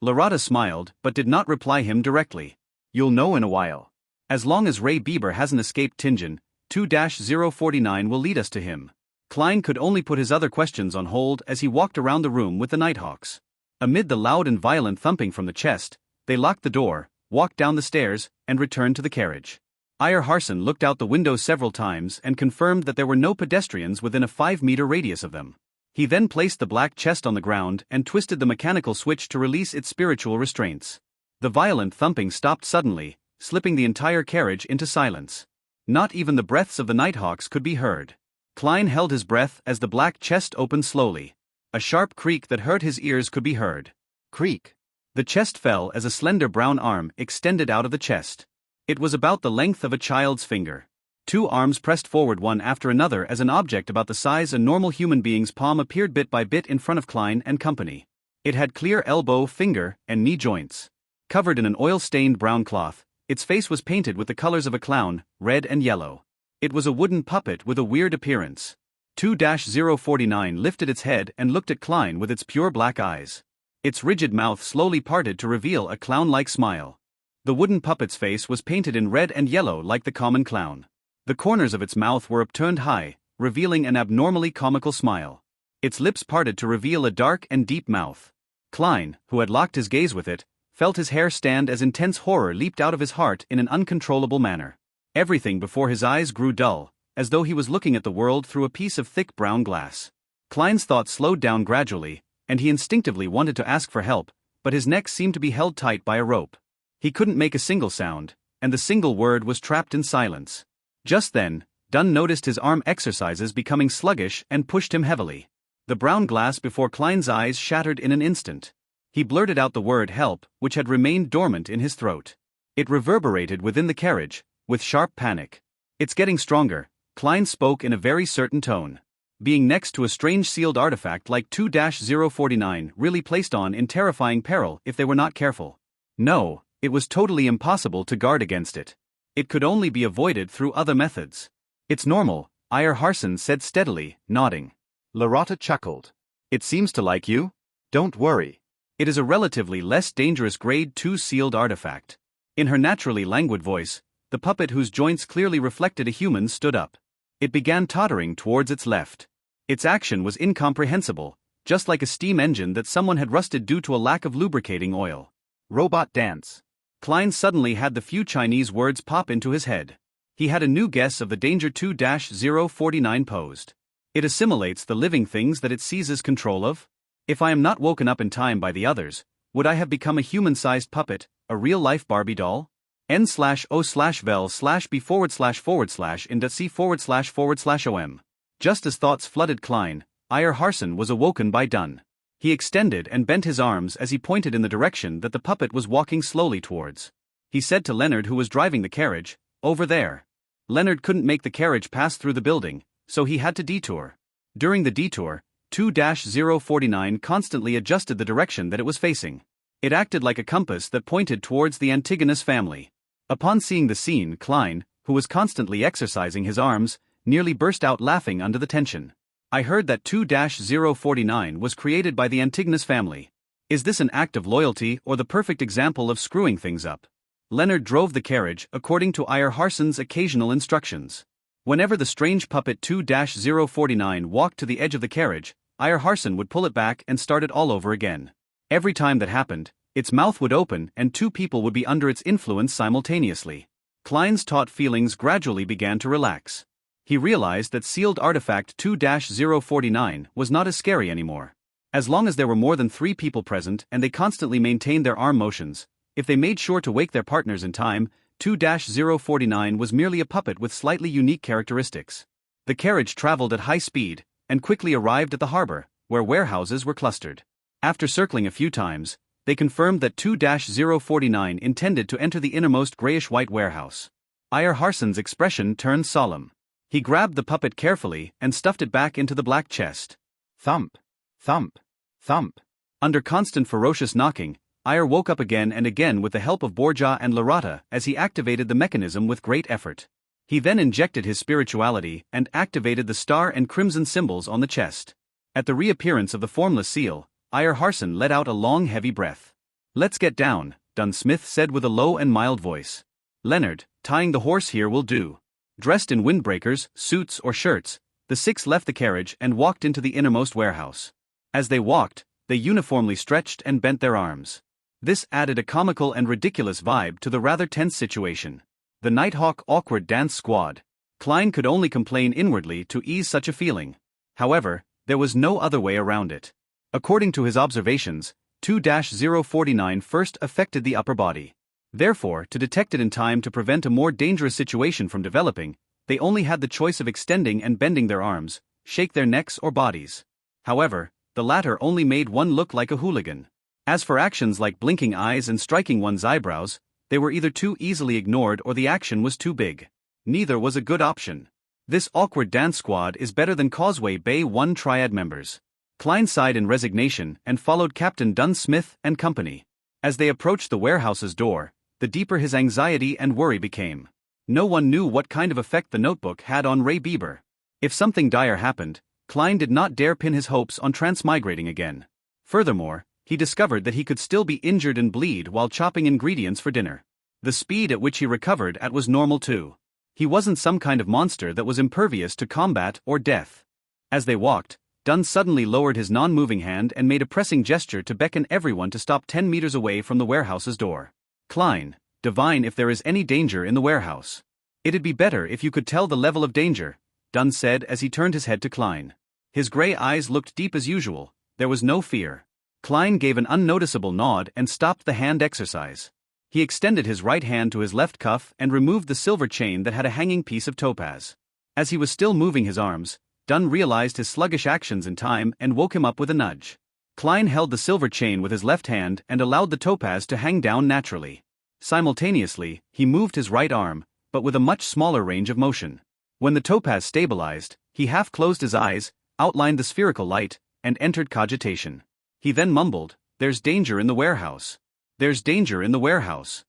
Lorata smiled but did not reply him directly. You'll know in a while. As long as Ray Bieber hasn't escaped Tingen, 2-049 will lead us to him. Klein could only put his other questions on hold as he walked around the room with the Nighthawks. Amid the loud and violent thumping from the chest, they locked the door, walked down the stairs, and returned to the carriage. Ire Harson looked out the window several times and confirmed that there were no pedestrians within a 5-meter radius of them. He then placed the black chest on the ground and twisted the mechanical switch to release its spiritual restraints. The violent thumping stopped suddenly, slipping the entire carriage into silence. Not even the breaths of the Nighthawks could be heard. Klein held his breath as the black chest opened slowly. A sharp creak that hurt his ears could be heard. Creak. The chest fell as a slender brown arm extended out of the chest. It was about the length of a child's finger. 2 arms pressed forward one after another as an object about the size a normal human being's palm appeared bit by bit in front of Klein and company. It had clear elbow, finger, and knee joints. Covered in an oil-stained brown cloth, its face was painted with the colors of a clown, red and yellow. It was a wooden puppet with a weird appearance. 2-049 lifted its head and looked at Klein with its pure black eyes. Its rigid mouth slowly parted to reveal a clown-like smile. The wooden puppet's face was painted in red and yellow like the common clown. The corners of its mouth were upturned high, revealing an abnormally comical smile. Its lips parted to reveal a dark and deep mouth. Klein, who had locked his gaze with it, felt his hair stand as intense horror leaped out of his heart in an uncontrollable manner. Everything before his eyes grew dull, as though he was looking at the world through a piece of thick brown glass. Klein's thoughts slowed down gradually, and he instinctively wanted to ask for help, but his neck seemed to be held tight by a rope. He couldn't make a single sound, and the single word was trapped in silence. Just then, Dunn noticed his arm exercises becoming sluggish and pushed him heavily. The brown glass before Klein's eyes shattered in an instant. He blurted out the word help, which had remained dormant in his throat. It reverberated within the carriage, with sharp panic. "It's getting stronger," Klein spoke in a very certain tone. Being next to a strange sealed artifact like 2-049 really placed on in terrifying peril if they were not careful. No, it was totally impossible to guard against it. It could only be avoided through other methods. "It's normal," Ayer Harson said steadily, nodding. Lorata chuckled. "It seems to like you? Don't worry. It is a relatively less dangerous Grade 2 sealed artifact." In her naturally languid voice, the puppet whose joints clearly reflected a human stood up. It began tottering towards its left. Its action was incomprehensible, just like a steam engine that someone had rusted due to a lack of lubricating oil. "Robot dance." Klein suddenly had the few Chinese words pop into his head. He had a new guess of the danger 2-049 posed. "It assimilates the living things that it seizes control of? If I am not woken up in time by the others, would I have become a human-sized puppet, a real-life Barbie doll? N/O/vel/b//in.c//om." Just as thoughts flooded Klein, Ayer Harson was awoken by Dunn. He extended and bent his arms as he pointed in the direction that the puppet was walking slowly towards. He said to Leonard, who was driving the carriage, "Over there." Leonard couldn't make the carriage pass through the building, so he had to detour. During the detour, 2-049 constantly adjusted the direction that it was facing. It acted like a compass that pointed towards the Antigonus family. Upon seeing the scene, Klein, who was constantly exercising his arms, nearly burst out laughing under the tension. "I heard that 2-049 was created by the Antigonus family. Is this an act of loyalty or the perfect example of screwing things up?" Leonard drove the carriage according to Ayer Harson's occasional instructions. Whenever the strange puppet 2-049 walked to the edge of the carriage, Ayer Harson would pull it back and start it all over again. Every time that happened, its mouth would open and two people would be under its influence simultaneously. Klein's taut feelings gradually began to relax. He realized that sealed artifact 2-049 was not as scary anymore. As long as there were more than 3 people present and they constantly maintained their arm motions, if they made sure to wake their partners in time, 2-049 was merely a puppet with slightly unique characteristics. The carriage traveled at high speed and quickly arrived at the harbor, where warehouses were clustered. After circling a few times, they confirmed that 2-049 intended to enter the innermost grayish-white warehouse. Ayer Harson's expression turned solemn. He grabbed the puppet carefully and stuffed it back into the black chest. Thump, thump, thump. Under constant ferocious knocking, Ayer woke up again and again with the help of Borja and Lorata as he activated the mechanism with great effort. He then injected his spirituality and activated the star and crimson symbols on the chest. At the reappearance of the formless seal, Ayer Harson let out a long heavy breath. "Let's get down," Dunn Smith said with a low and mild voice. "Leonard, tying the horse here will do." Dressed in windbreakers, suits or shirts, the 6 left the carriage and walked into the innermost warehouse. As they walked, they uniformly stretched and bent their arms. This added a comical and ridiculous vibe to the rather tense situation. The Nighthawk awkward dance squad. Klein could only complain inwardly to ease such a feeling. However, there was no other way around it. According to his observations, 2-049 first affected the upper body. Therefore, to detect it in time to prevent a more dangerous situation from developing, they only had the choice of extending and bending their arms, shake their necks or bodies. However, the latter only made one look like a hooligan. As for actions like blinking eyes and striking one's eyebrows, they were either too easily ignored or the action was too big. Neither was a good option. This awkward dance squad is better than Causeway Bay 1 Triad members. Klein sighed in resignation and followed Captain Dunn Smith and company. As they approached the warehouse's door, the deeper his anxiety and worry became. No one knew what kind of effect the notebook had on Ray Bieber. If something dire happened, Klein did not dare pin his hopes on transmigrating again. Furthermore, he discovered that he could still be injured and bleed while chopping ingredients for dinner. The speed at which he recovered at was normal too. He wasn't some kind of monster that was impervious to combat or death. As they walked, Dunn suddenly lowered his non-moving hand and made a pressing gesture to beckon everyone to stop 10 meters away from the warehouse's door. Klein, divine if there is any danger in the warehouse. It'd be better if you could tell the level of danger, Dunn said as he turned his head to Klein. His gray eyes looked deep as usual, there was no fear. Klein gave an unnoticeable nod and stopped the hand exercise. He extended his right hand to his left cuff and removed the silver chain that had a hanging piece of topaz. As he was still moving his arms, Dunn realized his sluggish actions in time and woke him up with a nudge. Klein held the silver chain with his left hand and allowed the topaz to hang down naturally. Simultaneously, he moved his right arm, but with a much smaller range of motion. When the topaz stabilized, he half closed his eyes, outlined the spherical light, and entered cogitation. He then mumbled, "There's danger in the warehouse. There's danger in the warehouse."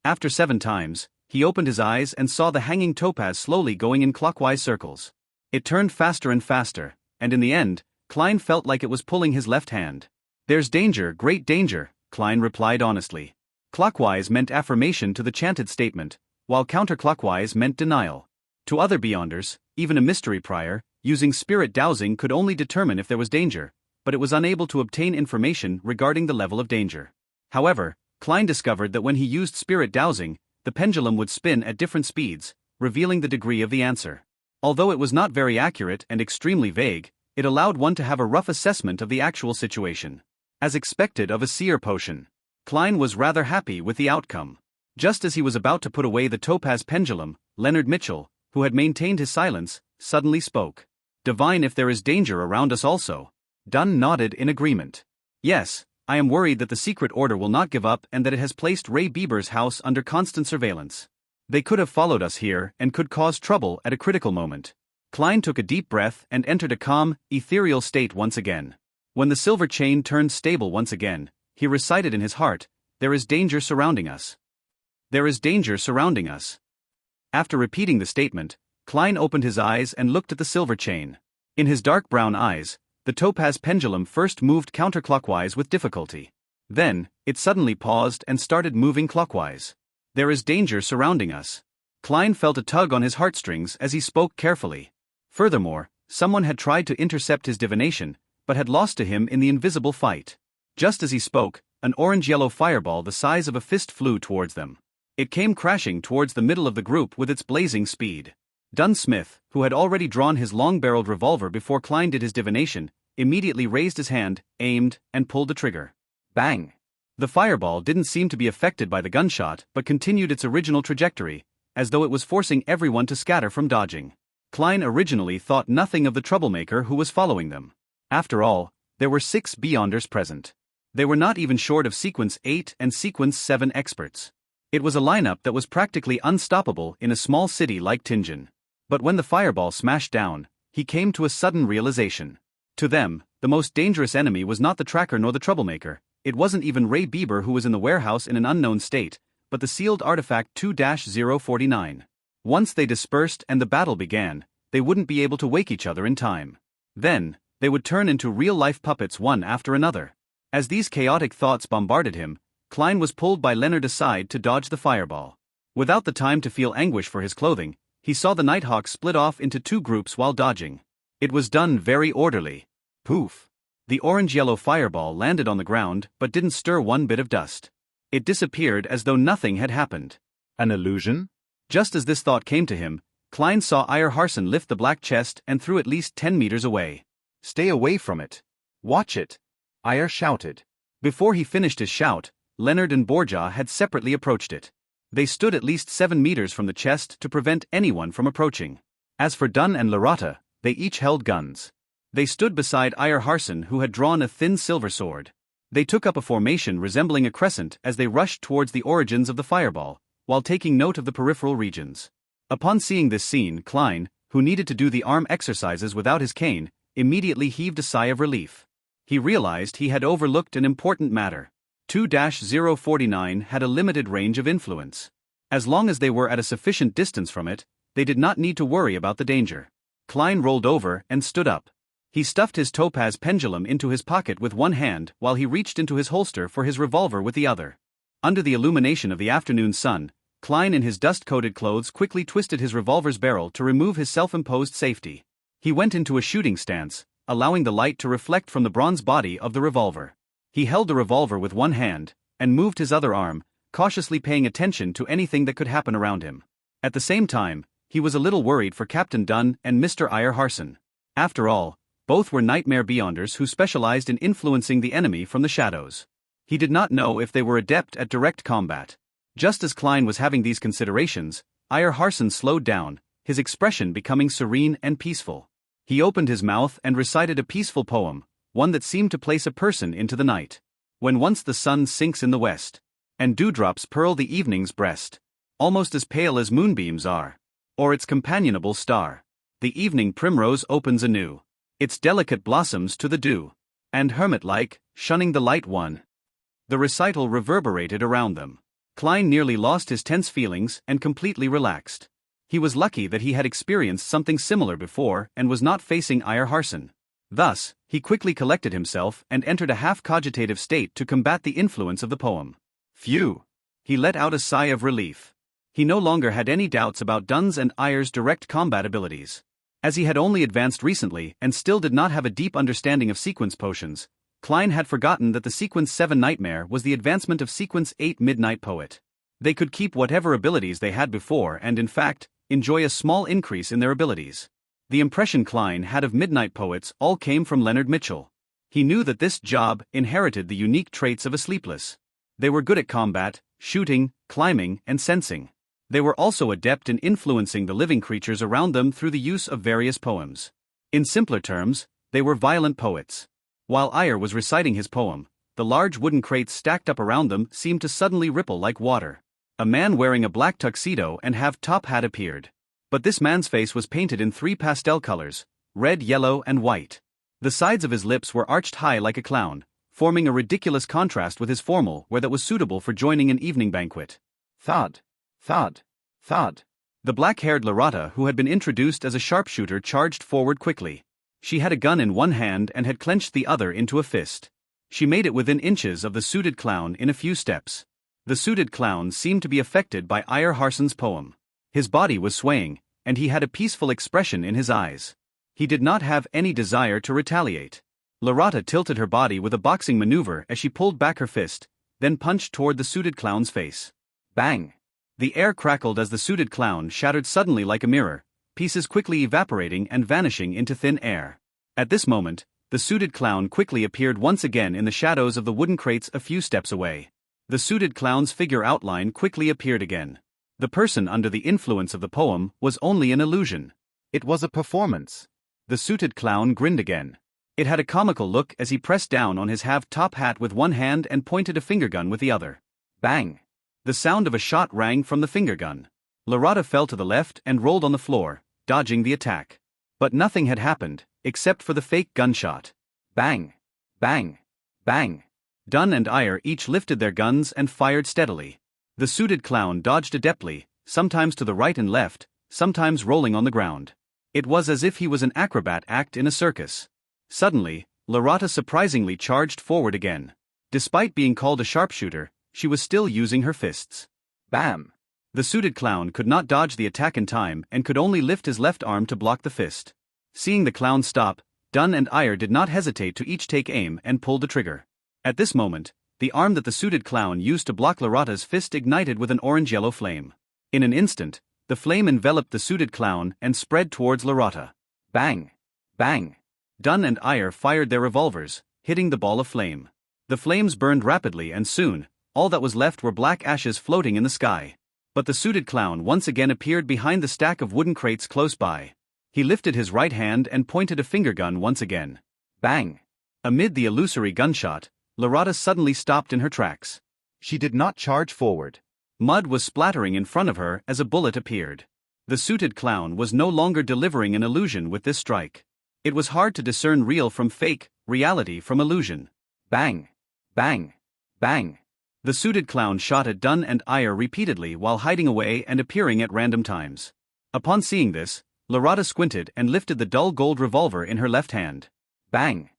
After 7 times, he opened his eyes and saw the hanging topaz slowly going in clockwise circles. It turned faster and faster, and in the end, Klein felt like it was pulling his left hand. "There's danger, great danger," Klein replied honestly. Clockwise meant affirmation to the chanted statement, while counterclockwise meant denial. To other Beyonders, even a mystery prior, using spirit dowsing could only determine if there was danger, but it was unable to obtain information regarding the level of danger. However, Klein discovered that when he used spirit dowsing, the pendulum would spin at different speeds, revealing the degree of the answer. Although it was not very accurate and extremely vague, it allowed one to have a rough assessment of the actual situation. As expected of a seer potion, Klein was rather happy with the outcome. Just as he was about to put away the topaz pendulum, Leonard Mitchell, who had maintained his silence, suddenly spoke. "Divine if there is danger around us also." Dunn nodded in agreement. "Yes, I am worried that the secret order will not give up and that it has placed Ray Bieber's house under constant surveillance. They could have followed us here and could cause trouble at a critical moment." Klein took a deep breath and entered a calm, ethereal state once again. When the silver chain turned stable once again, he recited in his heart, "There is danger surrounding us. There is danger surrounding us." After repeating the statement, Klein opened his eyes and looked at the silver chain. In his dark brown eyes, the topaz pendulum first moved counterclockwise with difficulty. Then, it suddenly paused and started moving clockwise. "There is danger surrounding us." Klein felt a tug on his heartstrings as he spoke carefully. Furthermore, someone had tried to intercept his divination, but had lost to him in the invisible fight. Just as he spoke, an orange-yellow fireball the size of a fist flew towards them. It came crashing towards the middle of the group with its blazing speed. Dunn Smith, who had already drawn his long-barreled revolver before Klein did his divination, immediately raised his hand, aimed, and pulled the trigger. Bang! The fireball didn't seem to be affected by the gunshot but continued its original trajectory, as though it was forcing everyone to scatter from dodging. Klein originally thought nothing of the troublemaker who was following them. After all, there were 6 Beyonders present. They were not even short of Sequence 8 and Sequence 7 experts. It was a lineup that was practically unstoppable in a small city like Tianjin. But when the fireball smashed down, he came to a sudden realization. To them, the most dangerous enemy was not the tracker nor the troublemaker. It wasn't even Ray Bieber who was in the warehouse in an unknown state, but the sealed artifact 2-049. Once they dispersed and the battle began, they wouldn't be able to wake each other in time. Then, they would turn into real-life puppets one after another. As these chaotic thoughts bombarded him, Klein was pulled by Leonard aside to dodge the fireball. Without the time to feel anguish for his clothing, he saw the Nighthawk split off into 2 groups while dodging. It was done very orderly. Poof! The orange-yellow fireball landed on the ground but didn't stir one bit of dust. It disappeared as though nothing had happened. An illusion? Just as this thought came to him, Klein saw Iyer Harson lift the black chest and threw at least 10 meters away. "Stay away from it. Watch it," Iyer shouted. Before he finished his shout, Leonard and Borja had separately approached it. They stood at least 7 meters from the chest to prevent anyone from approaching. As for Dunn and Larata, they each held guns. They stood beside Iyer Harson, who had drawn a thin silver sword. They took up a formation resembling a crescent as they rushed towards the origins of the fireball, while taking note of the peripheral regions. Upon seeing this scene, Klein, who needed to do the arm exercises without his cane, immediately heaved a sigh of relief. He realized he had overlooked an important matter. 2-049 had a limited range of influence. As long as they were at a sufficient distance from it, they did not need to worry about the danger. Klein rolled over and stood up. He stuffed his topaz pendulum into his pocket with one hand while he reached into his holster for his revolver with the other. Under the illumination of the afternoon sun, Klein in his dust-coated clothes quickly twisted his revolver's barrel to remove his self-imposed safety. He went into a shooting stance, allowing the light to reflect from the bronze body of the revolver. He held the revolver with one hand, and moved his other arm, cautiously paying attention to anything that could happen around him. At the same time, he was a little worried for Captain Dunn and Mr. Eyre Harson. After all, both were nightmare beyonders who specialized in influencing the enemy from the shadows. He did not know if they were adept at direct combat. Just as Klein was having these considerations, Eyre Harson slowed down, his expression becoming serene and peaceful. He opened his mouth and recited a peaceful poem, one that seemed to place a person into the night. When once the sun sinks in the west, and dewdrops pearl the evening's breast, almost as pale as moonbeams are, or its companionable star, the evening primrose opens anew its delicate blossoms to the dew, and hermit-like, shunning the light one. The recital reverberated around them. Klein nearly lost his tense feelings and completely relaxed. He was lucky that he had experienced something similar before and was not facing Eyre Harson. Thus, he quickly collected himself and entered a half-cogitative state to combat the influence of the poem. Phew! He let out a sigh of relief. He no longer had any doubts about Dunn's and Eyre's direct combat abilities. As he had only advanced recently and still did not have a deep understanding of sequence potions, Klein had forgotten that the Sequence 7 Nightmare was the advancement of Sequence 8 Midnight Poet. They could keep whatever abilities they had before and, in fact, enjoy a small increase in their abilities. The impression Klein had of Midnight Poets all came from Leonard Mitchell. He knew that this job inherited the unique traits of a Sleepless. They were good at combat, shooting, climbing, and sensing. They were also adept in influencing the living creatures around them through the use of various poems. In simpler terms, they were violent poets. While Eyre was reciting his poem, the large wooden crates stacked up around them seemed to suddenly ripple like water. A man wearing a black tuxedo and half-top hat appeared. But this man's face was painted in 3 pastel colors, red, yellow, and white. The sides of his lips were arched high like a clown, forming a ridiculous contrast with his formal wear that was suitable for joining an evening banquet. Thud. Thud. Thud. The black-haired Lorata, who had been introduced as a sharpshooter, charged forward quickly. She had a gun in one hand and had clenched the other into a fist. She made it within inches of the suited clown in a few steps. The suited clown seemed to be affected by Eyre Harson's poem. His body was swaying, and he had a peaceful expression in his eyes. He did not have any desire to retaliate. Lorata tilted her body with a boxing maneuver as she pulled back her fist, then punched toward the suited clown's face. Bang! The air crackled as the suited clown shattered suddenly like a mirror, pieces quickly evaporating and vanishing into thin air. At this moment, the suited clown quickly appeared once again in the shadows of the wooden crates a few steps away. The suited clown's figure outline quickly appeared again. The person under the influence of the poem was only an illusion. It was a performance. The suited clown grinned again. It had a comical look as he pressed down on his half-top hat with one hand and pointed a finger gun with the other. Bang! The sound of a shot rang from the finger gun. Lorata fell to the left and rolled on the floor, dodging the attack. But nothing had happened, except for the fake gunshot. Bang! Bang! Bang! Dunn and Eyre each lifted their guns and fired steadily. The suited clown dodged adeptly, sometimes to the right and left, sometimes rolling on the ground. It was as if he was an acrobat act in a circus. Suddenly, Lorata surprisingly charged forward again. Despite being called a sharpshooter, she was still using her fists. Bam! The suited clown could not dodge the attack in time and could only lift his left arm to block the fist. Seeing the clown stop, Dunn and Eyre did not hesitate to each take aim and pull the trigger. At this moment, the arm that the suited clown used to block Lorata's fist ignited with an orange-yellow flame. In an instant, the flame enveloped the suited clown and spread towards Lorata. Bang! Bang! Dunn and Eyre fired their revolvers, hitting the ball of flame. The flames burned rapidly and soon, all that was left were black ashes floating in the sky. But the suited clown once again appeared behind the stack of wooden crates close by. He lifted his right hand and pointed a finger gun once again. Bang! Amid the illusory gunshot, Lorata suddenly stopped in her tracks. She did not charge forward. Mud was splattering in front of her as a bullet appeared. The suited clown was no longer delivering an illusion with this strike. It was hard to discern real from fake, reality from illusion. Bang! Bang! Bang! The suited clown shot at Dunn and Eyre repeatedly while hiding away and appearing at random times. Upon seeing this, Lorata squinted and lifted the dull gold revolver in her left hand. Bang!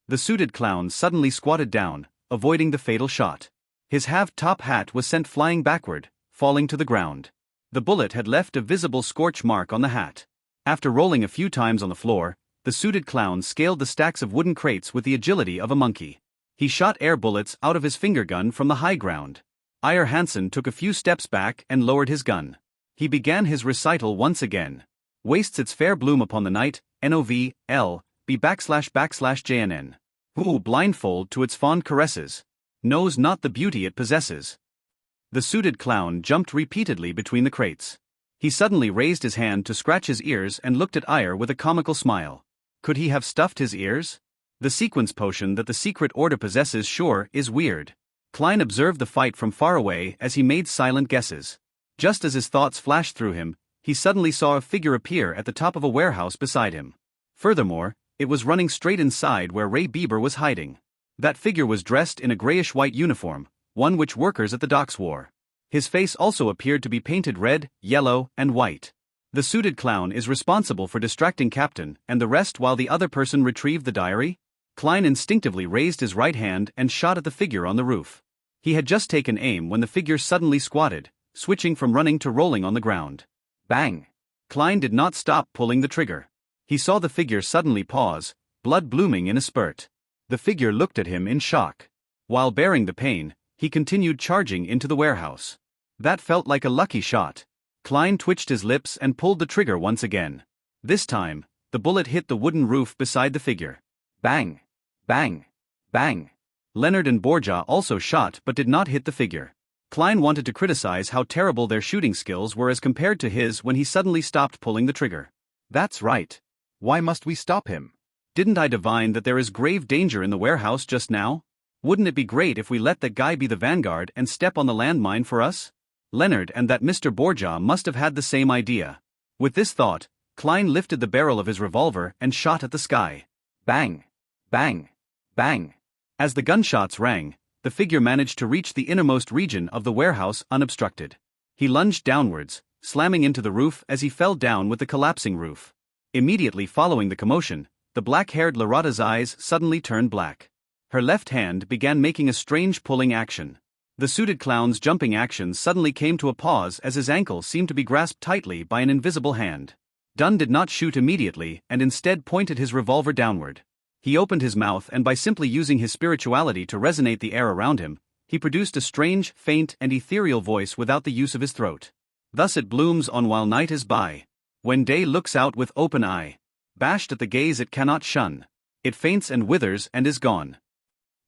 The suited clown suddenly squatted down, avoiding the fatal shot. His half-top hat was sent flying backward, falling to the ground. The bullet had left a visible scorch mark on the hat. After rolling a few times on the floor, the suited clown scaled the stacks of wooden crates with the agility of a monkey. He shot air bullets out of his finger gun from the high ground. Iyer Hansen took a few steps back and lowered his gun. He began his recital once again. Wastes its fair bloom upon the night, NOV, L, B //JNN. Who blindfold to its fond caresses, knows not the beauty it possesses. The suited clown jumped repeatedly between the crates. He suddenly raised his hand to scratch his ears and looked at Iyer with a comical smile. Could he have stuffed his ears? The sequence potion that the secret order possesses sure is weird. Klein observed the fight from far away as he made silent guesses. Just as his thoughts flashed through him, he suddenly saw a figure appear at the top of a warehouse beside him. Furthermore, it was running straight inside where Ray Bieber was hiding. That figure was dressed in a grayish-white uniform, one which workers at the docks wore. His face also appeared to be painted red, yellow, and white. The suited clown is responsible for distracting Captain and the rest while the other person retrieved the diary? Klein instinctively raised his right hand and shot at the figure on the roof. He had just taken aim when the figure suddenly squatted, switching from running to rolling on the ground. Bang! Klein did not stop pulling the trigger. He saw the figure suddenly pause, blood blooming in a spurt. The figure looked at him in shock. While bearing the pain, he continued charging into the warehouse. That felt like a lucky shot. Klein twitched his lips and pulled the trigger once again. This time, the bullet hit the wooden roof beside the figure. Bang! Bang! Bang! Leonard and Borja also shot but did not hit the figure. Klein wanted to criticize how terrible their shooting skills were as compared to his when he suddenly stopped pulling the trigger. That's right. Why must we stop him? Didn't I divine that there is grave danger in the warehouse just now? Wouldn't it be great if we let that guy be the vanguard and step on the landmine for us? Leonard and that Mr. Borja must have had the same idea. With this thought, Klein lifted the barrel of his revolver and shot at the sky. Bang! Bang! Bang! As the gunshots rang, the figure managed to reach the innermost region of the warehouse unobstructed. He lunged downwards, slamming into the roof as he fell down with the collapsing roof. Immediately following the commotion, the black-haired Lorata's eyes suddenly turned black. Her left hand began making a strange pulling action. The suited clown's jumping action suddenly came to a pause as his ankle seemed to be grasped tightly by an invisible hand. Dunn did not shoot immediately and instead pointed his revolver downward. He opened his mouth and by simply using his spirituality to resonate the air around him, he produced a strange, faint and ethereal voice without the use of his throat. Thus it blooms on while night is by. When day looks out with open eye. Bashed at the gaze it cannot shun. It faints and withers and is gone.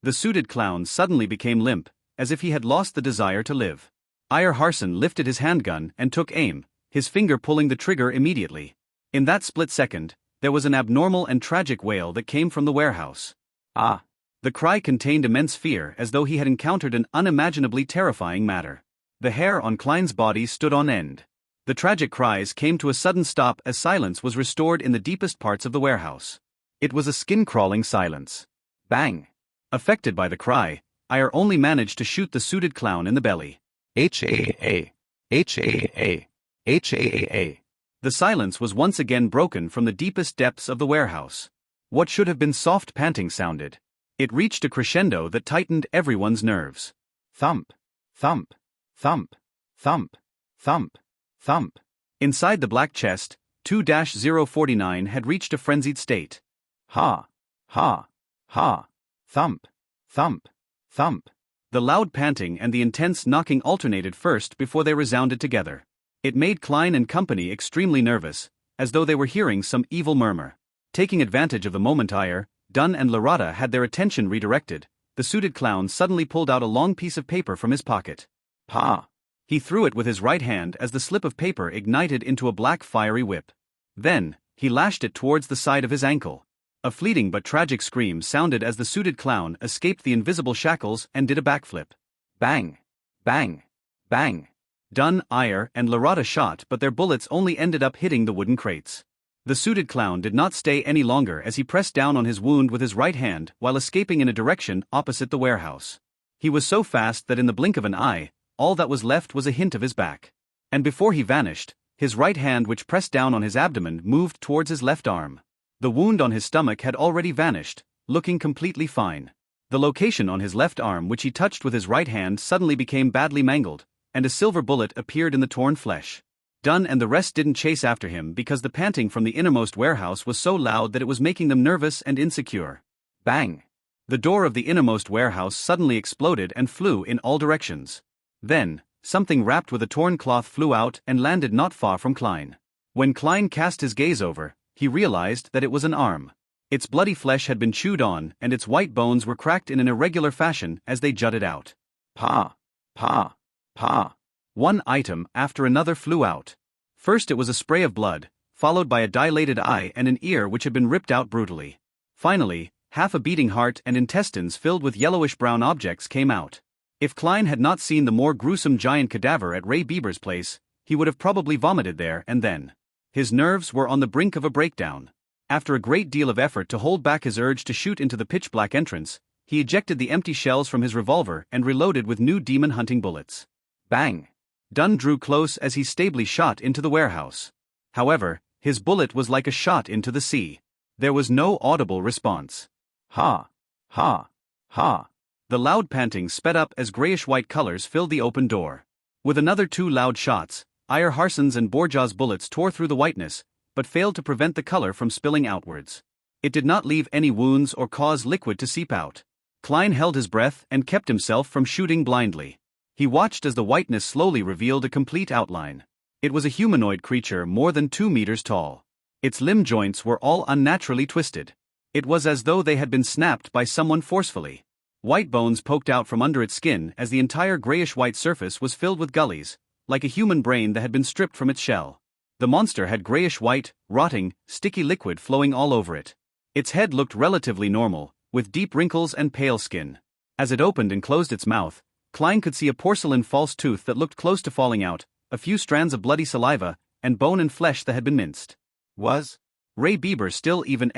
The suited clown suddenly became limp, as if he had lost the desire to live. Iyer Hansen lifted his handgun and took aim, his finger pulling the trigger immediately. In that split second, there was an abnormal and tragic wail that came from the warehouse. Ah! The cry contained immense fear as though he had encountered an unimaginably terrifying matter. The hair on Klein's body stood on end. The tragic cries came to a sudden stop as silence was restored in the deepest parts of the warehouse. It was a skin-crawling silence. Bang! Affected by the cry, Iyer only managed to shoot the suited clown in the belly. H-A-A. H-A-A. H-A-A. The silence was once again broken from the deepest depths of the warehouse. What should have been soft panting sounded. It reached a crescendo that tightened everyone's nerves. Thump. Thump. Thump. Thump. Thump. Thump. Inside the black chest, 2-049 had reached a frenzied state. Ha. Ha. Ha. Thump. Thump. Thump. The loud panting and the intense knocking alternated first before they resounded together. It made Klein and company extremely nervous, as though they were hearing some evil murmur. Taking advantage of the moment Iyer, Dunn and Lorata had their attention redirected, the suited clown suddenly pulled out a long piece of paper from his pocket. Ha! He threw it with his right hand as the slip of paper ignited into a black fiery whip. Then, he lashed it towards the side of his ankle. A fleeting but tragic scream sounded as the suited clown escaped the invisible shackles and did a backflip. Bang! Bang! Bang! Dunn, Iyer, and Lorata shot but their bullets only ended up hitting the wooden crates. The suited clown did not stay any longer as he pressed down on his wound with his right hand while escaping in a direction opposite the warehouse. He was so fast that in the blink of an eye, all that was left was a hint of his back. And before he vanished, his right hand which pressed down on his abdomen moved towards his left arm. The wound on his stomach had already vanished, looking completely fine. The location on his left arm which he touched with his right hand suddenly became badly mangled, and a silver bullet appeared in the torn flesh. Dunn and the rest didn't chase after him because the panting from the innermost warehouse was so loud that it was making them nervous and insecure. Bang! The door of the innermost warehouse suddenly exploded and flew in all directions. Then, something wrapped with a torn cloth flew out and landed not far from Klein. When Klein cast his gaze over, he realized that it was an arm. Its bloody flesh had been chewed on and its white bones were cracked in an irregular fashion as they jutted out. Pa! Pa! Pa! One item after another flew out. First it was a spray of blood, followed by a dilated eye and an ear which had been ripped out brutally. Finally, half a beating heart and intestines filled with yellowish-brown objects came out. If Klein had not seen the more gruesome giant cadaver at Ray Bieber's place, he would have probably vomited there and then. His nerves were on the brink of a breakdown. After a great deal of effort to hold back his urge to shoot into the pitch-black entrance, he ejected the empty shells from his revolver and reloaded with new demon-hunting bullets. Bang! Dunn drew close as he stably shot into the warehouse. However, his bullet was like a shot into the sea. There was no audible response. Ha! Ha! Ha! The loud panting sped up as grayish-white colors filled the open door. With another 2 loud shots, Iyer Harson's and Borja's bullets tore through the whiteness, but failed to prevent the color from spilling outwards. It did not leave any wounds or cause liquid to seep out. Klein held his breath and kept himself from shooting blindly. He watched as the whiteness slowly revealed a complete outline. It was a humanoid creature more than 2 meters tall. Its limb joints were all unnaturally twisted. It was as though they had been snapped by someone forcefully. White bones poked out from under its skin as the entire grayish-white surface was filled with gullies, like a human brain that had been stripped from its shell. The monster had grayish-white, rotting, sticky liquid flowing all over it. Its head looked relatively normal, with deep wrinkles and pale skin. As it opened and closed its mouth, Klein could see a porcelain false tooth that looked close to falling out, a few strands of bloody saliva, and bone and flesh that had been minced. Was Ray Bieber still even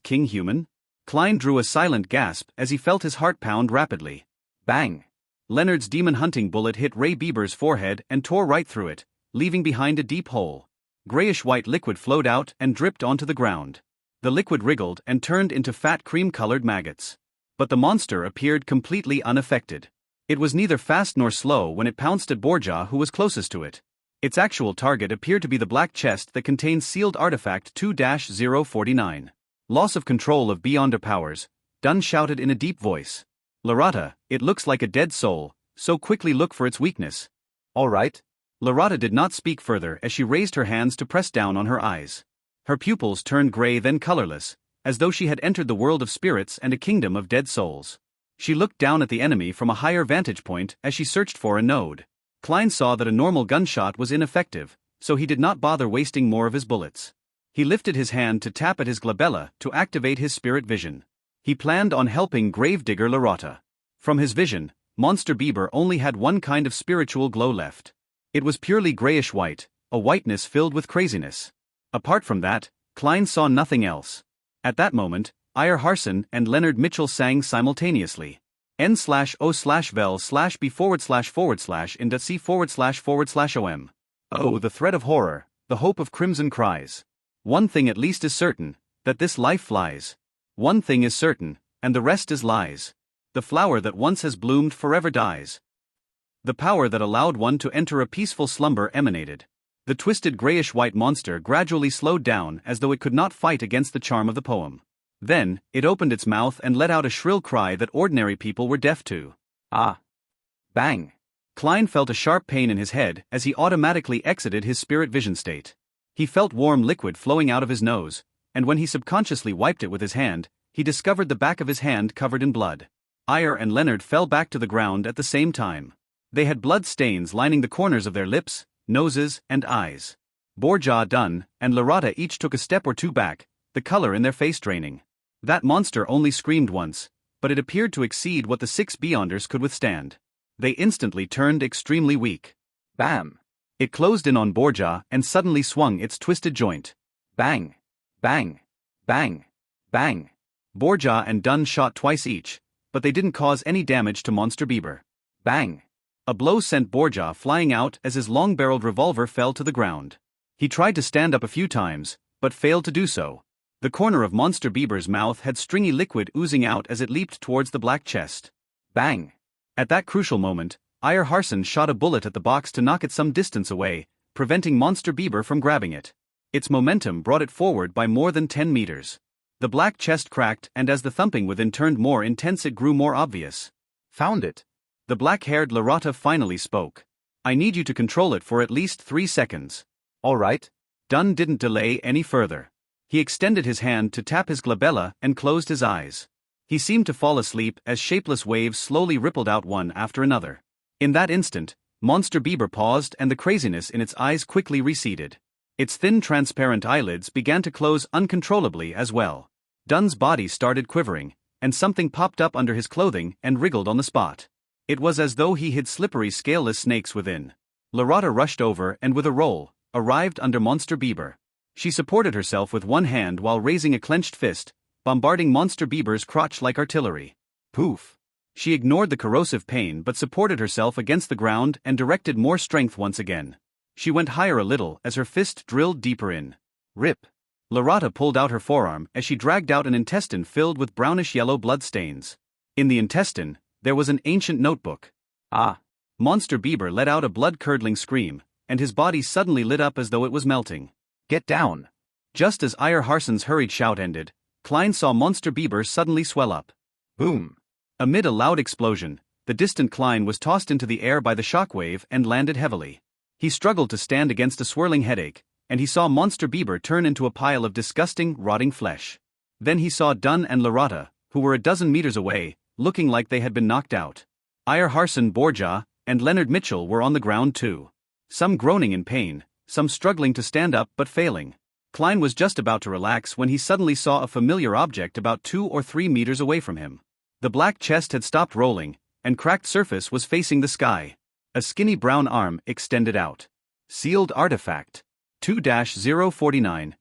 King human? Klein drew a silent gasp as he felt his heart pound rapidly. Bang! Leonard's demon-hunting bullet hit Ray Bieber's forehead and tore right through it, leaving behind a deep hole. Grayish-white liquid flowed out and dripped onto the ground. The liquid wriggled and turned into fat cream-colored maggots. But the monster appeared completely unaffected. It was neither fast nor slow when it pounced at Borja, who was closest to it. Its actual target appeared to be the black chest that contained sealed artifact 2-049. Loss of control of Beyonder powers, Dunn shouted in a deep voice. Lorata, it looks like a dead soul, so quickly look for its weakness. All right. Lorata did not speak further as she raised her hands to press down on her eyes. Her pupils turned gray then colorless, as though she had entered the world of spirits and a kingdom of dead souls. She looked down at the enemy from a higher vantage point as she searched for a node. Klein saw that a normal gunshot was ineffective, so he did not bother wasting more of his bullets. He lifted his hand to tap at his glabella to activate his spirit vision. He planned on helping gravedigger Lorata. From his vision, Monster Bieber only had one kind of spiritual glow left. It was purely grayish-white, a whiteness filled with craziness. Apart from that, Klein saw nothing else. At that moment, Iyer Harson and Leonard Mitchell sang simultaneously. N/O/vel/b//in.c//om. Oh, the thread of horror, the hope of crimson cries. One thing at least is certain, that this life flies. One thing is certain, and the rest is lies. The flower that once has bloomed forever dies. The power that allowed one to enter a peaceful slumber emanated. The twisted grayish-white monster gradually slowed down as though it could not fight against the charm of the poem. Then, it opened its mouth and let out a shrill cry that ordinary people were deaf to. Ah! Bang! Klein felt a sharp pain in his head as he automatically exited his spirit vision state. He felt warm liquid flowing out of his nose, and when he subconsciously wiped it with his hand, he discovered the back of his hand covered in blood. Iyer and Leonard fell back to the ground at the same time. They had blood stains lining the corners of their lips, noses, and eyes. Borja, Dunn, and Lorata each took a step or two back, the color in their face draining. That monster only screamed once, but it appeared to exceed what the 6 Beyonders could withstand. They instantly turned extremely weak. Bam! It closed in on Borja and suddenly swung its twisted joint. Bang! Bang! Bang! Bang! Borja and Dunn shot twice each, but they didn't cause any damage to Monster Bieber. Bang! A blow sent Borja flying out as his long-barreled revolver fell to the ground. He tried to stand up a few times, but failed to do so. The corner of Monster Bieber's mouth had stringy liquid oozing out as it leaped towards the black chest. Bang! At that crucial moment, Iyer Harson shot a bullet at the box to knock it some distance away, preventing Monster Bieber from grabbing it. Its momentum brought it forward by more than 10 meters. The black chest cracked, and as the thumping within turned more intense, it grew more obvious. Found it. The black-haired Larata finally spoke. I need you to control it for at least 3 seconds. All right. Dunn didn't delay any further. He extended his hand to tap his glabella and closed his eyes. He seemed to fall asleep as shapeless waves slowly rippled out one after another. In that instant, Monster Bieber paused and the craziness in its eyes quickly receded. Its thin transparent eyelids began to close uncontrollably as well. Dunn's body started quivering, and something popped up under his clothing and wriggled on the spot. It was as though he hid slippery scaleless snakes within. Larata rushed over and with a roll, arrived under Monster Bieber. She supported herself with one hand while raising a clenched fist, bombarding Monster Bieber's crotch like artillery. Poof! She ignored the corrosive pain but supported herself against the ground and directed more strength once again. She went higher a little as her fist drilled deeper in. Rip! Larata pulled out her forearm as she dragged out an intestine filled with brownish-yellow blood stains. In the intestine, there was an ancient notebook. Ah! Monster Bieber let out a blood-curdling scream, and his body suddenly lit up as though it was melting. Get down! Just as Iyer Harson's hurried shout ended, Klein saw Monster Bieber suddenly swell up. Boom! Amid a loud explosion, the distant Klein was tossed into the air by the shockwave and landed heavily. He struggled to stand against a swirling headache, and he saw Monster Bieber turn into a pile of disgusting, rotting flesh. Then he saw Dunn and Larata, who were a dozen meters away, looking like they had been knocked out. Iyer Harson, Borja, and Leonard Mitchell were on the ground too. Some groaning in pain, some struggling to stand up but failing. Klein was just about to relax when he suddenly saw a familiar object about 2 or 3 meters away from him. The black chest had stopped rolling, and cracked surface was facing the sky. A skinny brown arm extended out. Sealed artifact. 2-049.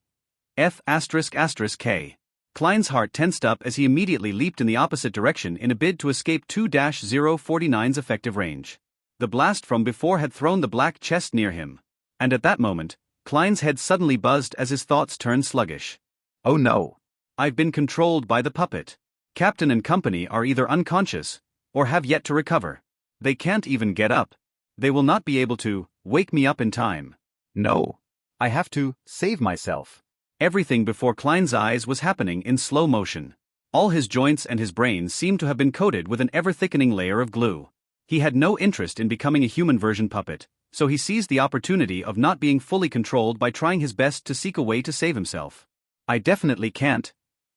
F***K. Klein's heart tensed up as he immediately leaped in the opposite direction in a bid to escape 2-049's effective range. The blast from before had thrown the black chest near him. And at that moment, Klein's head suddenly buzzed as his thoughts turned sluggish. Oh no! I've been controlled by the puppet. Captain and company are either unconscious, or have yet to recover. They can't even get up. They will not be able to wake me up in time. No. I have to save myself. Everything before Klein's eyes was happening in slow motion. All his joints and his brain seemed to have been coated with an ever-thickening layer of glue. He had no interest in becoming a human version puppet, so he seized the opportunity of not being fully controlled by trying his best to seek a way to save himself. I definitely can't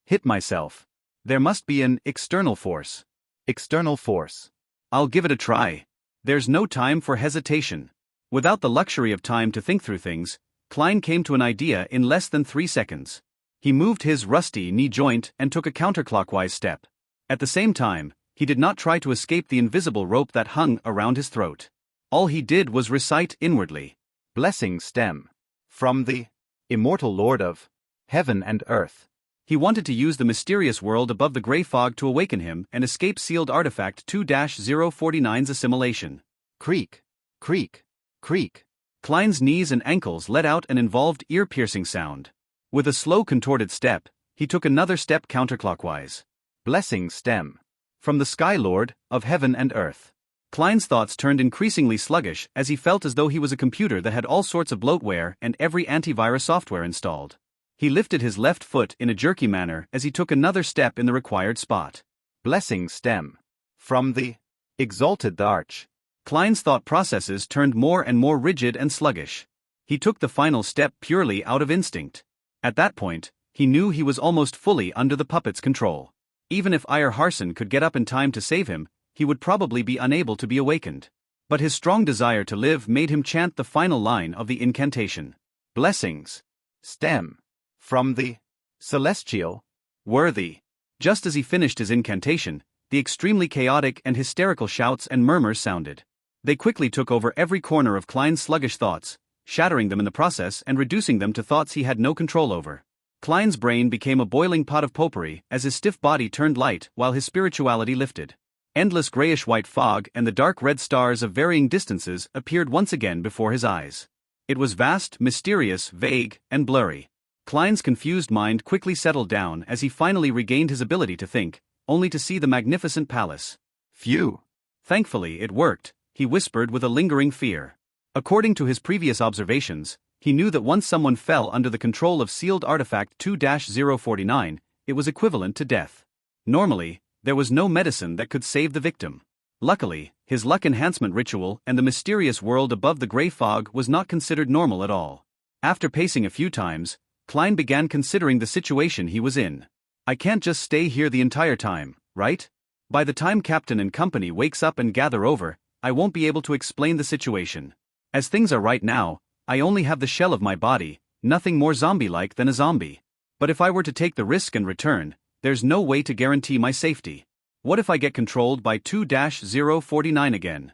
hit myself. There must be an external force. External force. I'll give it a try. There's no time for hesitation. Without the luxury of time to think through things, Klein came to an idea in less than 3 seconds. He moved his rusty knee joint and took a counterclockwise step. At the same time, he did not try to escape the invisible rope that hung around his throat. All he did was recite inwardly. Blessing stem. From the immortal Lord of heaven and earth. He wanted to use the mysterious world above the gray fog to awaken him and escape sealed artifact 2-049's assimilation. Creak. Creak. Creak. Klein's knees and ankles let out an involved ear-piercing sound. With a slow contorted step, he took another step counterclockwise. Blessing stem. From the Sky Lord of heaven and earth. Klein's thoughts turned increasingly sluggish as he felt as though he was a computer that had all sorts of bloatware and every antivirus software installed. He lifted his left foot in a jerky manner as he took another step in the required spot. Blessing stem. From the exalted arch. Klein's thought processes turned more and more rigid and sluggish. He took the final step purely out of instinct. At that point, he knew he was almost fully under the puppet's control. Even if Iyer Harson could get up in time to save him, he would probably be unable to be awakened. But his strong desire to live made him chant the final line of the incantation. Blessings. Stem. From the celestial worthy. Just as he finished his incantation, the extremely chaotic and hysterical shouts and murmurs sounded. They quickly took over every corner of Klein's sluggish thoughts, shattering them in the process and reducing them to thoughts he had no control over. Klein's brain became a boiling pot of potpourri as his stiff body turned light while his spirituality lifted. Endless grayish-white fog and the dark red stars of varying distances appeared once again before his eyes. It was vast, mysterious, vague, and blurry. Klein's confused mind quickly settled down as he finally regained his ability to think, only to see the magnificent palace. Phew! Thankfully it worked, he whispered with a lingering fear. According to his previous observations, he knew that once someone fell under the control of sealed artifact 2-049, it was equivalent to death. Normally, there was no medicine that could save the victim. Luckily, his luck enhancement ritual and the mysterious world above the gray fog was not considered normal at all. After pacing a few times, Klein began considering the situation he was in. I can't just stay here the entire time, right? By the time Captain and company wakes up and gather over, I won't be able to explain the situation. As things are right now, I only have the shell of my body, nothing more zombie-like than a zombie. But if I were to take the risk and return, there's no way to guarantee my safety. What if I get controlled by 2-049 again?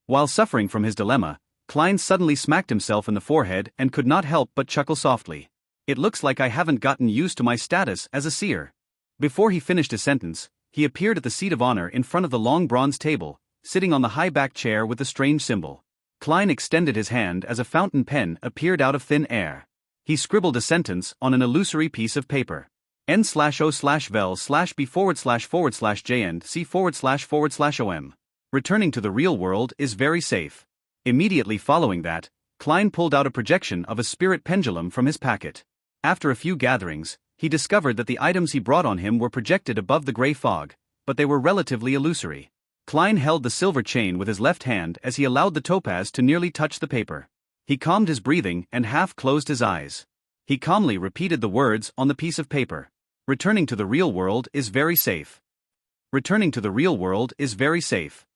While suffering from his dilemma, Klein suddenly smacked himself in the forehead and could not help but chuckle softly. It looks like I haven't gotten used to my status as a seer. Before he finished his sentence, he appeared at the seat of honor in front of the long bronze table, sitting on the high-backed chair with the strange symbol. Klein extended his hand as a fountain pen appeared out of thin air. He scribbled a sentence on an illusory piece of paper. N/O/vel/B//J/C/om. Returning to the real world is very safe. Immediately following that, Klein pulled out a projection of a spirit pendulum from his packet. After a few gatherings, he discovered that the items he brought on him were projected above the gray fog, but they were relatively illusory. Klein held the silver chain with his left hand as he allowed the topaz to nearly touch the paper. He calmed his breathing and half closed his eyes. He calmly repeated the words on the piece of paper. Returning to the real world is very safe. Returning to the real world is very safe.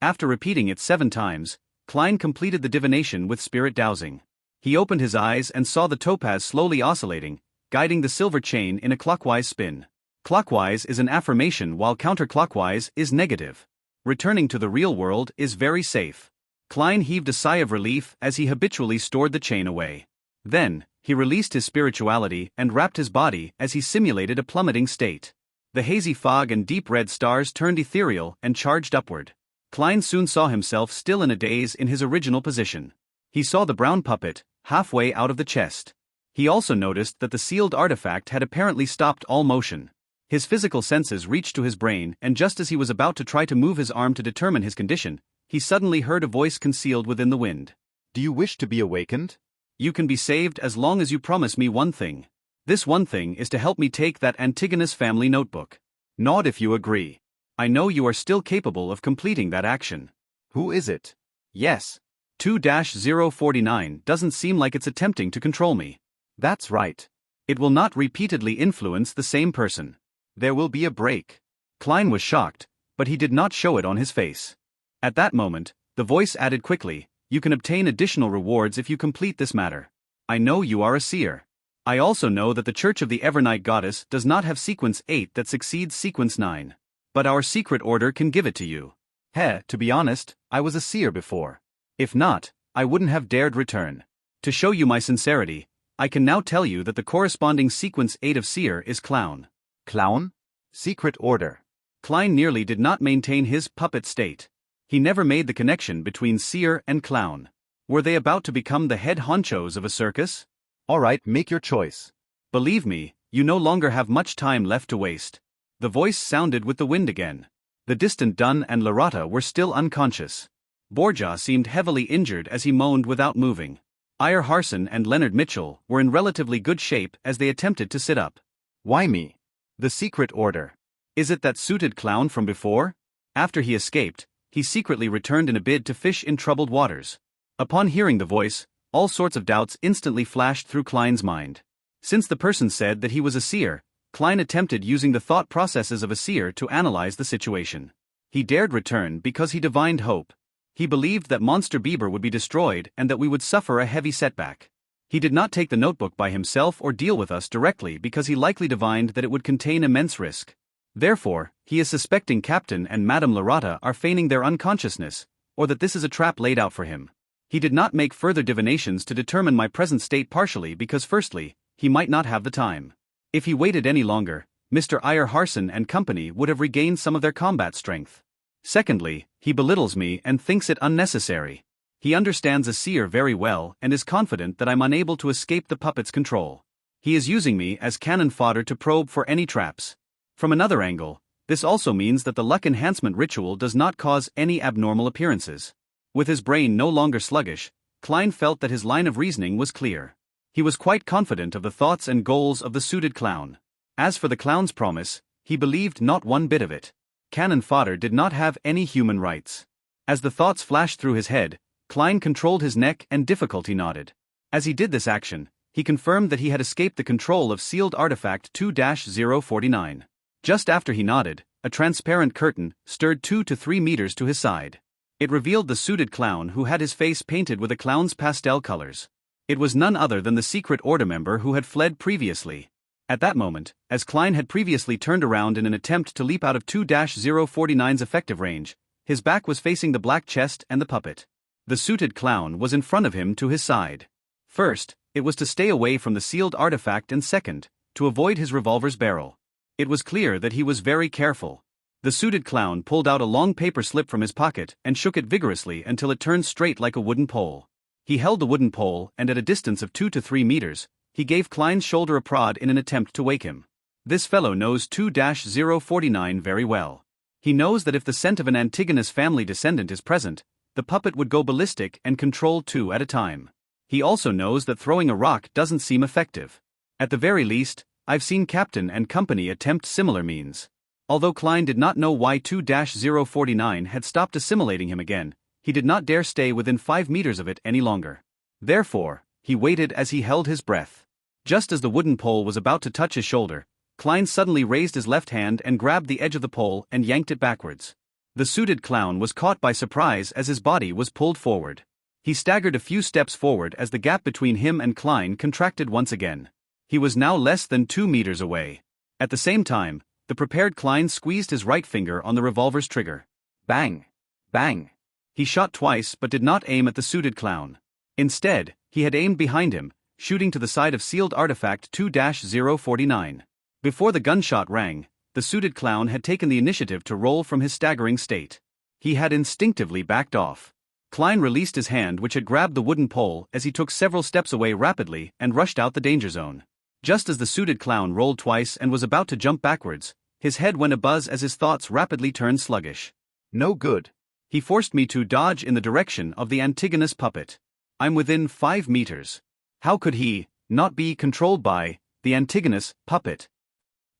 After repeating it 7 times, Klein completed the divination with spirit dowsing. He opened his eyes and saw the topaz slowly oscillating, guiding the silver chain in a clockwise spin. Clockwise is an affirmation while counterclockwise is negative. Returning to the real world is very safe. Klein heaved a sigh of relief as he habitually stored the chain away. Then, he released his spirituality and wrapped his body as he simulated a plummeting state. The hazy fog and deep red stars turned ethereal and charged upward. Klein soon saw himself still in a daze in his original position. He saw the brown puppet, halfway out of the chest. He also noticed that the sealed artifact had apparently stopped all motion. His physical senses reached to his brain, and just as he was about to try to move his arm to determine his condition, he suddenly heard a voice concealed within the wind. Do you wish to be awakened? You can be saved as long as you promise me one thing. This one thing is to help me take that Antigonus family notebook. Nod if you agree. I know you are still capable of completing that action. Who is it? Yes. 2-049 doesn't seem like it's attempting to control me. That's right. It will not repeatedly influence the same person. There will be a break. Klein was shocked, but he did not show it on his face. At that moment, the voice added quickly, "You can obtain additional rewards if you complete this matter. I know you are a seer. I also know that the Church of the Evernight Goddess does not have sequence 8 that succeeds sequence 9. But our secret order can give it to you." To be honest, I was a seer before. If not, I wouldn't have dared return. To show you my sincerity, I can now tell you that the corresponding sequence 8 of seer is clown. Clown? Secret order. Klein nearly did not maintain his puppet state. He never made the connection between seer and clown. Were they about to become the head honchos of a circus? All right, make your choice. Believe me, you no longer have much time left to waste. The voice sounded with the wind again. The distant Dunn and Larata were still unconscious. Borja seemed heavily injured as he moaned without moving. Iyer Harson and Leonard Mitchell were in relatively good shape as they attempted to sit up. Why me? The secret order. Is it that suited clown from before? After he escaped, he secretly returned in a bid to fish in troubled waters. Upon hearing the voice, all sorts of doubts instantly flashed through Klein's mind. Since the person said that he was a seer, Klein attempted using the thought processes of a seer to analyze the situation. He dared return because he divined hope. He believed that Monster Bieber would be destroyed and that we would suffer a heavy setback. He did not take the notebook by himself or deal with us directly because he likely divined that it would contain immense risk. Therefore, he is suspecting Captain and Madame Larata are feigning their unconsciousness, or that this is a trap laid out for him. He did not make further divinations to determine my present state partially because firstly, he might not have the time. If he waited any longer, Mr. Iyer Harson and company would have regained some of their combat strength. Secondly, he belittles me and thinks it unnecessary. He understands a seer very well and is confident that I'm unable to escape the puppet's control. He is using me as cannon fodder to probe for any traps. From another angle, this also means that the luck enhancement ritual does not cause any abnormal appearances. With his brain no longer sluggish, Klein felt that his line of reasoning was clear. He was quite confident of the thoughts and goals of the suited clown. As for the clown's promise, he believed not one bit of it. Cannon fodder did not have any human rights. As the thoughts flashed through his head, Klein controlled his neck and difficulty nodded. As he did this action, he confirmed that he had escaped the control of sealed artifact 2-049. Just after he nodded, a transparent curtain stirred 2 to 3 meters to his side. It revealed the suited clown who had his face painted with a clown's pastel colors. It was none other than the secret order member who had fled previously. At that moment, as Klein had previously turned around in an attempt to leap out of 2-049's effective range, his back was facing the black chest and the puppet. The suited clown was in front of him to his side. First, it was to stay away from the sealed artifact, and second, to avoid his revolver's barrel. It was clear that he was very careful. The suited clown pulled out a long paper slip from his pocket and shook it vigorously until it turned straight like a wooden pole. He held the wooden pole, and at a distance of 2 to 3 meters, he gave Klein's shoulder a prod in an attempt to wake him. This fellow knows 2-049 very well. He knows that if the scent of an Antigonus family descendant is present, the puppet would go ballistic and control 2 at a time. He also knows that throwing a rock doesn't seem effective. At the very least, I've seen Captain and company attempt similar means. Although Klein did not know why 2-049 had stopped assimilating him again, he did not dare stay within 5 meters of it any longer. Therefore, he waited as he held his breath. Just as the wooden pole was about to touch his shoulder, Klein suddenly raised his left hand and grabbed the edge of the pole and yanked it backwards. The suited clown was caught by surprise as his body was pulled forward. He staggered a few steps forward as the gap between him and Klein contracted once again. He was now less than 2 meters away. At the same time, the prepared Klein squeezed his right finger on the revolver's trigger. Bang! Bang! He shot twice but did not aim at the suited clown. Instead, he had aimed behind him, shooting to the side of sealed artifact 2-049. Before the gunshot rang, the suited clown had taken the initiative to roll from his staggering state. He had instinctively backed off. Klein released his hand, which had grabbed the wooden pole, as he took several steps away rapidly and rushed out the danger zone. Just as the suited clown rolled twice and was about to jump backwards, his head went abuzz as his thoughts rapidly turned sluggish. No good. He forced me to dodge in the direction of the Antigonus puppet. I'm within 5 meters. How could he not be controlled by the Antigonus puppet?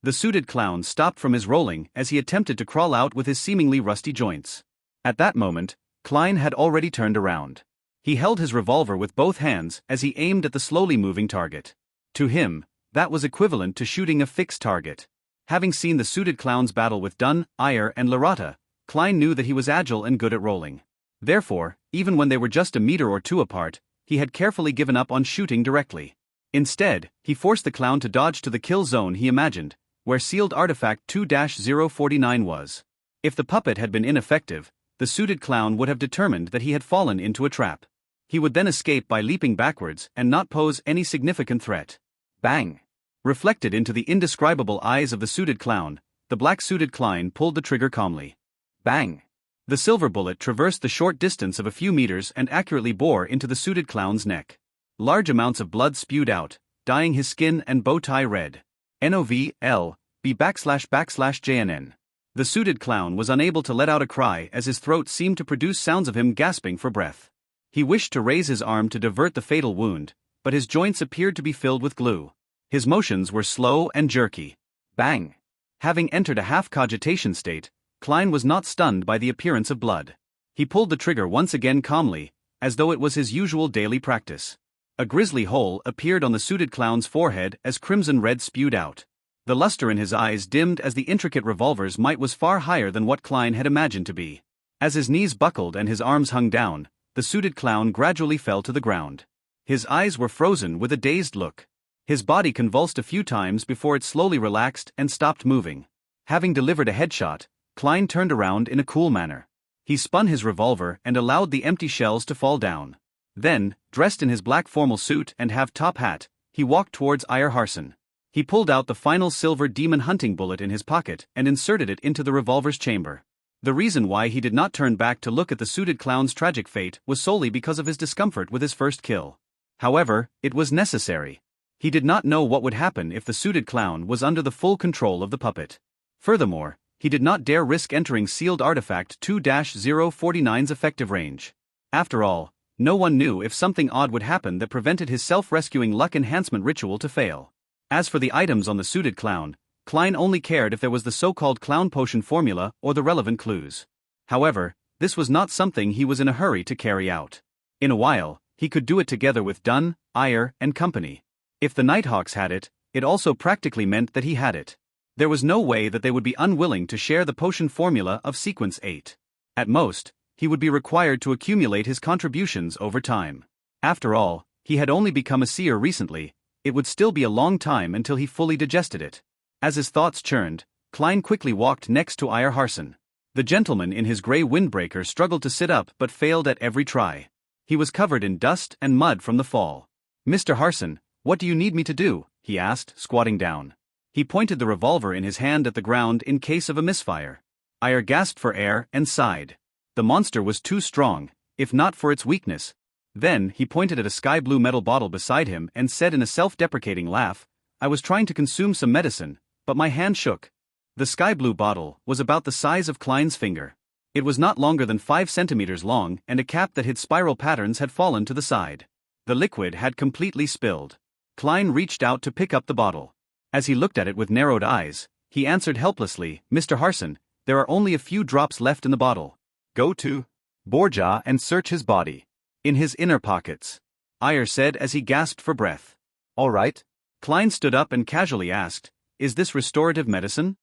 The suited clown stopped from his rolling as he attempted to crawl out with his seemingly rusty joints. At that moment, Klein had already turned around. He held his revolver with both hands as he aimed at the slowly moving target. To him, that was equivalent to shooting a fixed target. Having seen the suited clown's battle with Dunn, Ayer, and Larata, Klein knew that he was agile and good at rolling. Therefore, even when they were just a meter or two apart, he had carefully given up on shooting directly. Instead, he forced the clown to dodge to the kill zone he imagined, where sealed artifact 2-049 was. If the puppet had been ineffective, the suited clown would have determined that he had fallen into a trap. He would then escape by leaping backwards and not pose any significant threat. Bang! Reflected into the indescribable eyes of the suited clown, the black-suited Klein pulled the trigger calmly. Bang! The silver bullet traversed the short distance of a few meters and accurately bore into the suited clown's neck. Large amounts of blood spewed out, dyeing his skin and bow tie red. NOVLB //JNN. The suited clown was unable to let out a cry as his throat seemed to produce sounds of him gasping for breath. He wished to raise his arm to divert the fatal wound, but his joints appeared to be filled with glue. His motions were slow and jerky. Bang! Having entered a half-cogitation state, Klein was not stunned by the appearance of blood. He pulled the trigger once again calmly, as though it was his usual daily practice. A grisly hole appeared on the suited clown's forehead as crimson red spewed out. The luster in his eyes dimmed as the intricate revolver's might was far higher than what Klein had imagined to be. As his knees buckled and his arms hung down, the suited clown gradually fell to the ground. His eyes were frozen with a dazed look. His body convulsed a few times before it slowly relaxed and stopped moving. Having delivered a headshot, Klein turned around in a cool manner. He spun his revolver and allowed the empty shells to fall down. Then, dressed in his black formal suit and half-top hat, he walked towards Ayer Harson. He pulled out the final silver demon hunting bullet in his pocket and inserted it into the revolver's chamber. The reason why he did not turn back to look at the suited clown's tragic fate was solely because of his discomfort with his first kill. However, it was necessary. He did not know what would happen if the suited clown was under the full control of the puppet. Furthermore, he did not dare risk entering sealed artifact 2-049's effective range. After all, no one knew if something odd would happen that prevented his self-rescuing luck enhancement ritual to fail. As for the items on the suited clown, Klein only cared if there was the so-called clown potion formula or the relevant clues. However, this was not something he was in a hurry to carry out. In a while, he could do it together with Dunn, Ayer, and company. If the Nighthawks had it, it also practically meant that he had it. There was no way that they would be unwilling to share the potion formula of Sequence 8. At most, he would be required to accumulate his contributions over time. After all, he had only become a seer recently. It would still be a long time until he fully digested it. As his thoughts churned, Klein quickly walked next to Ayer Harson. The gentleman in his grey windbreaker struggled to sit up but failed at every try. He was covered in dust and mud from the fall. "Mr. Harson, what do you need me to do?" he asked, squatting down. He pointed the revolver in his hand at the ground in case of a misfire. Ayer gasped for air and sighed. The monster was too strong, if not for its weakness. Then he pointed at a sky-blue metal bottle beside him and said in a self-deprecating laugh, "I was trying to consume some medicine, but my hand shook." The sky-blue bottle was about the size of Klein's finger. It was not longer than 5 centimeters long, and a cap that hid spiral patterns had fallen to the side. The liquid had completely spilled. Klein reached out to pick up the bottle. As he looked at it with narrowed eyes, he answered helplessly, "Mr. Harson, there are only a few drops left in the bottle." "Go to Borja and search his body. In his inner pockets," Ayer said as he gasped for breath. "All right." Klein stood up and casually asked, "Is this restorative medicine?"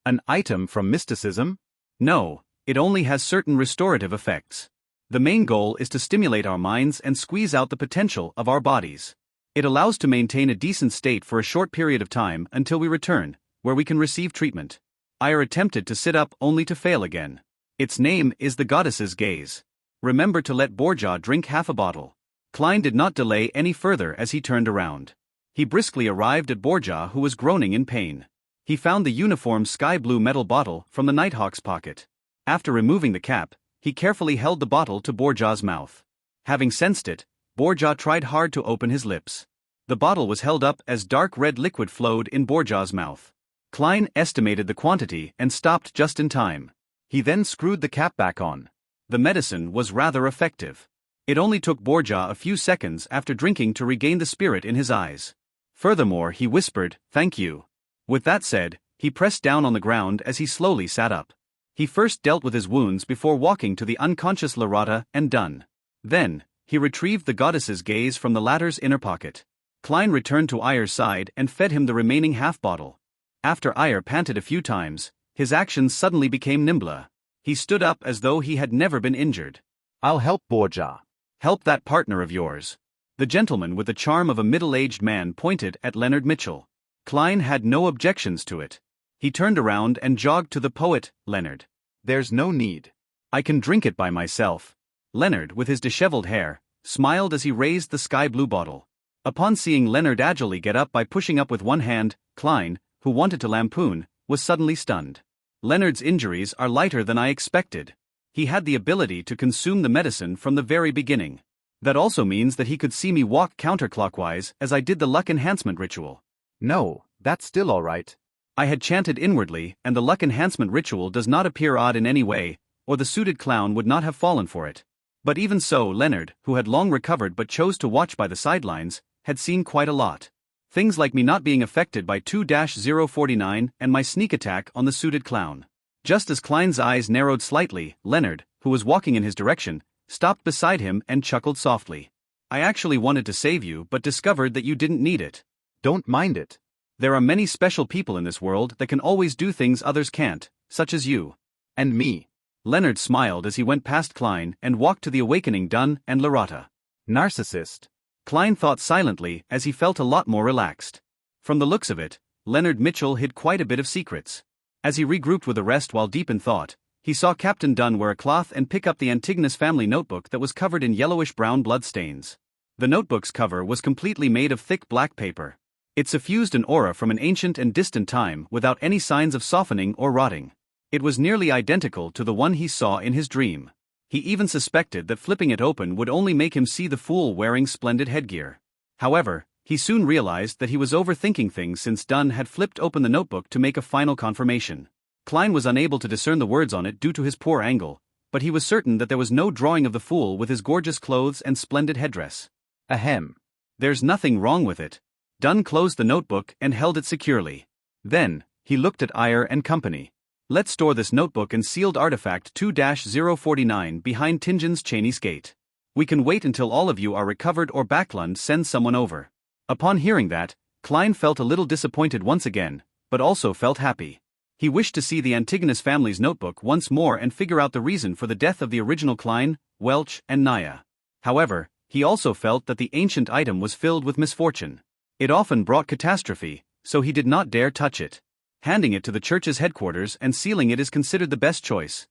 "An item from mysticism?" "No, it only has certain restorative effects. The main goal is to stimulate our minds and squeeze out the potential of our bodies. It allows to maintain a decent state for a short period of time until we return, where we can receive treatment." Ayer attempted to sit up only to fail again. "Its name is the Goddess's Gaze. Remember to let Borja drink half a bottle." Klein did not delay any further as he turned around. He briskly arrived at Borja, who was groaning in pain. He found the uniform sky-blue metal bottle from the Nighthawk's pocket. After removing the cap, he carefully held the bottle to Borja's mouth. Having sensed it, Borja tried hard to open his lips. The bottle was held up as dark red liquid flowed in Borja's mouth. Klein estimated the quantity and stopped just in time. He then screwed the cap back on. The medicine was rather effective. It only took Borja a few seconds after drinking to regain the spirit in his eyes. Furthermore, he whispered, "Thank you." With that said, he pressed down on the ground as he slowly sat up. He first dealt with his wounds before walking to the unconscious Lorata and Dunn. Then, he retrieved the Goddess's Gaze from the latter's inner pocket. Klein returned to Ayer's side and fed him the remaining half-bottle. After Ayer panted a few times, his actions suddenly became nimbler. He stood up as though he had never been injured. "I'll help Borja." "Help that partner of yours." The gentleman with the charm of a middle-aged man pointed at Leonard Mitchell. Klein had no objections to it. He turned around and jogged to the poet, Leonard. "There's no need. I can drink it by myself." Leonard, with his disheveled hair, smiled as he raised the sky-blue bottle. Upon seeing Leonard agilely get up by pushing up with one hand, Klein, who wanted to lampoon, was suddenly stunned. "Leonard's injuries are lighter than I expected. He had the ability to consume the medicine from the very beginning. That also means that he could see me walk counterclockwise as I did the luck enhancement ritual." "No, that's still all right." I had chanted inwardly, and the luck enhancement ritual does not appear odd in any way, or the suited clown would not have fallen for it. But even so, Leonard, who had long recovered but chose to watch by the sidelines, had seen quite a lot. Things like me not being affected by 2-049 and my sneak attack on the suited clown. Just as Klein's eyes narrowed slightly, Leonard, who was walking in his direction, stopped beside him and chuckled softly. "I actually wanted to save you but discovered that you didn't need it." "Don't mind it. There are many special people in this world that can always do things others can't, such as you." "And me." Leonard smiled as he went past Klein and walked to the awakening Dunn and Lorata. "Narcissist." Klein thought silently as he felt a lot more relaxed. From the looks of it, Leonard Mitchell hid quite a bit of secrets. As he regrouped with the rest while deep in thought, he saw Captain Dunn wear a cloth and pick up the Antigonus family notebook that was covered in yellowish-brown blood stains. The notebook's cover was completely made of thick black paper. It suffused an aura from an ancient and distant time without any signs of softening or rotting. It was nearly identical to the one he saw in his dream. He even suspected that flipping it open would only make him see the fool wearing splendid headgear. However, he soon realized that he was overthinking things since Dunn had flipped open the notebook to make a final confirmation. Klein was unable to discern the words on it due to his poor angle, but but he was certain that there was no drawing of the fool with his gorgeous clothes and splendid headdress. Ahem. There's nothing wrong with it. Dunn closed the notebook and held it securely. Then, he looked at Iyer and company. Let's store this notebook and sealed artifact 2-049 behind Tinjin's Chinese gate. We can wait until all of you are recovered or Backlund sends someone over. Upon hearing that, Klein felt a little disappointed once again, but also felt happy. He wished to see the Antigonus family's notebook once more and figure out the reason for the death of the original Klein, Welch, and Naya. However, he also felt that the ancient item was filled with misfortune. It often brought catastrophe, so he did not dare touch it. Handing it to the church's headquarters and sealing it is considered the best choice.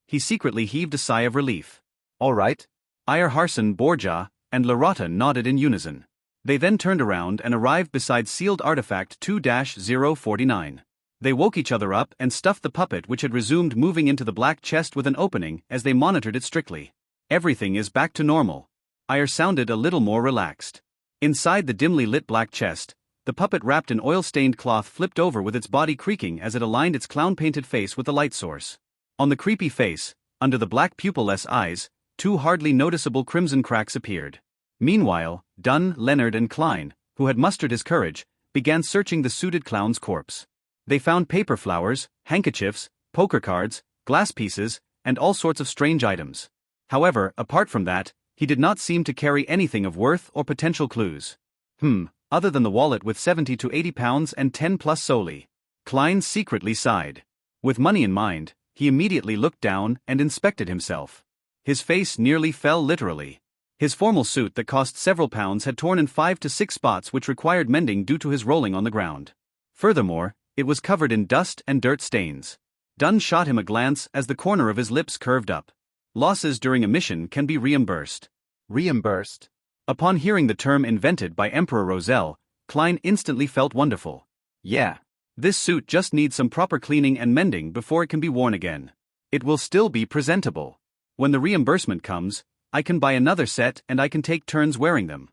He secretly heaved a sigh of relief. All right. Iyer Harson, Borja, and Lorata nodded in unison. They then turned around and arrived beside sealed artifact 2-049. They woke each other up and stuffed the puppet, which had resumed moving, into the black chest with an opening as they monitored it strictly. Everything is back to normal. Iyer sounded a little more relaxed. Inside the dimly lit black chest, the puppet wrapped in oil-stained cloth flipped over with its body creaking as it aligned its clown-painted face with the light source. On the creepy face, under the black pupil-less eyes, 2 hardly noticeable crimson cracks appeared. Meanwhile, Dunn, Leonard and Klein, who had mustered his courage, began searching the suited clown's corpse. They found paper flowers, handkerchiefs, poker cards, glass pieces, and all sorts of strange items. However, apart from that, he did not seem to carry anything of worth or potential clues. Other than the wallet with 70 to 80 pounds and 10 plus solely. Klein secretly sighed. With money in mind, he immediately looked down and inspected himself. His face nearly fell literally. His formal suit that cost several pounds had torn in 5 to 6 spots which required mending due to his rolling on the ground. Furthermore, it was covered in dust and dirt stains. Dunn shot him a glance as the corner of his lips curved up. Losses during a mission can be reimbursed. Reimbursed? Upon hearing the term invented by Emperor Roselle, Klein instantly felt wonderful. Yeah. This suit just needs some proper cleaning and mending before it can be worn again. It will still be presentable. When the reimbursement comes, I can buy another set and I can take turns wearing them.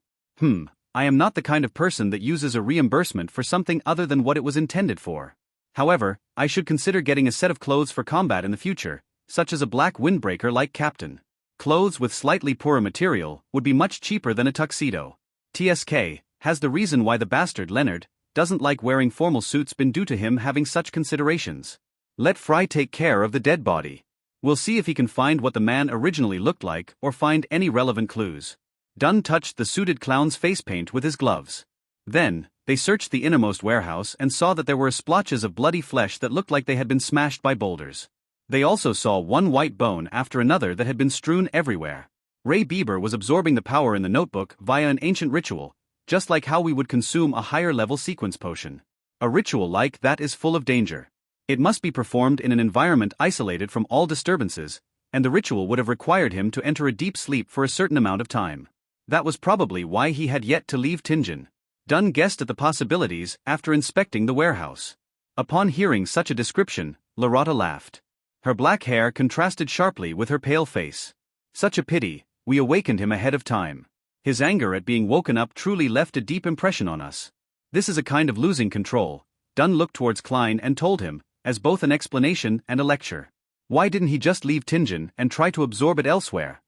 I am not the kind of person that uses a reimbursement for something other than what it was intended for. However, I should consider getting a set of clothes for combat in the future, such as a black windbreaker like Captain. Clothes with slightly poorer material would be much cheaper than a tuxedo. TSK has the reason why the bastard Leonard doesn't like wearing formal suits been due to him having such considerations. Let Fry take care of the dead body. We'll see if he can find what the man originally looked like or find any relevant clues. Dunn touched the suited clown's face paint with his gloves. Then, they searched the innermost warehouse and saw that there were splotches of bloody flesh that looked like they had been smashed by boulders. They also saw one white bone after another that had been strewn everywhere. Ray Bieber was absorbing the power in the notebook via an ancient ritual, just like how we would consume a higher-level sequence potion. A ritual like that is full of danger. It must be performed in an environment isolated from all disturbances, and the ritual would have required him to enter a deep sleep for a certain amount of time. That was probably why he had yet to leave Tinjin. Dunn guessed at the possibilities after inspecting the warehouse. Upon hearing such a description, Lorata laughed. Her black hair contrasted sharply with her pale face. Such a pity, we awakened him ahead of time. His anger at being woken up truly left a deep impression on us. This is a kind of losing control. Dunn looked towards Klein and told him, as both an explanation and a lecture. Why didn't he just leave Tinjin and try to absorb it elsewhere?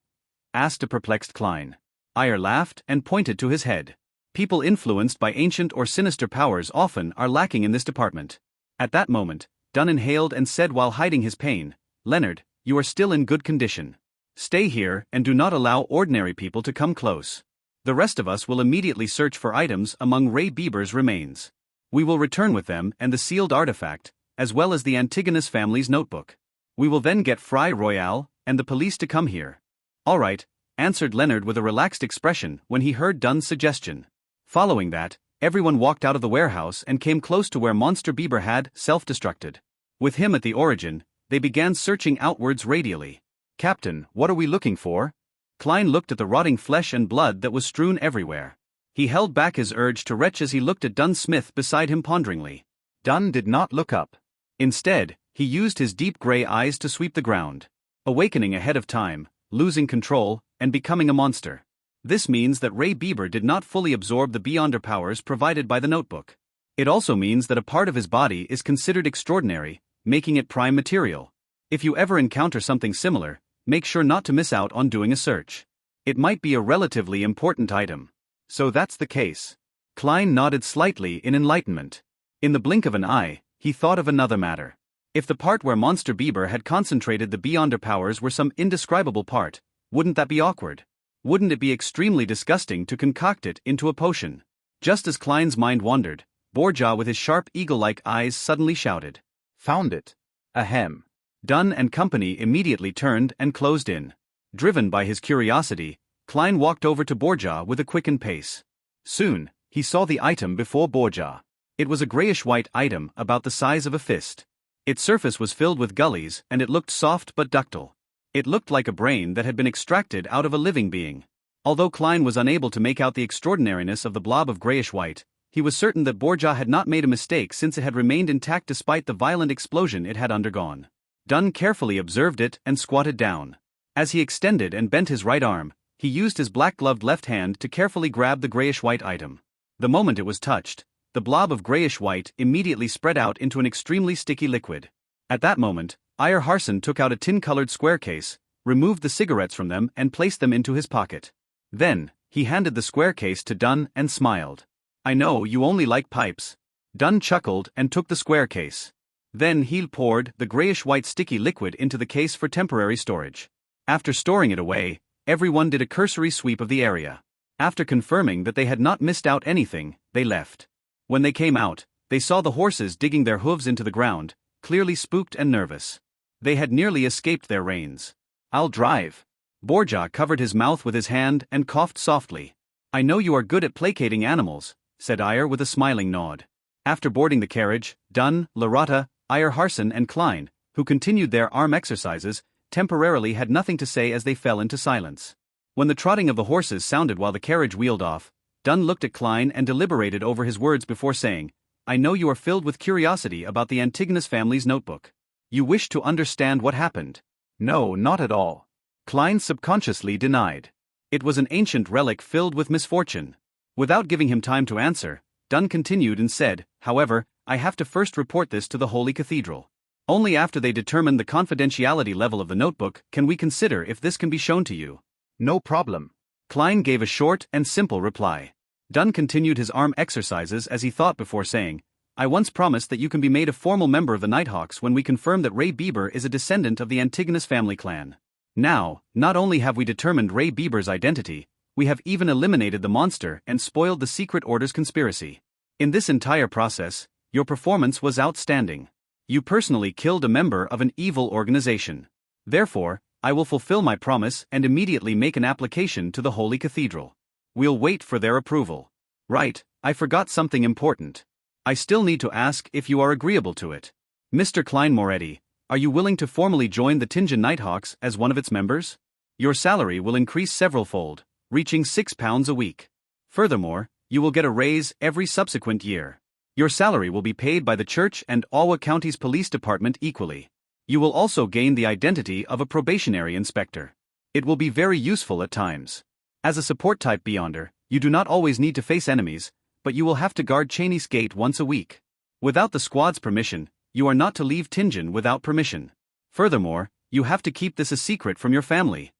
Asked a perplexed Klein. Iyer laughed and pointed to his head. People influenced by ancient or sinister powers often are lacking in this department. At that moment, Dunn inhaled and said while hiding his pain, Leonard, you are still in good condition. Stay here and do not allow ordinary people to come close. The rest of us will immediately search for items among Ray Bieber's remains. We will return with them and the sealed artifact, as well as the Antigonus family's notebook. We will then get Fry Royale and the police to come here. All right, answered Leonard with a relaxed expression when he heard Dunn's suggestion. Following that, everyone walked out of the warehouse and came close to where Monster Bieber had self-destructed. With him at the origin, they began searching outwards radially. Captain, what are we looking for? Klein looked at the rotting flesh and blood that was strewn everywhere. He held back his urge to retch as he looked at Dunn Smith beside him ponderingly. Dunn did not look up. Instead, he used his deep gray eyes to sweep the ground. Awakening ahead of time, losing control, and becoming a monster. This means that Ray Bieber did not fully absorb the beyonder powers provided by the notebook. It also means that a part of his body is considered extraordinary, making it prime material. If you ever encounter something similar, make sure not to miss out on doing a search. It might be a relatively important item. So that's the case. Klein nodded slightly in enlightenment. In the blink of an eye, he thought of another matter. If the part where Monster Bieber had concentrated the Beyonder powers were some indescribable part, wouldn't that be awkward? Wouldn't it be extremely disgusting to concoct it into a potion? Just as Klein's mind wandered, Borja with his sharp eagle-like eyes suddenly shouted, Found it. Ahem. Dunn and company immediately turned and closed in. Driven by his curiosity, Klein walked over to Borja with a quickened pace. Soon, he saw the item before Borja. It was a grayish-white item about the size of a fist. Its surface was filled with gullies and it looked soft but ductile. It looked like a brain that had been extracted out of a living being. Although Klein was unable to make out the extraordinariness of the blob of grayish-white, he was certain that Borja had not made a mistake since it had remained intact despite the violent explosion it had undergone. Dunn carefully observed it and squatted down. As he extended and bent his right arm, he used his black-gloved left hand to carefully grab the grayish-white item. The moment it was touched, the blob of grayish-white immediately spread out into an extremely sticky liquid. At that moment, Ayer Harson took out a tin-colored square case, removed the cigarettes from them and placed them into his pocket. Then, he handed the square case to Dunn and smiled. I know you only like pipes. Dunn chuckled and took the square case. Then he poured the grayish-white sticky liquid into the case for temporary storage. After storing it away, everyone did a cursory sweep of the area. After confirming that they had not missed out anything, they left. When they came out, they saw the horses digging their hooves into the ground, clearly spooked and nervous. They had nearly escaped their reins. I'll drive. Borja covered his mouth with his hand and coughed softly. I know you are good at placating animals, said Ayer with a smiling nod. After boarding the carriage, Dunn, Lorata, Ayer Harson and Klein, who continued their arm exercises, temporarily had nothing to say as they fell into silence. When the trotting of the horses sounded while the carriage wheeled off, Dunn looked at Klein and deliberated over his words before saying, I know you are filled with curiosity about the Antigonus family's notebook. You wish to understand what happened. No, not at all. Klein subconsciously denied. It was an ancient relic filled with misfortune. Without giving him time to answer, Dunn continued and said, however, I have to first report this to the Holy Cathedral. Only after they determine the confidentiality level of the notebook can we consider if this can be shown to you. No problem. Klein gave a short and simple reply. Dunn continued his arm exercises as he thought before saying, I once promised that you can be made a formal member of the Nighthawks when we confirm that Ray Bieber is a descendant of the Antigonus family clan. Now, not only have we determined Ray Bieber's identity, we have even eliminated the monster and spoiled the secret order's conspiracy. In this entire process, your performance was outstanding. You personally killed a member of an evil organization. Therefore, I will fulfill my promise and immediately make an application to the Holy Cathedral. We'll wait for their approval. Right, I forgot something important. I still need to ask if you are agreeable to it. Mr. Klein Moretti, are you willing to formally join the Tingen Nighthawks as one of its members? Your salary will increase several-fold, reaching £6 a week. Furthermore, you will get a raise every subsequent year. Your salary will be paid by the church and Ottawa County's police department equally. You will also gain the identity of a probationary inspector. It will be very useful at times. As a support-type Beyonder, you do not always need to face enemies, but you will have to guard Cheney's Gate once a week. Without the squad's permission, you are not to leave Tingen without permission. Furthermore, you have to keep this a secret from your family.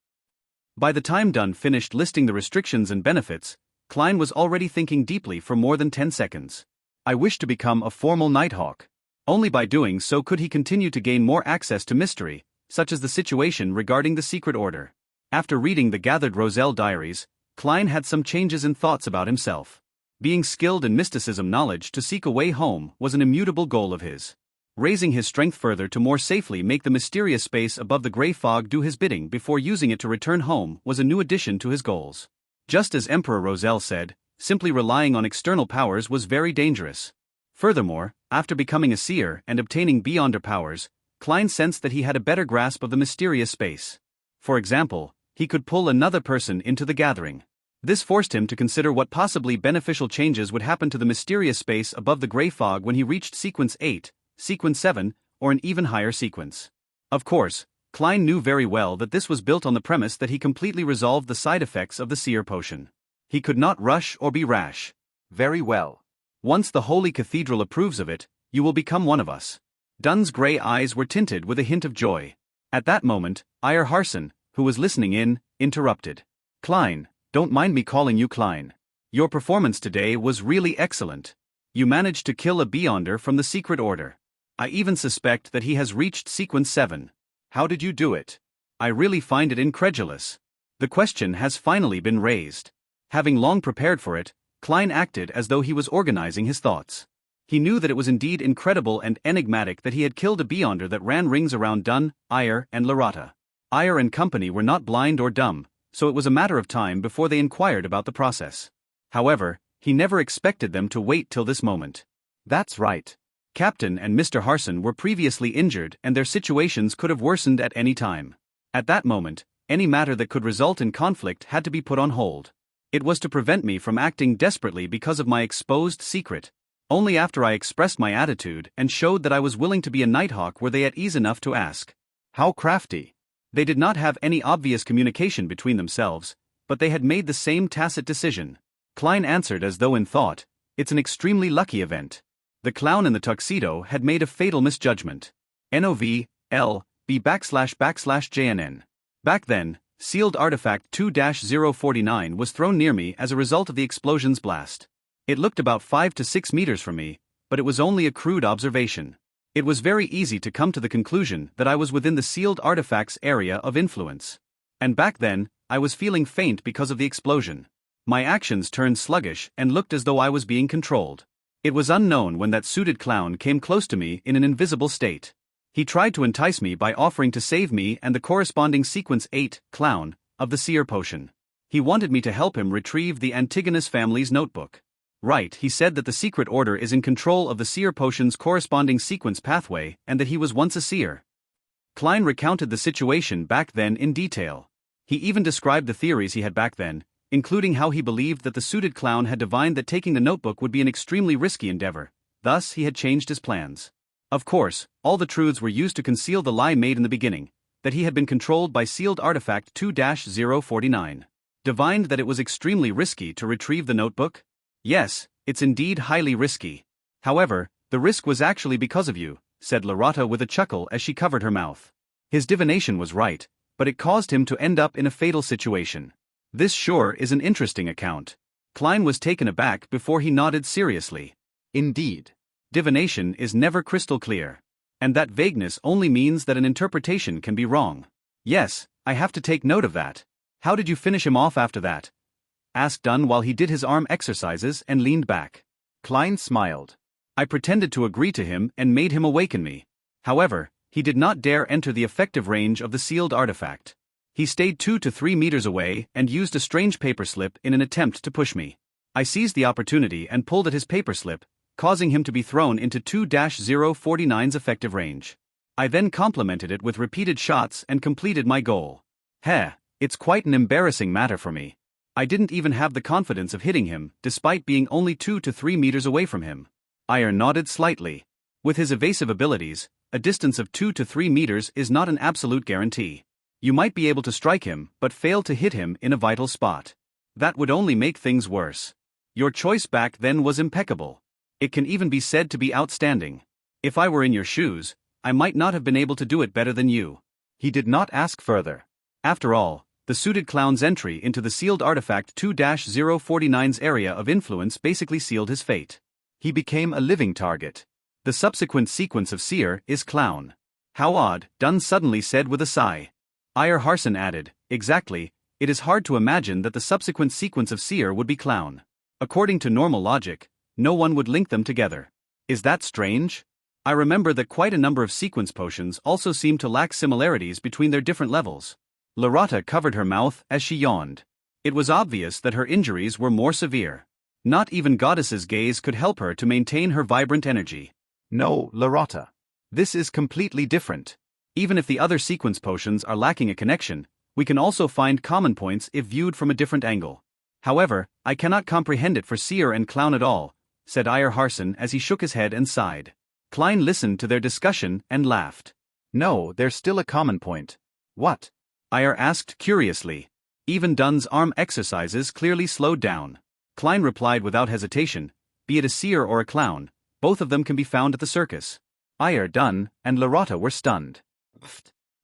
By the time Dunn finished listing the restrictions and benefits, Klein was already thinking deeply for more than 10 seconds. I wish to become a formal Nighthawk. Only by doing so could he continue to gain more access to mystery, such as the situation regarding the secret order. After reading the gathered Roselle diaries, Klein had some changes in thoughts about himself. Being skilled in mysticism knowledge to seek a way home was an immutable goal of his. Raising his strength further to more safely make the mysterious space above the gray fog do his bidding before using it to return home was a new addition to his goals. Just as Emperor Roselle said, simply relying on external powers was very dangerous. Furthermore, after becoming a seer and obtaining Beyonder powers, Klein sensed that he had a better grasp of the mysterious space. For example, he could pull another person into the gathering. This forced him to consider what possibly beneficial changes would happen to the mysterious space above the gray fog when he reached Sequence 8, Sequence 7, or an even higher sequence. Of course, Klein knew very well that this was built on the premise that he completely resolved the side effects of the seer potion. He could not rush or be rash. Very well. Once the Holy Cathedral approves of it, you will become one of us. Dunn's gray eyes were tinted with a hint of joy. At that moment, Ayer Harson, who was listening in, interrupted. Klein, don't mind me calling you Klein. Your performance today was really excellent. You managed to kill a Beyonder from the Secret Order. I even suspect that he has reached Sequence 7. How did you do it? I really find it incredulous. The question has finally been raised. Having long prepared for it, Klein acted as though he was organizing his thoughts. He knew that it was indeed incredible and enigmatic that he had killed a Beyonder that ran rings around Dunn, Ayer, and Larata. Ayer and company were not blind or dumb, so it was a matter of time before they inquired about the process. However, he never expected them to wait till this moment. That's right. Captain and Mr. Harson were previously injured and their situations could have worsened at any time. At that moment, any matter that could result in conflict had to be put on hold. It was to prevent me from acting desperately because of my exposed secret. Only after I expressed my attitude and showed that I was willing to be a Nighthawk were they at ease enough to ask. How crafty. They did not have any obvious communication between themselves, but they had made the same tacit decision. Klein answered as though in thought, it's an extremely lucky event. The clown in the tuxedo had made a fatal misjudgment. NOV, L, B //JNN. Back then, sealed artifact 2-049 was thrown near me as a result of the explosion's blast. It looked about 5 to 6 meters from me, but it was only a crude observation. It was very easy to come to the conclusion that I was within the sealed artifact's area of influence. And back then, I was feeling faint because of the explosion. My actions turned sluggish and looked as though I was being controlled. It was unknown when that suited clown came close to me in an invisible state. He tried to entice me by offering to save me and the corresponding Sequence 8 clown of the Seer Potion. He wanted me to help him retrieve the Antigonus family's notebook. Right, he said that the Secret Order is in control of the Seer Potion's corresponding sequence pathway and that he was once a seer. Klein recounted the situation back then in detail. He even described the theories he had back then, including how he believed that the suited clown had divined that taking the notebook would be an extremely risky endeavor, thus he had changed his plans. Of course, all the truths were used to conceal the lie made in the beginning, that he had been controlled by sealed artifact 2-049. Divined that it was extremely risky to retrieve the notebook? Yes, it's indeed highly risky. However, the risk was actually because of you, said Larata with a chuckle as she covered her mouth. His divination was right, but it caused him to end up in a fatal situation. This sure is an interesting account. Klein was taken aback before he nodded seriously. Indeed. Divination is never crystal clear. And that vagueness only means that an interpretation can be wrong. Yes, I have to take note of that. How did you finish him off after that? Asked Dunn while he did his arm exercises and leaned back. Klein smiled. I pretended to agree to him and made him awaken me. However, he did not dare enter the effective range of the sealed artifact. He stayed 2 to 3 meters away and used a strange paper slip in an attempt to push me. I seized the opportunity and pulled at his paper slip, causing him to be thrown into 2-049's effective range. I then complemented it with repeated shots and completed my goal. It's quite an embarrassing matter for me. I didn't even have the confidence of hitting him, despite being only 2 to 3 meters away from him. Ayer nodded slightly. With his evasive abilities, a distance of 2 to 3 meters is not an absolute guarantee. You might be able to strike him, but fail to hit him in a vital spot. That would only make things worse. Your choice back then was impeccable. It can even be said to be outstanding. If I were in your shoes, I might not have been able to do it better than you. He did not ask further. After all, the suited clown's entry into the sealed artifact 2-049's area of influence basically sealed his fate. He became a living target. The subsequent sequence of seer is clown. How odd, Dunn suddenly said with a sigh. Ayer Harson added, exactly, it is hard to imagine that the subsequent sequence of seer would be clown. According to normal logic, no one would link them together. Is that strange? I remember that quite a number of sequence potions also seem to lack similarities between their different levels. Larata covered her mouth as she yawned. It was obvious that her injuries were more severe. Not even Goddess's gaze could help her to maintain her vibrant energy. No, Larata. This is completely different. Even if the other sequence potions are lacking a connection, we can also find common points if viewed from a different angle. However, I cannot comprehend it for seer and clown at all, said Ayer Harson as he shook his head and sighed. Klein listened to their discussion and laughed. No, there's still a common point. What? Ayer asked curiously. Even Dunn's arm exercises clearly slowed down. Klein replied without hesitation, be it a seer or a clown, both of them can be found at the circus. Ayer, Dunn, and Larata were stunned.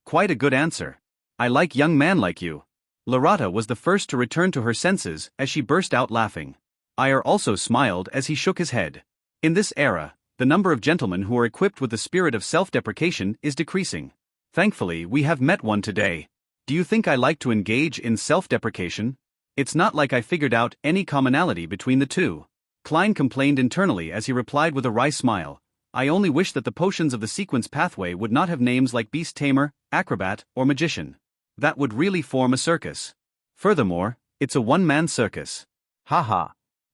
Quite a good answer. I like young man like you. Larata was the first to return to her senses as she burst out laughing. Iyer also smiled as he shook his head. In this era, the number of gentlemen who are equipped with the spirit of self-deprecation is decreasing. Thankfully, we have met one today. Do you think I like to engage in self-deprecation? It's not like I figured out any commonality between the two. Klein complained internally as he replied with a wry smile. I only wish that the potions of the sequence pathway would not have names like beast tamer, acrobat, or magician. That would really form a circus. Furthermore, it's a one-man circus. Haha.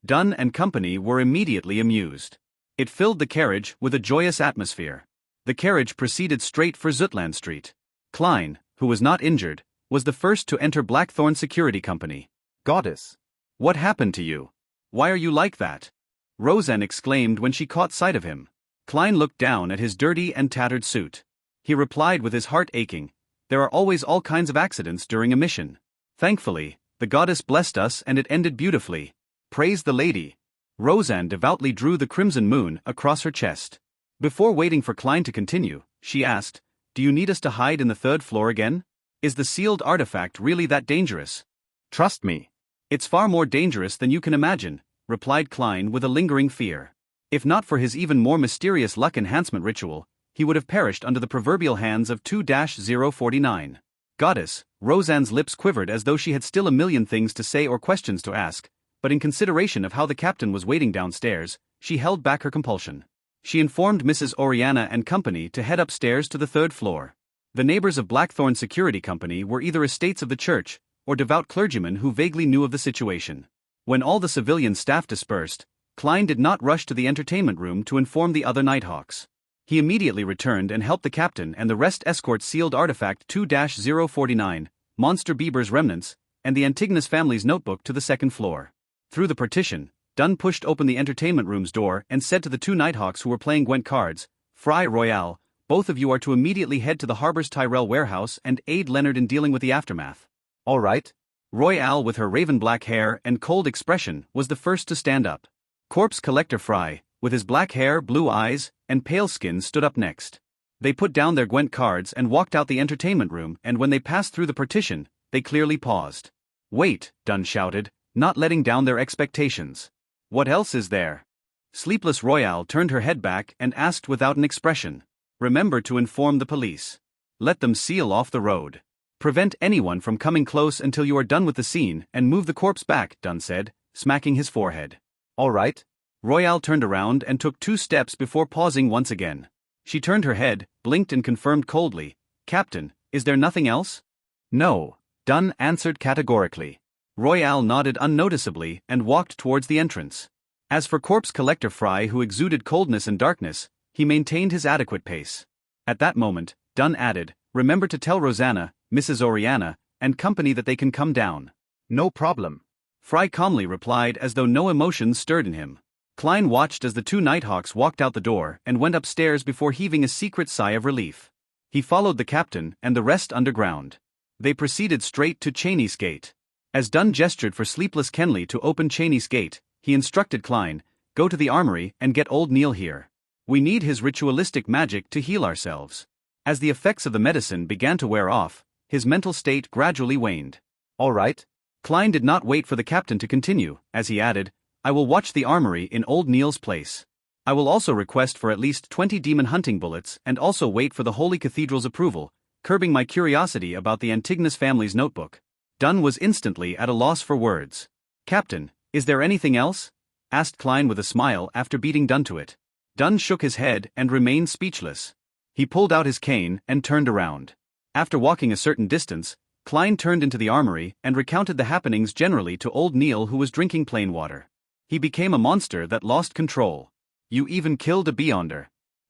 Dunn and company were immediately amused. It filled the carriage with a joyous atmosphere. The carriage proceeded straight for Zutland Street. Klein, who was not injured, was the first to enter Blackthorn Security Company. Goddess. What happened to you? Why are you like that? Roseanne exclaimed when she caught sight of him. Klein looked down at his dirty and tattered suit. He replied with his heart aching, there are always all kinds of accidents during a mission. Thankfully, the goddess blessed us and it ended beautifully. Praise the lady. Roseanne devoutly drew the crimson moon across her chest. Before waiting for Klein to continue, she asked, do you need us to hide in the third floor again? Is the sealed artifact really that dangerous? Trust me. It's far more dangerous than you can imagine, replied Klein with a lingering fear. If not for his even more mysterious luck enhancement ritual, he would have perished under the proverbial hands of 2-049. Goddess, Roseanne's lips quivered as though she had still a million things to say or questions to ask, but in consideration of how the captain was waiting downstairs, she held back her compulsion. She informed Mrs. Oriana and company to head upstairs to the third floor. The neighbors of Blackthorn Security Company were either estates of the church, or devout clergymen who vaguely knew of the situation. When all the civilian staff dispersed, Klein did not rush to the entertainment room to inform the other Nighthawks. He immediately returned and helped the captain and the rest escort sealed artifact 2-049, Monster Bieber's remnants, and the Antigonus family's notebook to the second floor. Through the partition, Dunn pushed open the entertainment room's door and said to the two Nighthawks who were playing Gwent cards, Fry Royale, both of you are to immediately head to the harbor's Tyrell warehouse and aid Leonard in dealing with the aftermath. All right. Royale, with her raven-black hair and cold expression, was the first to stand up. Corpse Collector Fry, with his black hair, blue eyes, and pale skin, stood up next. They put down their Gwent cards and walked out the entertainment room, and when they passed through the partition, they clearly paused. Wait, Dunn shouted, not letting down their expectations. What else is there? Sleepless Royale turned her head back and asked without an expression. Remember to inform the police. Let them seal off the road. Prevent anyone from coming close until you are done with the scene and move the corpse back, Dunn said, smacking his forehead. All right. Royale turned around and took 2 steps before pausing once again. She turned her head, blinked and confirmed coldly, Captain, is there nothing else? No, Dunn answered categorically. Royale nodded unnoticeably and walked towards the entrance. As for Corpse Collector Fry, who exuded coldness and darkness, he maintained his adequate pace. At that moment, Dunn added, remember to tell Rosanna, Mrs. Oriana, and company that they can come down. No problem. Fry calmly replied as though no emotion stirred in him. Klein watched as the two Nighthawks walked out the door and went upstairs before heaving a secret sigh of relief. He followed the captain and the rest underground. They proceeded straight to Cheney's gate. As Dunn gestured for Sleepless Kenley to open Cheney's gate, he instructed Klein, go to the armory and get old Neil here. We need his ritualistic magic to heal ourselves. As the effects of the medicine began to wear off, his mental state gradually waned. All right. Klein did not wait for the captain to continue, as he added, I will watch the armory in old Neil's place. I will also request for at least 20 demon hunting bullets and also wait for the Holy Cathedral's approval, curbing my curiosity about the Antigonus family's notebook. Dunn was instantly at a loss for words. Captain, is there anything else? Asked Klein with a smile after beating Dunn to it. Dunn shook his head and remained speechless. He pulled out his cane and turned around. After walking a certain distance, Klein turned into the armory and recounted the happenings generally to old Neil, who was drinking plain water. He became a monster that lost control. You even killed a beyonder.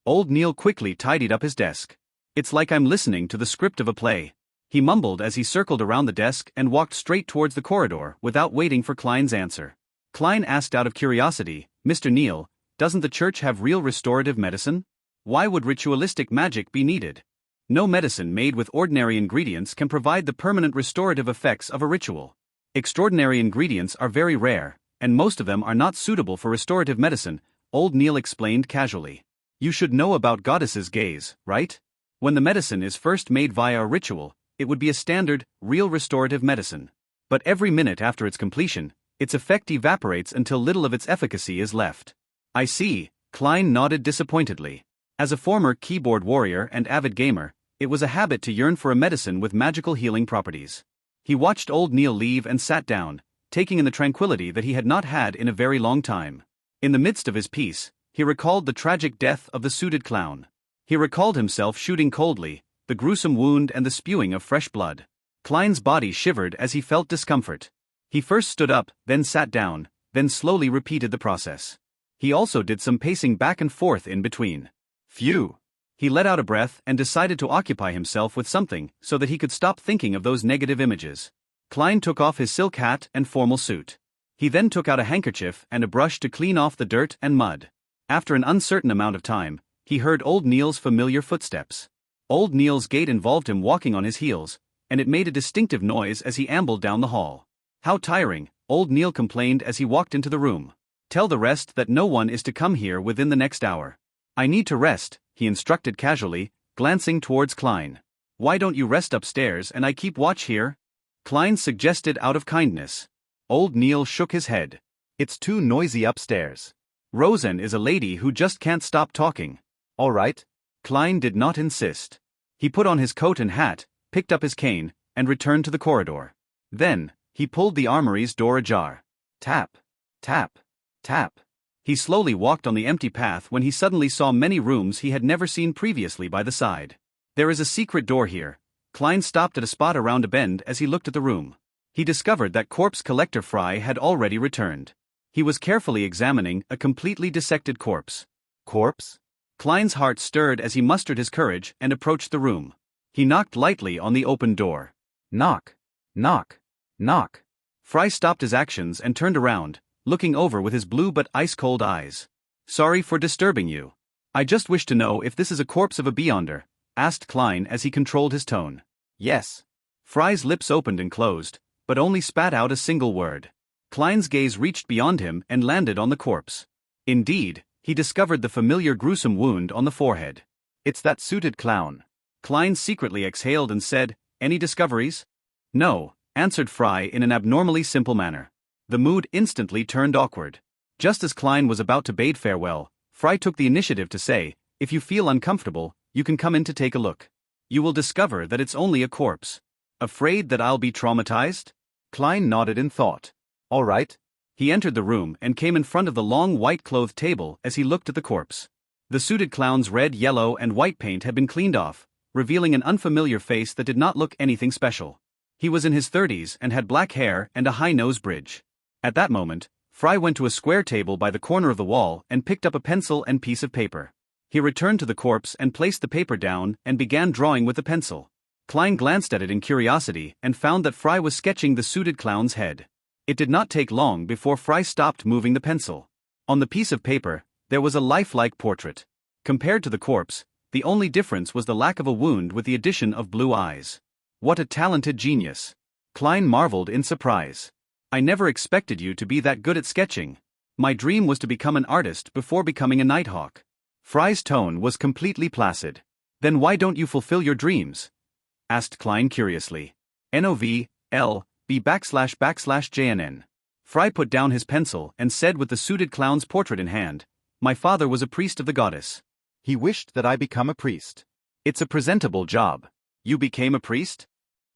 Old Neil quickly tidied up his desk. It's like I'm listening to the script of a play. He mumbled as he circled around the desk and walked straight towards the corridor without waiting for Klein's answer. Klein asked out of curiosity, Mr. Neil, doesn't the church have real restorative medicine? Why would ritualistic magic be needed? No medicine made with ordinary ingredients can provide the permanent restorative effects of a ritual. Extraordinary ingredients are very rare, and most of them are not suitable for restorative medicine, old Neil explained casually. You should know about goddess's gaze, right? When the medicine is first made via a ritual, it would be a standard, real restorative medicine. But every minute after its completion, its effect evaporates until little of its efficacy is left. I see, Klein nodded disappointedly. As a former keyboard warrior and avid gamer, it was a habit to yearn for a medicine with magical healing properties. He watched old Neil leave and sat down, taking in the tranquility that he had not had in a very long time. In the midst of his piece, he recalled the tragic death of the suited clown. He recalled himself shooting coldly, the gruesome wound and the spewing of fresh blood. Klein's body shivered as he felt discomfort. He first stood up, then sat down, then slowly repeated the process. He also did some pacing back and forth in between. Phew! He let out a breath and decided to occupy himself with something so that he could stop thinking of those negative images. Klein took off his silk hat and formal suit. He then took out a handkerchief and a brush to clean off the dirt and mud. After an uncertain amount of time, he heard old Neil's familiar footsteps. Old Neil's gait involved him walking on his heels, and it made a distinctive noise as he ambled down the hall. How tiring, old Neil complained as he walked into the room. Tell the rest that no one is to come here within the next hour. I need to rest, he instructed casually, glancing towards Klein. Why don't you rest upstairs and I keep watch here? Klein suggested out of kindness. Old Neil shook his head. It's too noisy upstairs. Rosen is a lady who just can't stop talking. All right. Klein did not insist. He put on his coat and hat, picked up his cane, and returned to the corridor. Then, he pulled the armory's door ajar. Tap, tap, tap. He slowly walked on the empty path when he suddenly saw many rooms he had never seen previously by the side. There is a secret door here. Klein stopped at a spot around a bend as he looked at the room. He discovered that corpse collector Fry had already returned. He was carefully examining a completely dissected corpse. Corpse? Klein's heart stirred as he mustered his courage and approached the room. He knocked lightly on the open door. Knock, knock, knock. Fry stopped his actions and turned around, looking over with his blue but ice-cold eyes. Sorry for disturbing you. I just wish to know if this is a corpse of a beyonder, asked Klein as he controlled his tone. Yes. Fry's lips opened and closed, but only spat out a single word. Klein's gaze reached beyond him and landed on the corpse. Indeed, he discovered the familiar gruesome wound on the forehead. It's that suited clown. Klein secretly exhaled and said, Any discoveries? No, answered Fry in an abnormally simple manner. The mood instantly turned awkward. Just as Klein was about to bade farewell, Fry took the initiative to say, If you feel uncomfortable, you can come in to take a look. You will discover that it's only a corpse. Afraid that I'll be traumatized? Klein nodded in thought. All right. He entered the room and came in front of the long white-clothed table as he looked at the corpse. The suited clown's red, yellow, and white paint had been cleaned off, revealing an unfamiliar face that did not look anything special. He was in his 30s and had black hair and a high nose bridge. At that moment, Fry went to a square table by the corner of the wall and picked up a pencil and piece of paper. He returned to the corpse and placed the paper down and began drawing with the pencil. Klein glanced at it in curiosity and found that Fry was sketching the suited clown's head. It did not take long before Fry stopped moving the pencil. On the piece of paper, there was a lifelike portrait. Compared to the corpse, the only difference was the lack of a wound with the addition of blue eyes. What a talented genius! Klein marveled in surprise. I never expected you to be that good at sketching. My dream was to become an artist before becoming a nighthawk. Fry's tone was completely placid. Then why don't you fulfill your dreams? Asked Klein curiously. NOVLB //JNN. Fry put down his pencil and said with the suited clown's portrait in hand, My father was a priest of the goddess. He wished that I become a priest. It's a presentable job. You became a priest?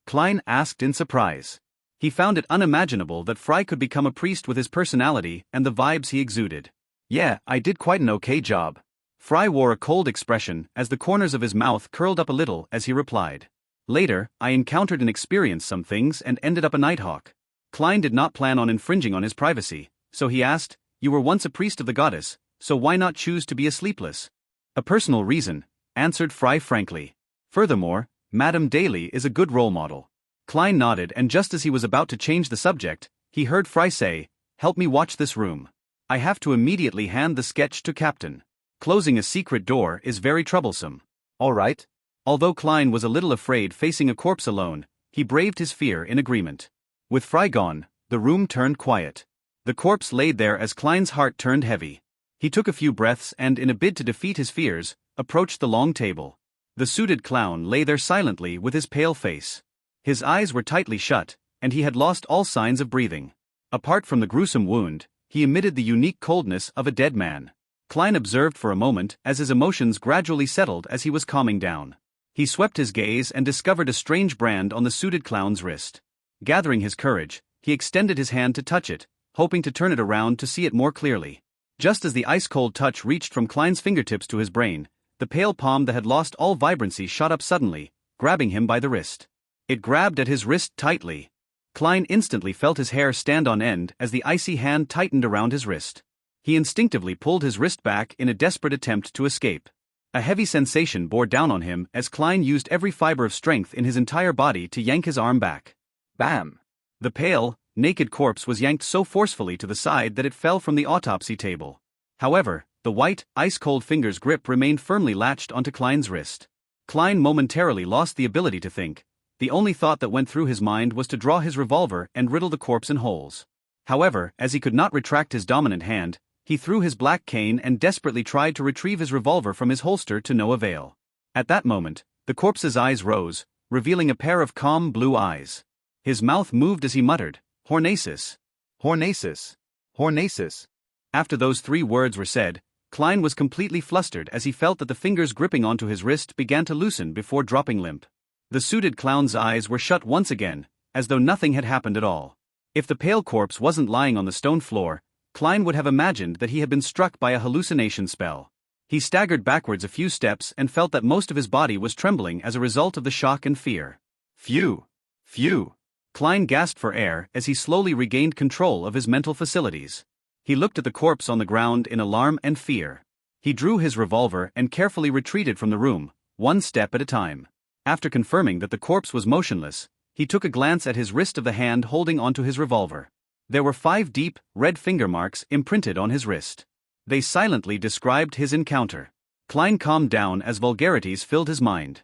Klein asked in surprise. He found it unimaginable that Fry could become a priest with his personality and the vibes he exuded. Yeah, I did quite an okay job. Fry wore a cold expression as the corners of his mouth curled up a little as he replied. Later, I encountered and experienced some things and ended up a nighthawk. Klein did not plan on infringing on his privacy, so he asked, You were once a priest of the goddess, so why not choose to be a sleepless? A personal reason, answered Fry frankly. Furthermore, Madame Daly is a good role model. Klein nodded, and just as he was about to change the subject, he heard Fry say, Help me watch this room. I have to immediately hand the sketch to Captain. Closing a secret door is very troublesome. All right. Although Klein was a little afraid facing a corpse alone, he braved his fear in agreement. With Fry gone, the room turned quiet. The corpse laid there as Klein's heart turned heavy. He took a few breaths and, in a bid to defeat his fears, approached the long table. The suited clown lay there silently with his pale face. His eyes were tightly shut, and he had lost all signs of breathing. Apart from the gruesome wound, he emitted the unique coldness of a dead man. Klein observed for a moment as his emotions gradually settled as he was calming down. He swept his gaze and discovered a strange brand on the suited clown's wrist. Gathering his courage, he extended his hand to touch it, hoping to turn it around to see it more clearly. Just as the ice-cold touch reached from Klein's fingertips to his brain, the pale palm that had lost all vibrancy shot up suddenly, grabbing him by the wrist. It grabbed at his wrist tightly. Klein instantly felt his hair stand on end as the icy hand tightened around his wrist. He instinctively pulled his wrist back in a desperate attempt to escape. A heavy sensation bore down on him as Klein used every fiber of strength in his entire body to yank his arm back. Bam! The pale, naked corpse was yanked so forcefully to the side that it fell from the autopsy table. However, the white, ice-cold finger's grip remained firmly latched onto Klein's wrist. Klein momentarily lost the ability to think. The only thought that went through his mind was to draw his revolver and riddle the corpse in holes. However, as he could not retract his dominant hand, he threw his black cane and desperately tried to retrieve his revolver from his holster to no avail. At that moment, the corpse's eyes rose, revealing a pair of calm blue eyes. His mouth moved as he muttered, "Hornasis. Hornasis. Hornasis." After those 3 words were said, Klein was completely flustered as he felt that the fingers gripping onto his wrist began to loosen before dropping limp. The suited clown's eyes were shut once again, as though nothing had happened at all. If the pale corpse wasn't lying on the stone floor, Klein would have imagined that he had been struck by a hallucination spell. He staggered backwards a few steps and felt that most of his body was trembling as a result of the shock and fear. Phew! Phew! Klein gasped for air as he slowly regained control of his mental facilities. He looked at the corpse on the ground in alarm and fear. He drew his revolver and carefully retreated from the room, one step at a time. After confirming that the corpse was motionless, he took a glance at his wrist of the hand holding onto his revolver. There were 5 deep, red finger marks imprinted on his wrist. They silently described his encounter. Klein calmed down as vulgarities filled his mind.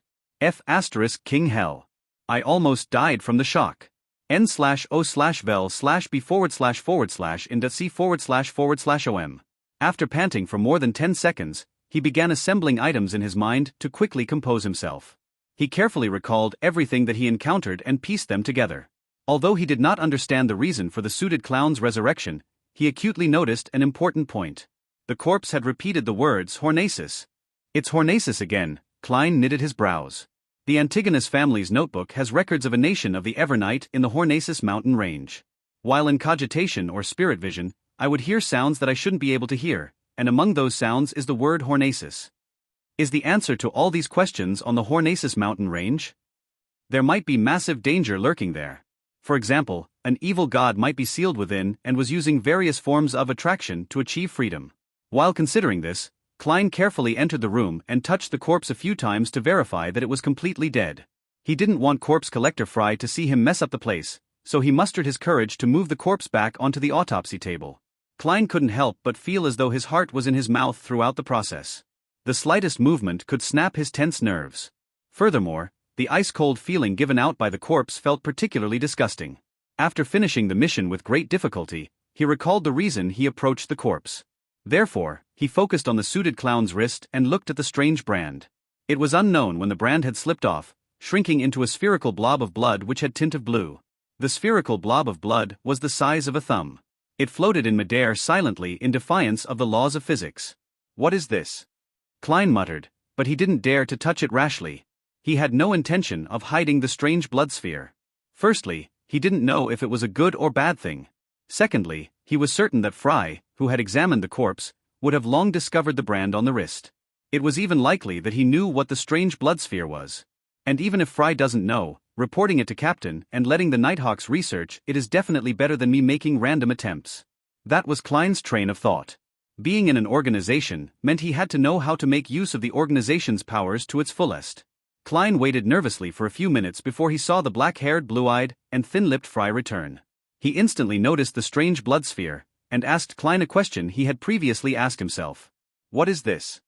King hell. I almost died from the shock. N/O/vel/b//in.c//om. After panting for more than 10 seconds, he began assembling items in his mind to quickly compose himself. He carefully recalled everything that he encountered and pieced them together. Although he did not understand the reason for the suited clown's resurrection, he acutely noticed an important point. The corpse had repeated the words Hornasis. It's Hornasis again, Klein knitted his brows. The Antigonus family's notebook has records of a nation of the Evernight in the Hornasis mountain range. While in cogitation or spirit vision, I would hear sounds that I shouldn't be able to hear, and among those sounds is the word Hornasis. Is the answer to all these questions on the Hornasis mountain range? There might be massive danger lurking there. For example, an evil god might be sealed within and was using various forms of attraction to achieve freedom. While considering this, Klein carefully entered the room and touched the corpse a few times to verify that it was completely dead. He didn't want corpse collector Fry to see him mess up the place, so he mustered his courage to move the corpse back onto the autopsy table. Klein couldn't help but feel as though his heart was in his mouth throughout the process. The slightest movement could snap his tense nerves. Furthermore, the ice-cold feeling given out by the corpse felt particularly disgusting. After finishing the mission with great difficulty, he recalled the reason he approached the corpse. Therefore, he focused on the suited clown's wrist and looked at the strange brand. It was unknown when the brand had slipped off, shrinking into a spherical blob of blood which had tint of blue. The spherical blob of blood was the size of a thumb. It floated in midair silently in defiance of the laws of physics. What is this? Klein muttered, but he didn't dare to touch it rashly. He had no intention of hiding the strange blood sphere. Firstly, he didn't know if it was a good or bad thing. Secondly, he was certain that Fry, who had examined the corpse, would have long discovered the brand on the wrist. It was even likely that he knew what the strange blood sphere was. And even if Fry doesn't know, reporting it to Captain and letting the Nighthawks research it is definitely better than me making random attempts. That was Klein's train of thought. Being in an organization meant he had to know how to make use of the organization's powers to its fullest. Klein waited nervously for a few minutes before he saw the black-haired, blue-eyed, and thin-lipped Fry return. He instantly noticed the strange blood sphere, and asked Klein a question he had previously asked himself. What is this?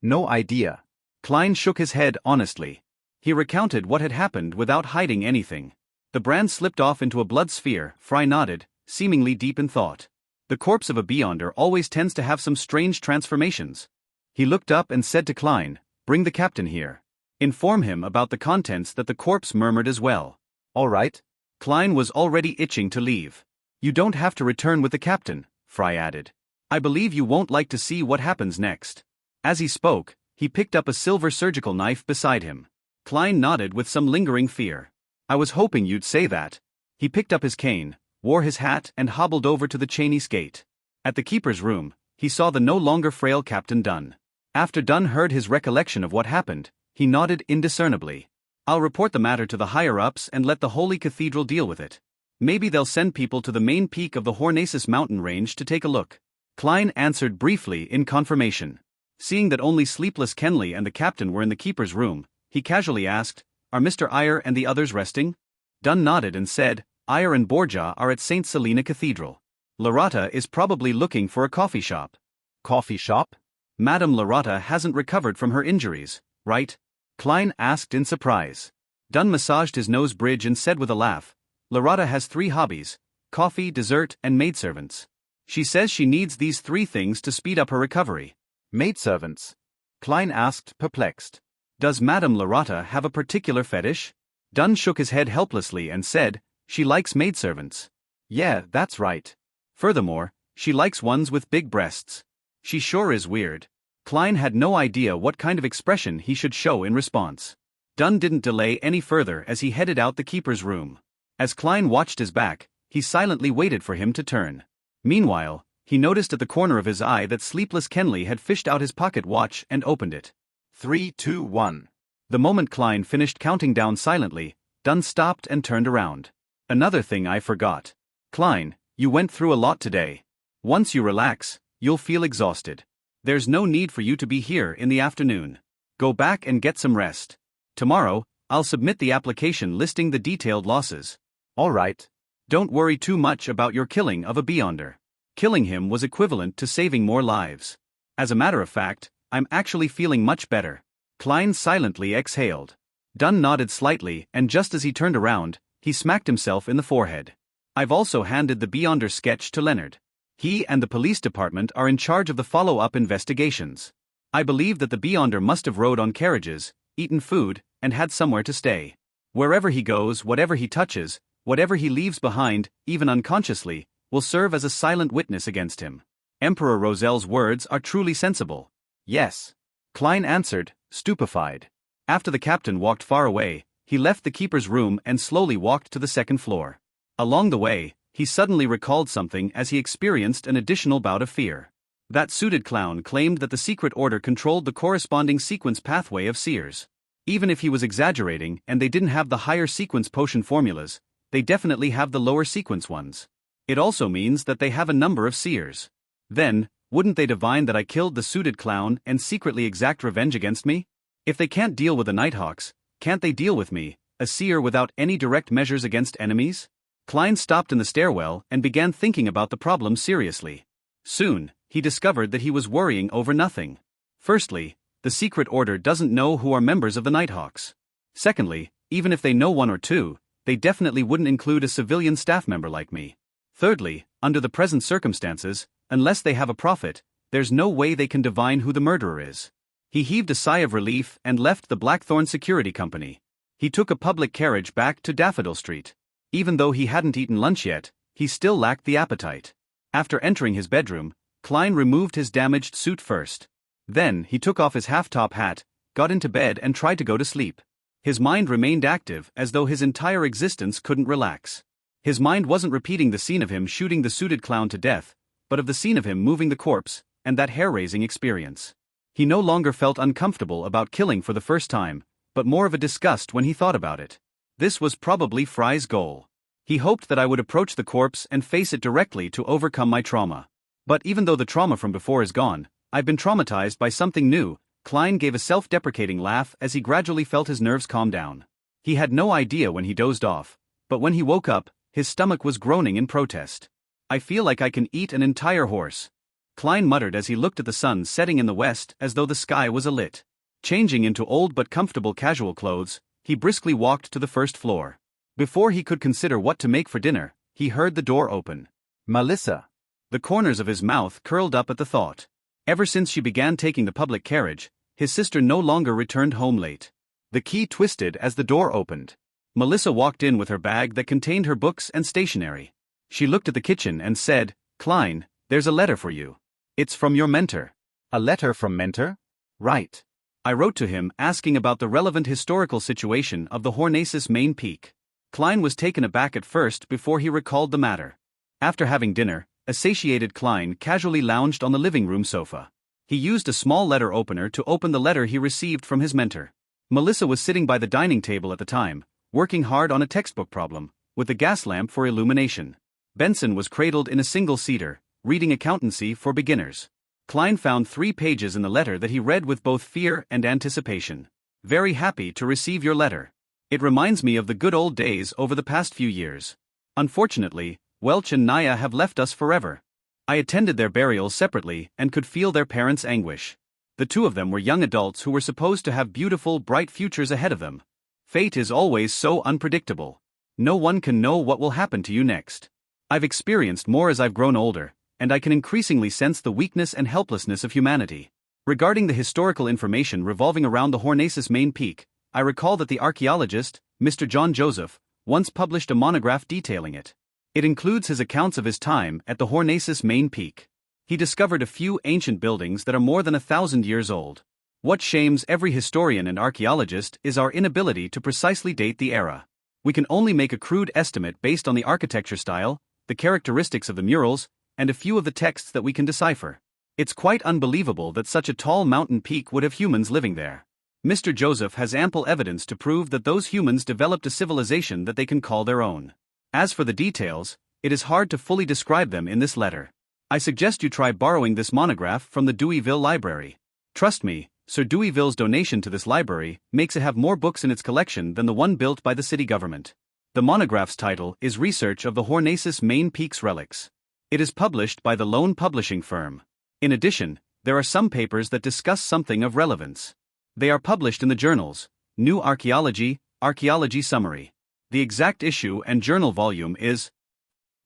No idea. Klein shook his head honestly. He recounted what had happened without hiding anything. The brand slipped off into a blood sphere, Fry nodded, seemingly deep in thought. The corpse of a Beyonder always tends to have some strange transformations. He looked up and said to Klein, "Bring the captain here. Inform him about the contents." That the corpse murmured as well. All right. Klein was already itching to leave. You don't have to return with the captain, Fry added. I believe you won't like to see what happens next. As he spoke, he picked up a silver surgical knife beside him. Klein nodded with some lingering fear. I was hoping you'd say that. He picked up his cane, wore his hat and hobbled over to the Cheney's gate. At the keeper's room, he saw the no longer frail Captain Dunn. After Dunn heard his recollection of what happened, he nodded indiscernibly. I'll report the matter to the higher-ups and let the Holy Cathedral deal with it. Maybe they'll send people to the main peak of the Hornacis mountain range to take a look. Klein answered briefly in confirmation. Seeing that only Sleepless Kenley and the captain were in the keeper's room, he casually asked, Are Mr. Eyre and the others resting? Dunn nodded and said, Eyre and Borgia are at St. Selina Cathedral. Laurata is probably looking for a coffee shop. Coffee shop? Madame Laurata hasn't recovered from her injuries, right? Klein asked in surprise. Dunn massaged his nose bridge and said with a laugh, Laurata has 3 hobbies: coffee, dessert, and maidservants. She says she needs these 3 things to speed up her recovery. Maidservants? Klein asked, perplexed. Does Madame Laurata have a particular fetish? Dunn shook his head helplessly and said, She likes maidservants. Yeah, that's right. Furthermore, she likes ones with big breasts. She sure is weird. Klein had no idea what kind of expression he should show in response. Dunn didn't delay any further as he headed out the keeper's room. As Klein watched his back, he silently waited for him to turn. Meanwhile, he noticed at the corner of his eye that Sleepless Kenley had fished out his pocket watch and opened it. 3, 2, 1. The moment Klein finished counting down silently, Dunn stopped and turned around. Another thing I forgot. Klein, you went through a lot today. Once you relax, you'll feel exhausted. There's no need for you to be here in the afternoon. Go back and get some rest. Tomorrow, I'll submit the application listing the detailed losses. All right. Don't worry too much about your killing of a Beyonder. Killing him was equivalent to saving more lives. As a matter of fact, I'm actually feeling much better. Klein silently exhaled. Dunn nodded slightly, and just as he turned around, he smacked himself in the forehead. I've also handed the Beyonder sketch to Leonard. He and the police department are in charge of the follow-up investigations. I believe that the Beyonder must have rode on carriages, eaten food, and had somewhere to stay. Wherever he goes, whatever he touches, whatever he leaves behind, even unconsciously, will serve as a silent witness against him. Emperor Roselle's words are truly sensible. Yes. Klein answered, stupefied. After the captain walked far away, he left the keeper's room and slowly walked to the 2nd floor. Along the way, he suddenly recalled something as he experienced an additional bout of fear. That suited clown claimed that the secret order controlled the corresponding sequence pathway of seers. Even if he was exaggerating and they didn't have the higher sequence potion formulas, they definitely have the lower sequence ones. It also means that they have a number of seers. Then, wouldn't they divine that I killed the suited clown and secretly exact revenge against me? If they can't deal with the Nighthawks, can't they deal with me, a seer without any direct measures against enemies? Klein stopped in the stairwell and began thinking about the problem seriously. Soon, he discovered that he was worrying over nothing. Firstly, the secret order doesn't know who are members of the Nighthawks. Secondly, even if they know 1 or 2, they definitely wouldn't include a civilian staff member like me. Thirdly, under the present circumstances, unless they have a prophet, there's no way they can divine who the murderer is. He heaved a sigh of relief and left the Blackthorn Security Company. He took a public carriage back to Daffodil Street. Even though he hadn't eaten lunch yet, he still lacked the appetite. After entering his bedroom, Klein removed his damaged suit first. Then he took off his half-top hat, got into bed and tried to go to sleep. His mind remained active as though his entire existence couldn't relax. His mind wasn't repeating the scene of him shooting the suited clown to death, but of the scene of him moving the corpse, and that hair-raising experience. He no longer felt uncomfortable about killing for the first time, but more of a disgust when he thought about it. This was probably Fry's goal. He hoped that I would approach the corpse and face it directly to overcome my trauma. But even though the trauma from before is gone, I've been traumatized by something new. Klein gave a self-deprecating laugh as he gradually felt his nerves calm down. He had no idea when he dozed off, but when he woke up, his stomach was groaning in protest. I feel like I can eat an entire horse. Klein muttered as he looked at the sun setting in the west as though the sky was alit. Changing into old but comfortable casual clothes, he briskly walked to the 1st floor. Before he could consider what to make for dinner, he heard the door open. Melissa. The corners of his mouth curled up at the thought. Ever since she began taking the public carriage, his sister no longer returned home late. The key twisted as the door opened. Melissa walked in with her bag that contained her books and stationery. She looked at the kitchen and said, "Klein, there's a letter for you. It's from your mentor." A letter from mentor? Right. I wrote to him asking about the relevant historical situation of the Hornacis main peak. Klein was taken aback at first before he recalled the matter. After having dinner, a satiated Klein casually lounged on the living room sofa. He used a small letter opener to open the letter he received from his mentor. Melissa was sitting by the dining table at the time, working hard on a textbook problem, with the gas lamp for illumination. Benson was cradled in a single-seater, reading Accountancy for Beginners. Klein found 3 pages in the letter that he read with both fear and anticipation. "Very happy to receive your letter. It reminds me of the good old days over the past few years. Unfortunately, Welch and Naya have left us forever. I attended their burials separately and could feel their parents' anguish. The two of them were young adults who were supposed to have beautiful, bright futures ahead of them. Fate is always so unpredictable. No one can know what will happen to you next. I've experienced more as I've grown older, and I can increasingly sense the weakness and helplessness of humanity. Regarding the historical information revolving around the Hornacis main peak, I recall that the archaeologist, Mr. John Joseph, once published a monograph detailing it. It includes his accounts of his time at the Hornacis main peak. He discovered a few ancient buildings that are more than 1,000 years old. What shames every historian and archaeologist is our inability to precisely date the era. We can only make a crude estimate based on the architecture style, the characteristics of the murals, and a few of the texts that we can decipher. It's quite unbelievable that such a tall mountain peak would have humans living there. Mr. Joseph has ample evidence to prove that those humans developed a civilization that they can call their own. As for the details, it is hard to fully describe them in this letter. I suggest you try borrowing this monograph from the Deweyville Library. Trust me, Sir Deweyville's donation to this library makes it have more books in its collection than the one built by the city government. The monograph's title is Research of the Hornacis Main Peak's Relics. It is published by the Lone Publishing Firm. In addition, there are some papers that discuss something of relevance. They are published in the journals, New Archaeology, Archaeology Summary. The exact issue and journal volume is...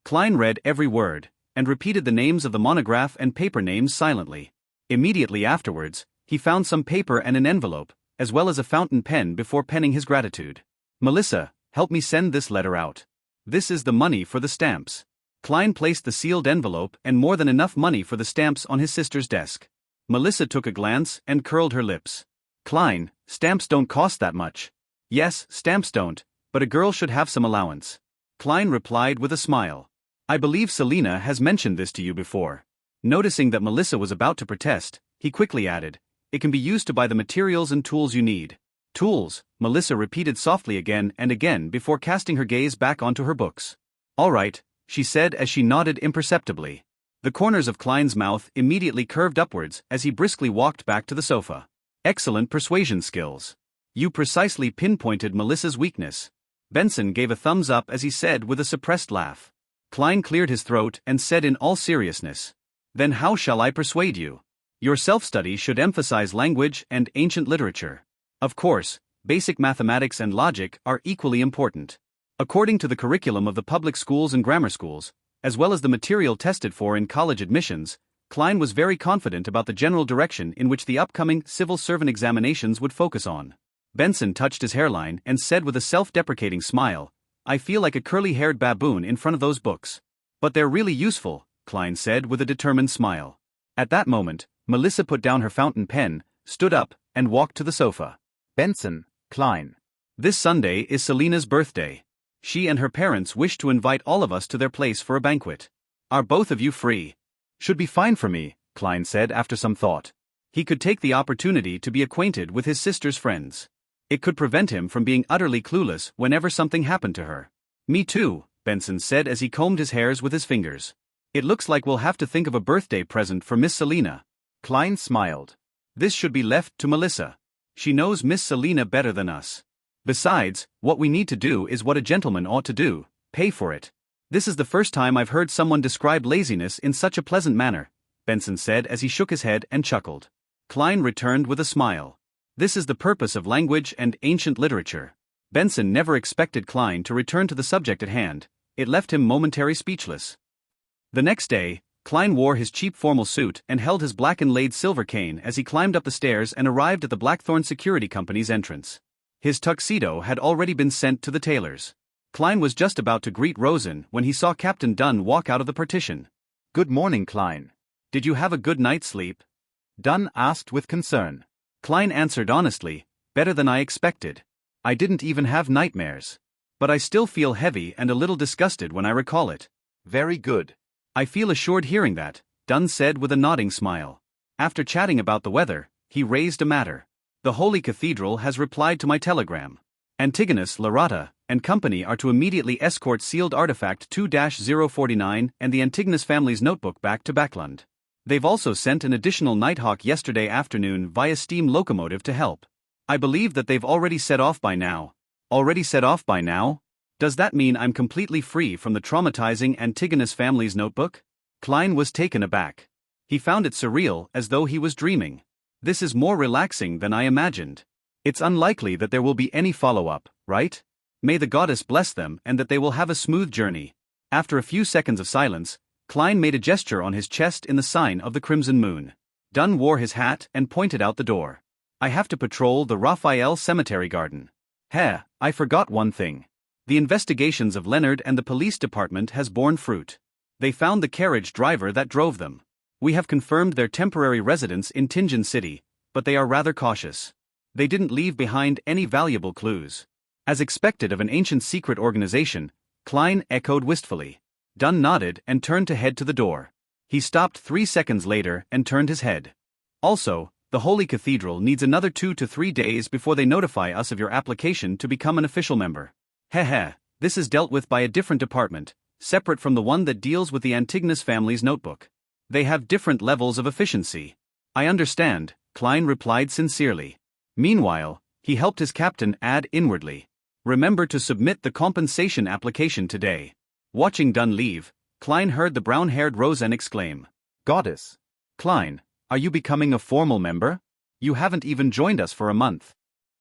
Klein read every word, and repeated the names of the monograph and paper names silently. Immediately afterwards, he found some paper and an envelope, as well as a fountain pen before penning his gratitude. "Melissa, help me send this letter out. This is the money for the stamps." Klein placed the sealed envelope and more than enough money for the stamps on his sister's desk. Melissa took a glance and curled her lips. "Klein, stamps don't cost that much." "Yes, stamps don't, but a girl should have some allowance." Klein replied with a smile. "I believe Selina has mentioned this to you before." Noticing that Melissa was about to protest, he quickly added, "It can be used to buy the materials and tools you need." "Tools," Melissa repeated softly again and again before casting her gaze back onto her books. "All right," she said as she nodded imperceptibly. The corners of Klein's mouth immediately curved upwards as he briskly walked back to the sofa. "Excellent persuasion skills. You precisely pinpointed Melissa's weakness." Benson gave a thumbs up as he said with a suppressed laugh. Klein cleared his throat and said in all seriousness, "Then how shall I persuade you? Your self-study should emphasize language and ancient literature. Of course, basic mathematics and logic are equally important. According to the curriculum of the public schools and grammar schools, as well as the material tested for in college admissions, Klein was very confident about the general direction in which the upcoming civil servant examinations would focus on." Benson touched his hairline and said with a self-deprecating smile, "I feel like a curly-haired baboon in front of those books. But they're really useful," Klein said with a determined smile. At that moment, Melissa put down her fountain pen, stood up, and walked to the sofa. Benson, Klein. "This Sunday is Selina's birthday. She and her parents wish to invite all of us to their place for a banquet. Are both of you free?" "Should be fine for me," Klein said after some thought. He could take the opportunity to be acquainted with his sister's friends. It could prevent him from being utterly clueless whenever something happened to her. "Me too," Benson said as he combed his hairs with his fingers. "It looks like we'll have to think of a birthday present for Miss Selina." Klein smiled. "This should be left to Melissa. She knows Miss Selina better than us. Besides, what we need to do is what a gentleman ought to do, pay for it." "This is the first time I've heard someone describe laziness in such a pleasant manner," Benson said as he shook his head and chuckled. Klein returned with a smile. "This is the purpose of language and ancient literature." Benson never expected Klein to return to the subject at hand. It left him momentarily speechless. The next day, Klein wore his cheap formal suit and held his black inlaid silver cane as he climbed up the stairs and arrived at the Blackthorn Security Company's entrance. His tuxedo had already been sent to the tailor's. Klein was just about to greet Rosen when he saw Captain Dunn walk out of the partition. Good morning, Klein. Did you have a good night's sleep? Dunn asked with concern. Klein answered honestly, better than I expected. I didn't even have nightmares. But I still feel heavy and a little disgusted when I recall it. Very good. I feel assured hearing that, Dunn said with a nodding smile. After chatting about the weather, he raised a matter. The Holy Cathedral has replied to my telegram. Antigonus, Larata, and company are to immediately escort sealed artifact 2-049 and the Antigonus family's notebook back to Backlund. They've also sent an additional Nighthawk yesterday afternoon via steam locomotive to help. I believe that they've already set off by now. Already set off by now? Does that mean I'm completely free from the traumatizing Antigonus family's notebook? Klein was taken aback. He found it surreal, as though he was dreaming. This is more relaxing than I imagined. It's unlikely that there will be any follow-up, right? May the goddess bless them and that they will have a smooth journey. After a few seconds of silence, Klein made a gesture on his chest in the sign of the crimson moon. Dunn wore his hat and pointed out the door. I have to patrol the Raphael Cemetery garden. I forgot one thing. The investigations of Leonard and the police department has borne fruit. They found the carriage driver that drove them. We have confirmed their temporary residence in Tingen City, but they are rather cautious. They didn't leave behind any valuable clues. As expected of an ancient secret organization, Klein echoed wistfully. Dunn nodded and turned to head to the door. He stopped 3 seconds later and turned his head. Also, the Holy Cathedral needs another 2 to 3 days before they notify us of your application to become an official member. This is dealt with by a different department, separate from the one that deals with the Antigonus family's notebook. They have different levels of efficiency. I understand, Klein replied sincerely. Meanwhile, he helped his captain add inwardly. Remember to submit the compensation application today. Watching Dunn leave, Klein heard the brown-haired Rosen exclaim. Goddess. Klein, are you becoming a formal member? You haven't even joined us for a month.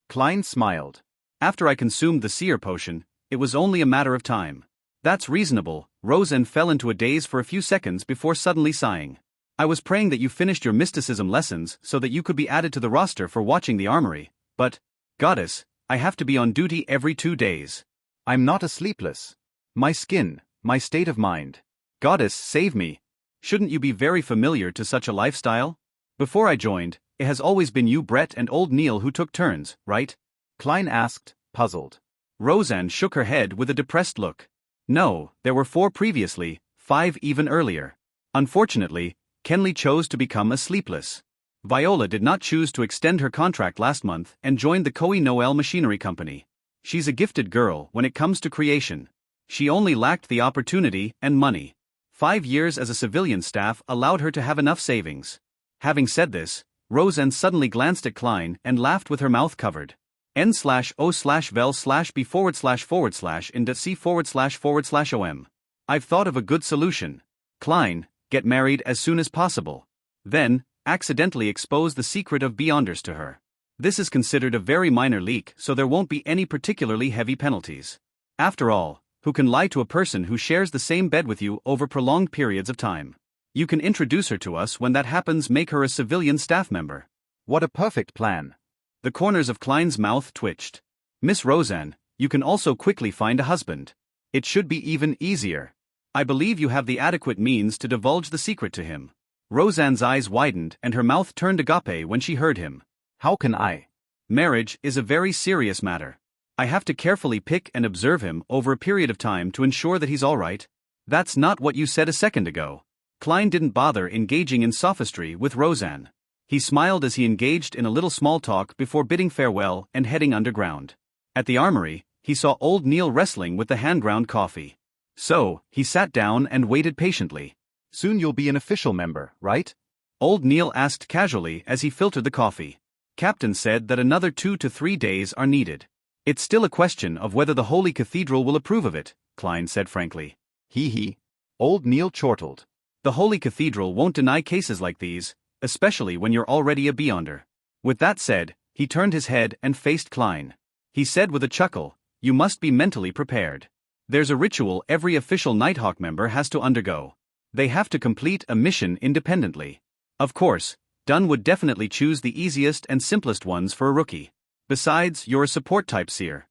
Klein smiled. After I consumed the seer potion, it was only a matter of time. That's reasonable. Rosen fell into a daze for a few seconds before suddenly sighing. I was praying that you finished your mysticism lessons so that you could be added to the roster for watching the armory, but, goddess, I have to be on duty every 2 days. I'm not a sleepless. My skin, my state of mind. Goddess, save me. Shouldn't you be very familiar to such a lifestyle? Before I joined, it has always been you, Brett, and old Neil who took turns, right? Klein asked, puzzled. Roseanne shook her head with a depressed look. No, there were 4 previously, 5 even earlier. Unfortunately, Kenley chose to become a sleepless. Viola did not choose to extend her contract last month and joined the Koei Noel Machinery Company. She's a gifted girl when it comes to creation. She only lacked the opportunity and money. 5 years as a civilian staff allowed her to have enough savings. Having said this, Roseanne suddenly glanced at Klein and laughed with her mouth covered. N/O/vel/b//in.c//om. I've thought of a good solution. Klein, get married as soon as possible. Then, accidentally expose the secret of Beyonders to her. This is considered a very minor leak, so there won't be any particularly heavy penalties. After all, who can lie to a person who shares the same bed with you over prolonged periods of time? You can introduce her to us when that happens, make her a civilian staff member. What a perfect plan. The corners of Klein's mouth twitched. Miss Roseanne, you can also quickly find a husband. It should be even easier. I believe you have the adequate means to divulge the secret to him. Roseanne's eyes widened and her mouth turned agape when she heard him. How can I? Marriage is a very serious matter. I have to carefully pick and observe him over a period of time to ensure that he's alright. That's not what you said a second ago. Klein didn't bother engaging in sophistry with Roseanne. He smiled as he engaged in a little small talk before bidding farewell and heading underground. At the armory, he saw old Neil wrestling with the hand-ground coffee. So, he sat down and waited patiently. Soon you'll be an official member, right? Old Neil asked casually as he filtered the coffee. Captain said that another 2 to 3 days are needed. It's still a question of whether the Holy Cathedral will approve of it, Klein said frankly. He. Old Neil chortled. The Holy Cathedral won't deny cases like these, especially when you're already a Beyonder. With that said, he turned his head and faced Klein. He said with a chuckle, you must be mentally prepared. There's a ritual every official Nighthawk member has to undergo. They have to complete a mission independently. Of course, Dunn would definitely choose the easiest and simplest ones for a rookie. Besides, you're a support type seer.